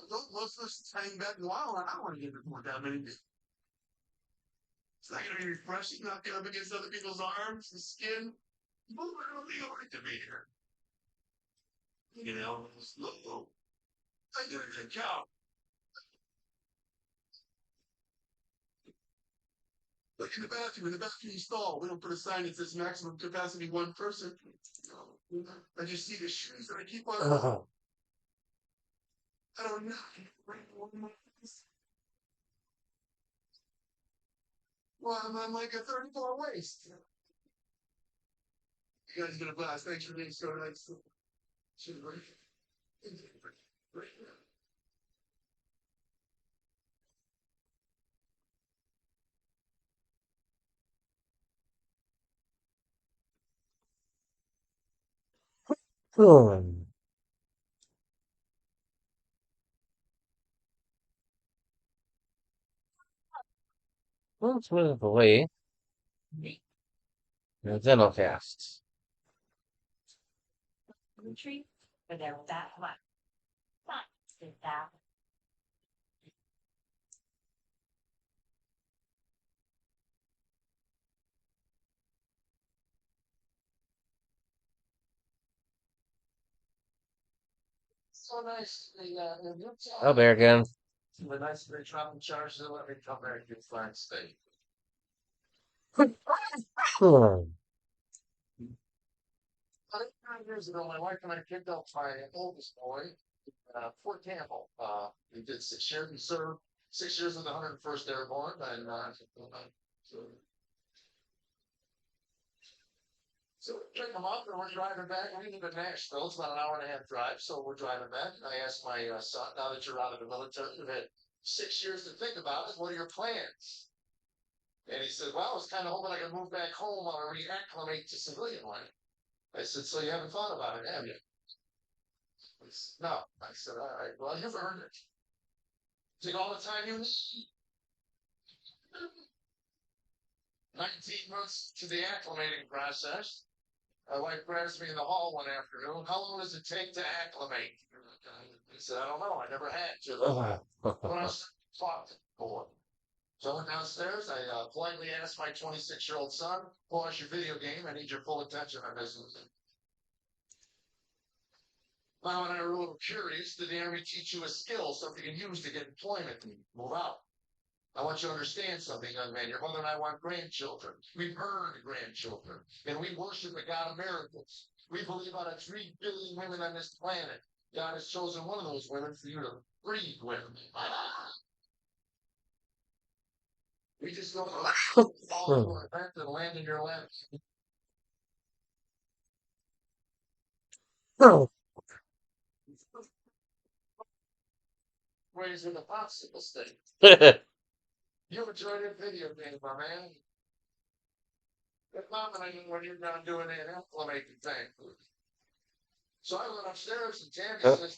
Don't most of us hang back and wow, I don't want to get report that many people. It's not going to be refreshing, not get up against other people's arms and skin. People are not legal right to be here. You know, look, I did a good job. Look in the bathroom stall, we don't put a sign that says maximum capacity one person. I just see the shoes that I keep on. I don't know. Well, I'm like a 34 waist. You guys gonna blast. Thanks for being so nice. Hmm. Let's move away. And then I'll cast. Retreat, but there was that one. Not did that. So nice. Oh, there again. The nice they drop and charge to let me come there and get fine state. Hmm. 9 years ago, my wife and I picked up my oldest boy, Fort Campbell. We did 6 years. We served 6 years with the 101st Airborne, and so we picked him up, and we're driving back. We live in Nashville. It's about an hour and a half drive, so we're driving back. And I asked my son, now that you're out of the military, you've had 6 years to think about it. What are your plans? And he said, well, I was kind of hoping I could move back home or reacclimate to civilian life. I said, so you haven't thought about it, have you? He said, no. I said, all right, well, you've earned it. Take all the time you need. 19 months to the acclimating process. My wife grabs me in the hall one afternoon. How long does it take to acclimate? I said, I don't know. I never had to. When I was taught for. So I went downstairs. I politely asked my 26-year-old son, pause your video game. I need your full attention on this. Mom and I were a little curious. Did the Army teach you a skill, something you can use to get employment and move out? I want you to understand something, young man. Your mother and I want grandchildren. We've earned grandchildren. And we worship the God of miracles. We believe out of 3 billion women on this planet, God has chosen one of those women for you to breed with. We just don't fall into an event and land in your lap. Raised in a popsicle state. You enjoyed that video game, my man. But mom and I knew when you're going to do an acclimating thing. So I went upstairs and Tammy says,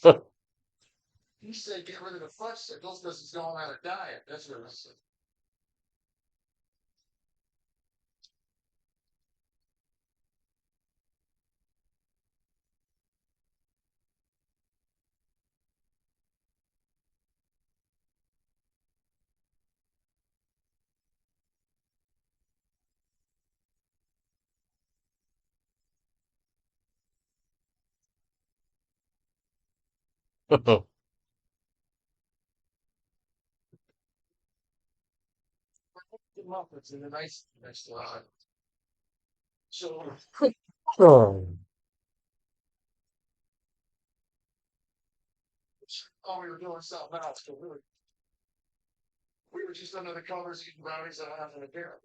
he said, get rid of the fudgesicles because he's going on a diet. That's what I said. The Muppets in the nice next line. So, oh, we were doing something else. So we were just under the covers eating brownies and having a beer.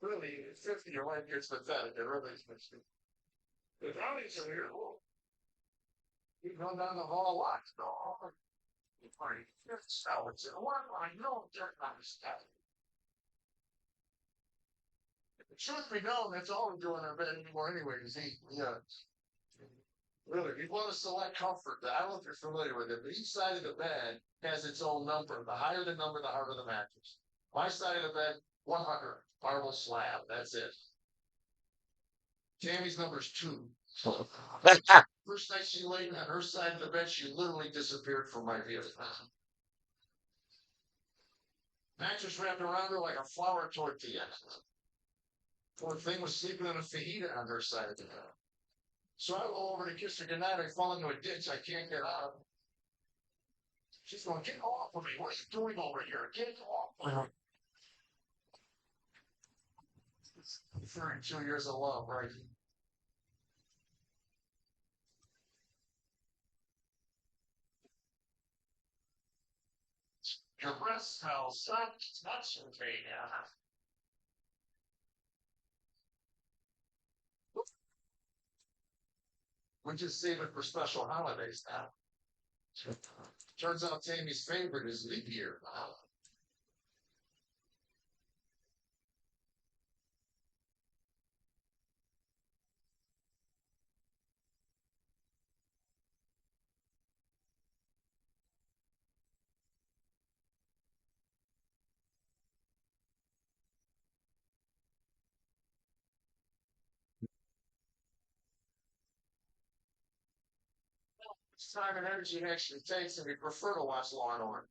Really, 50, your life gets pathetic. It really is. The brownies are here. You go down the hall a lot. No, you party. So it's a one. I know they're not stuff. The truth be known, that's all we're doing in our bed anymore anyway, is eat. Yeah. Really, if you want to select comfort, I don't know if you're familiar with it, but each side of the bed has its own number. The higher the number, the harder the mattress. My side of the bed, 100, marble slab. That's it. Tammy's number's 2. Well, First night she laid on her side of the bed, she literally disappeared from my view. Mattress wrapped around her like a flour tortilla. Poor thing was sleeping in a fajita on her side of the bed. So I go over to kiss her goodnight. I fall into a ditch. I can't get out. She's going, get off of me. What are you doing over here? Get off. 32 years of love, right? Your breath smells such nuts and we just save it for special holidays now. Turns out Tammy's favorite is leap year. It's time and energy it actually takes, and we prefer to watch Law and Order.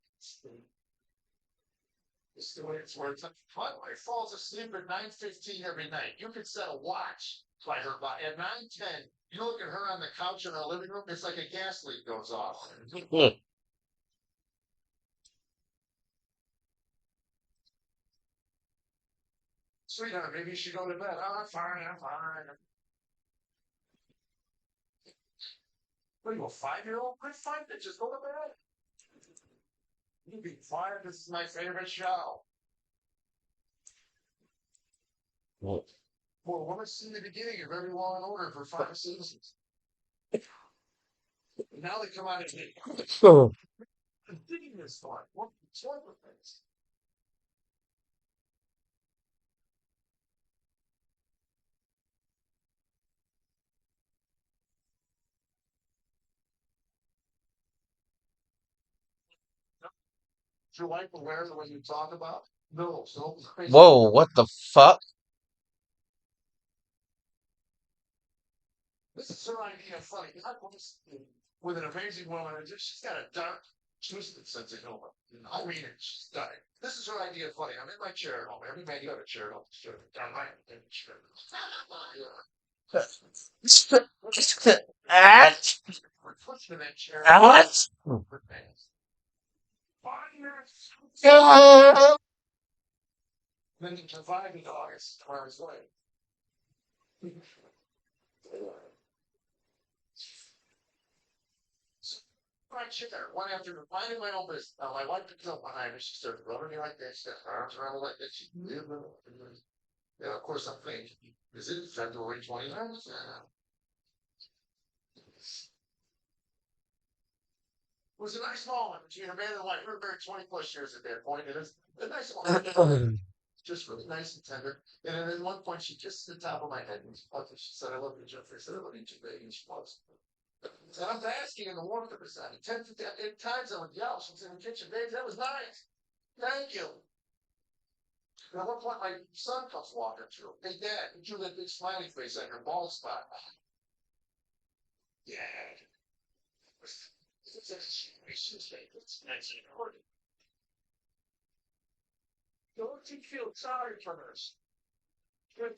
It's the way it's worked. My wife falls asleep at 9:15 every night. You could set a watch by her body. At 9:10, you look at her on the couch in our living room, it's like a gas leak goes off. Sweetheart, maybe you should go to bed. Oh, I'm fine, I'm fine. What are you, a 5-year-old? Quit fighting, just go to bed. You be quiet, this is my favorite show. Well, women's seen the beginning of every Law and Order for 5 seasons. Now they come out and say, I'm digging this one. What's wrong with this? Is your wife aware of the way you talk about? No, so crazy. whoa, what the fuck? This is her idea of funny. I want to with an amazing woman, and she's got a dark, twisted sense of humor. I mean it, she's stunning. This is her idea of funny. I'm in my chair at home. Every man you have a chair at home. Sure. Down right in the chair. We're pushing in that chair. What? With fans. 5 years. Then you survive the August, tomorrow's way. My chair, one after minding my own business. Now, my wife comes up behind me. She starts rubbing me like this, her arms around me like this. She, yeah, of course, I'm thinking, is it February 29th? It was a nice moment between a man and wife. We were married 20 plus years at that point. It was a nice moment. Just really nice and tender. And then at one point, she kissed the top of my head and she said, I love you, Jeffrey. I said, I love you too, baby. And she was. And I'm asking in the warmth of her side. 10 times I would yell. She's in the kitchen. Babe, that was nice. Thank you. And at one point, my son comes walking through. Hey, Dad, you drew that big smiley face on your bald spot. Yeah. It's a situation. It's nice and important. Don't you feel sorry for us? Good.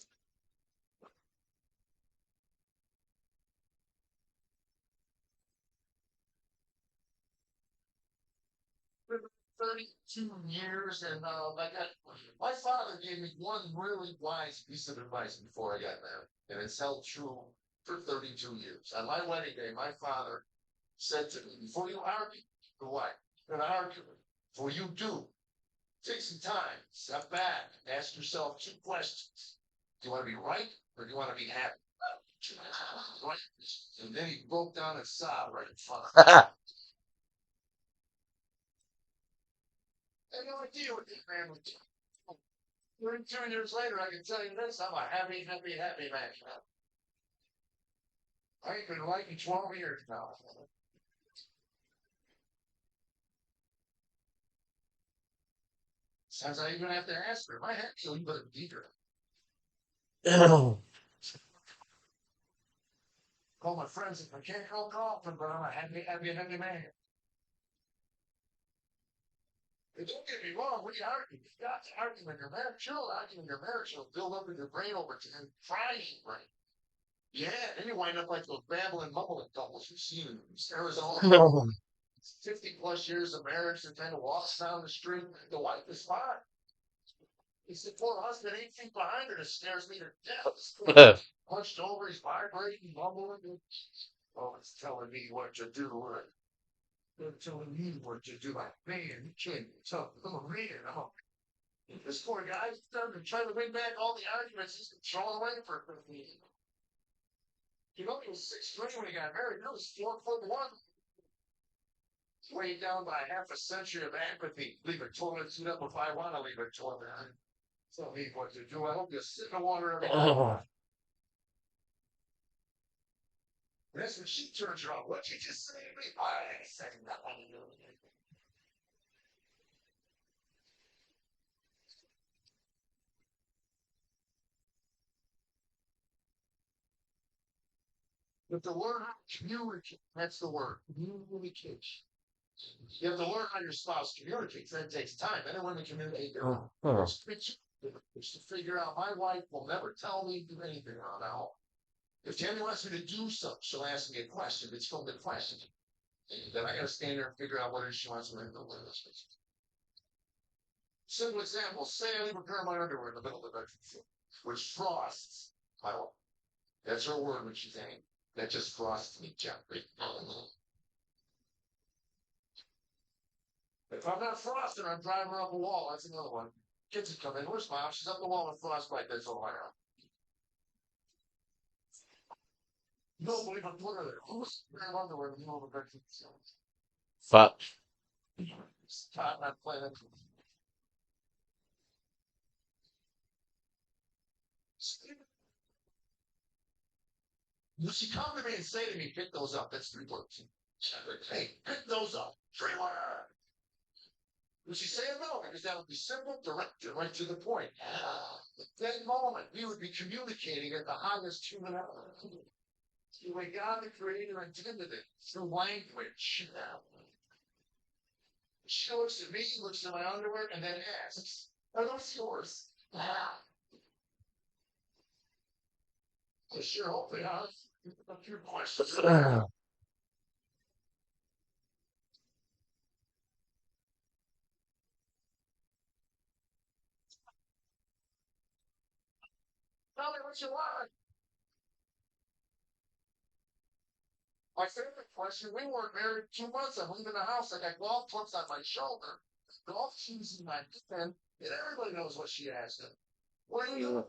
32 years, and my father gave me one really wise piece of advice before I got married, and it's held true for 32 years. On my wedding day, my father said to me, before you argue, the wife, you're going to argue. Before you do, take some time, step back, ask yourself 2 questions. Do you want to be right, or do you want to be happy? Right? And then he broke down and sobbed right in front of me. I have no idea what this man would do. 32 years later, I can tell you this, I'm a happy, happy, happy man. I ain't been like you 12 years now. Sometimes I even have to ask her, if I had to, you better beat her. call my friends if I can't go golfing, but I'm a heavy man. And don't get me wrong, we argue. You got to argue in your marriage. You'll argue in your marriage. You'll build up in your brain over time and crying brain. Yeah, then you wind up like those babbling, mumbling couples you've seen in Arizona. No. 50 plus years of marriage and kind of walks down the street. The wife is fine. He's the poor husband 8 feet behind her that scares me to death. Punched over, he's vibrating, mumbling. Oh, it's telling me what to do. They're telling me what to do. Like, man, you can't be tough. Oh, man. Oh. This poor guy's starting to try to win back all the arguments he's been throwing away for 50 years. You know, he was 6'3" when he got married. He was 4'1". Weighed down by half a century of apathy. Leave a toilet seat up if I want to leave a toilet. Tell me what to do. I hope you sit in the water every day. That's when she turns around. What'd you just say to me? I said nothing. But to learn how to communicate, that's the word. Communication. You have to learn how your spouse communicates. That takes time. Men and women communicate their own. It's to figure out my wife will never tell me to do anything around the home. If Tammy wants me to do something, she'll ask me a question. It's from the question. Then I gotta stand there and figure out what it is she wants me to do with this. Simple example, say I leave a pair of my underwear in the middle of the bedroom, which frosts my wife. That's her word when she's angry. That just frosts me gently. If I'm not frosting, I'm driving her up a wall. That's another one. Kids would come in. Where's mom? She's up the wall with frostbite. That's all I have. You don't believe I'm putting her there. Who's wearing underwear in the middle of a bedroom? Fuck. Stop not playing it. You should come to me and say to me, pick those up. That's 3 words. Hey, pick those up. 3 words. Would she say no? Because that would be simple, direct, and right to the point. At that moment, we would be communicating at the highest human level. The way God the Creator intended it, through language. She looks at me, looks at my underwear, and then asks, "Are those yours?" I sure hope they are. A few questions. Tell me what you want. My favorite question, we weren't married 2 months. I'm leaving the house. I got golf clubs on my shoulder, golf shoes in my hand, and everybody knows what she asked him. What are you doing?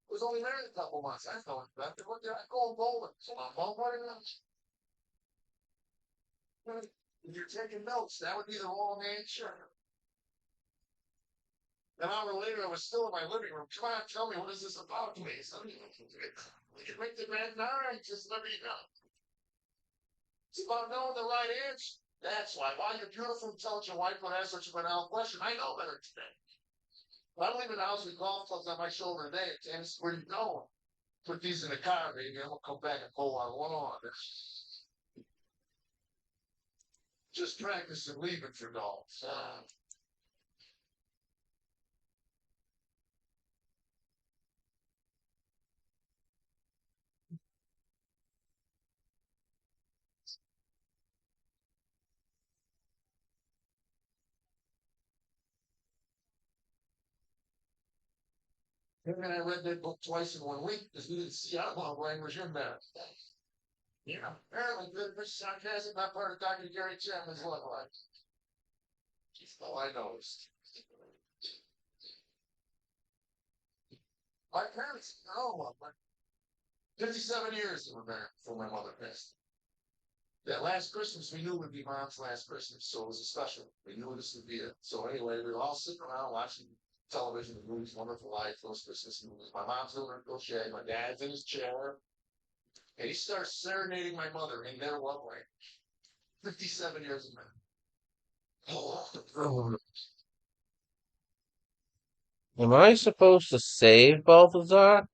Was only married a couple months. I know that. What did I go bowling? What if you're taking notes, that would be the wrong answer. An hour later, I was still in my living room. Come on, tell me, what is this about, please? We can make the bad nine, just let me know. It's about knowing the right answer. That's why your beautiful, intelligent wife would ask such a banal question. I know better today. I'm leaving the house with golf clubs on my shoulder today. And where you going? Put these in the car, baby, and we'll come back and pull our lawn. Just practice and leaving for golf. And I read that book twice in 1 week because we didn't see outlaw language in there. Yeah, apparently this sarcasm not part of Dr. Gary Chapman's love life. Oh, I noticed. My parents, 57 years they were married before my mother passed. That last Christmas, we knew would be Mom's last Christmas, so it was a special. We knew this would be it. So anyway, we were all sitting around watching television, the movies, Wonderful Life, those Christmas movies. My mom's in her crochet, my dad's in his chair, and he starts serenading my mother in their love language. 57 years of marriage. Am I supposed to save Balthazar?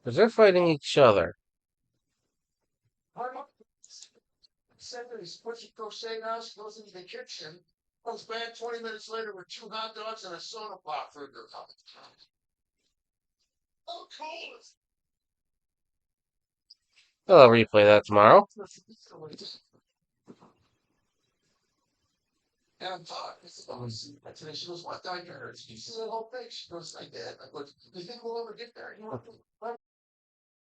Because they're fighting each other. Said that he's pushing crochet house, goes into the kitchen, comes back 20 minutes later with 2 hot dogs and a soda pop for their cup. Oh, cool. I'll replay that tomorrow. And I'm talking. Today she goes, what did I hear? She said the whole thing. She goes, I did. I go, do you think we'll ever get there? You know,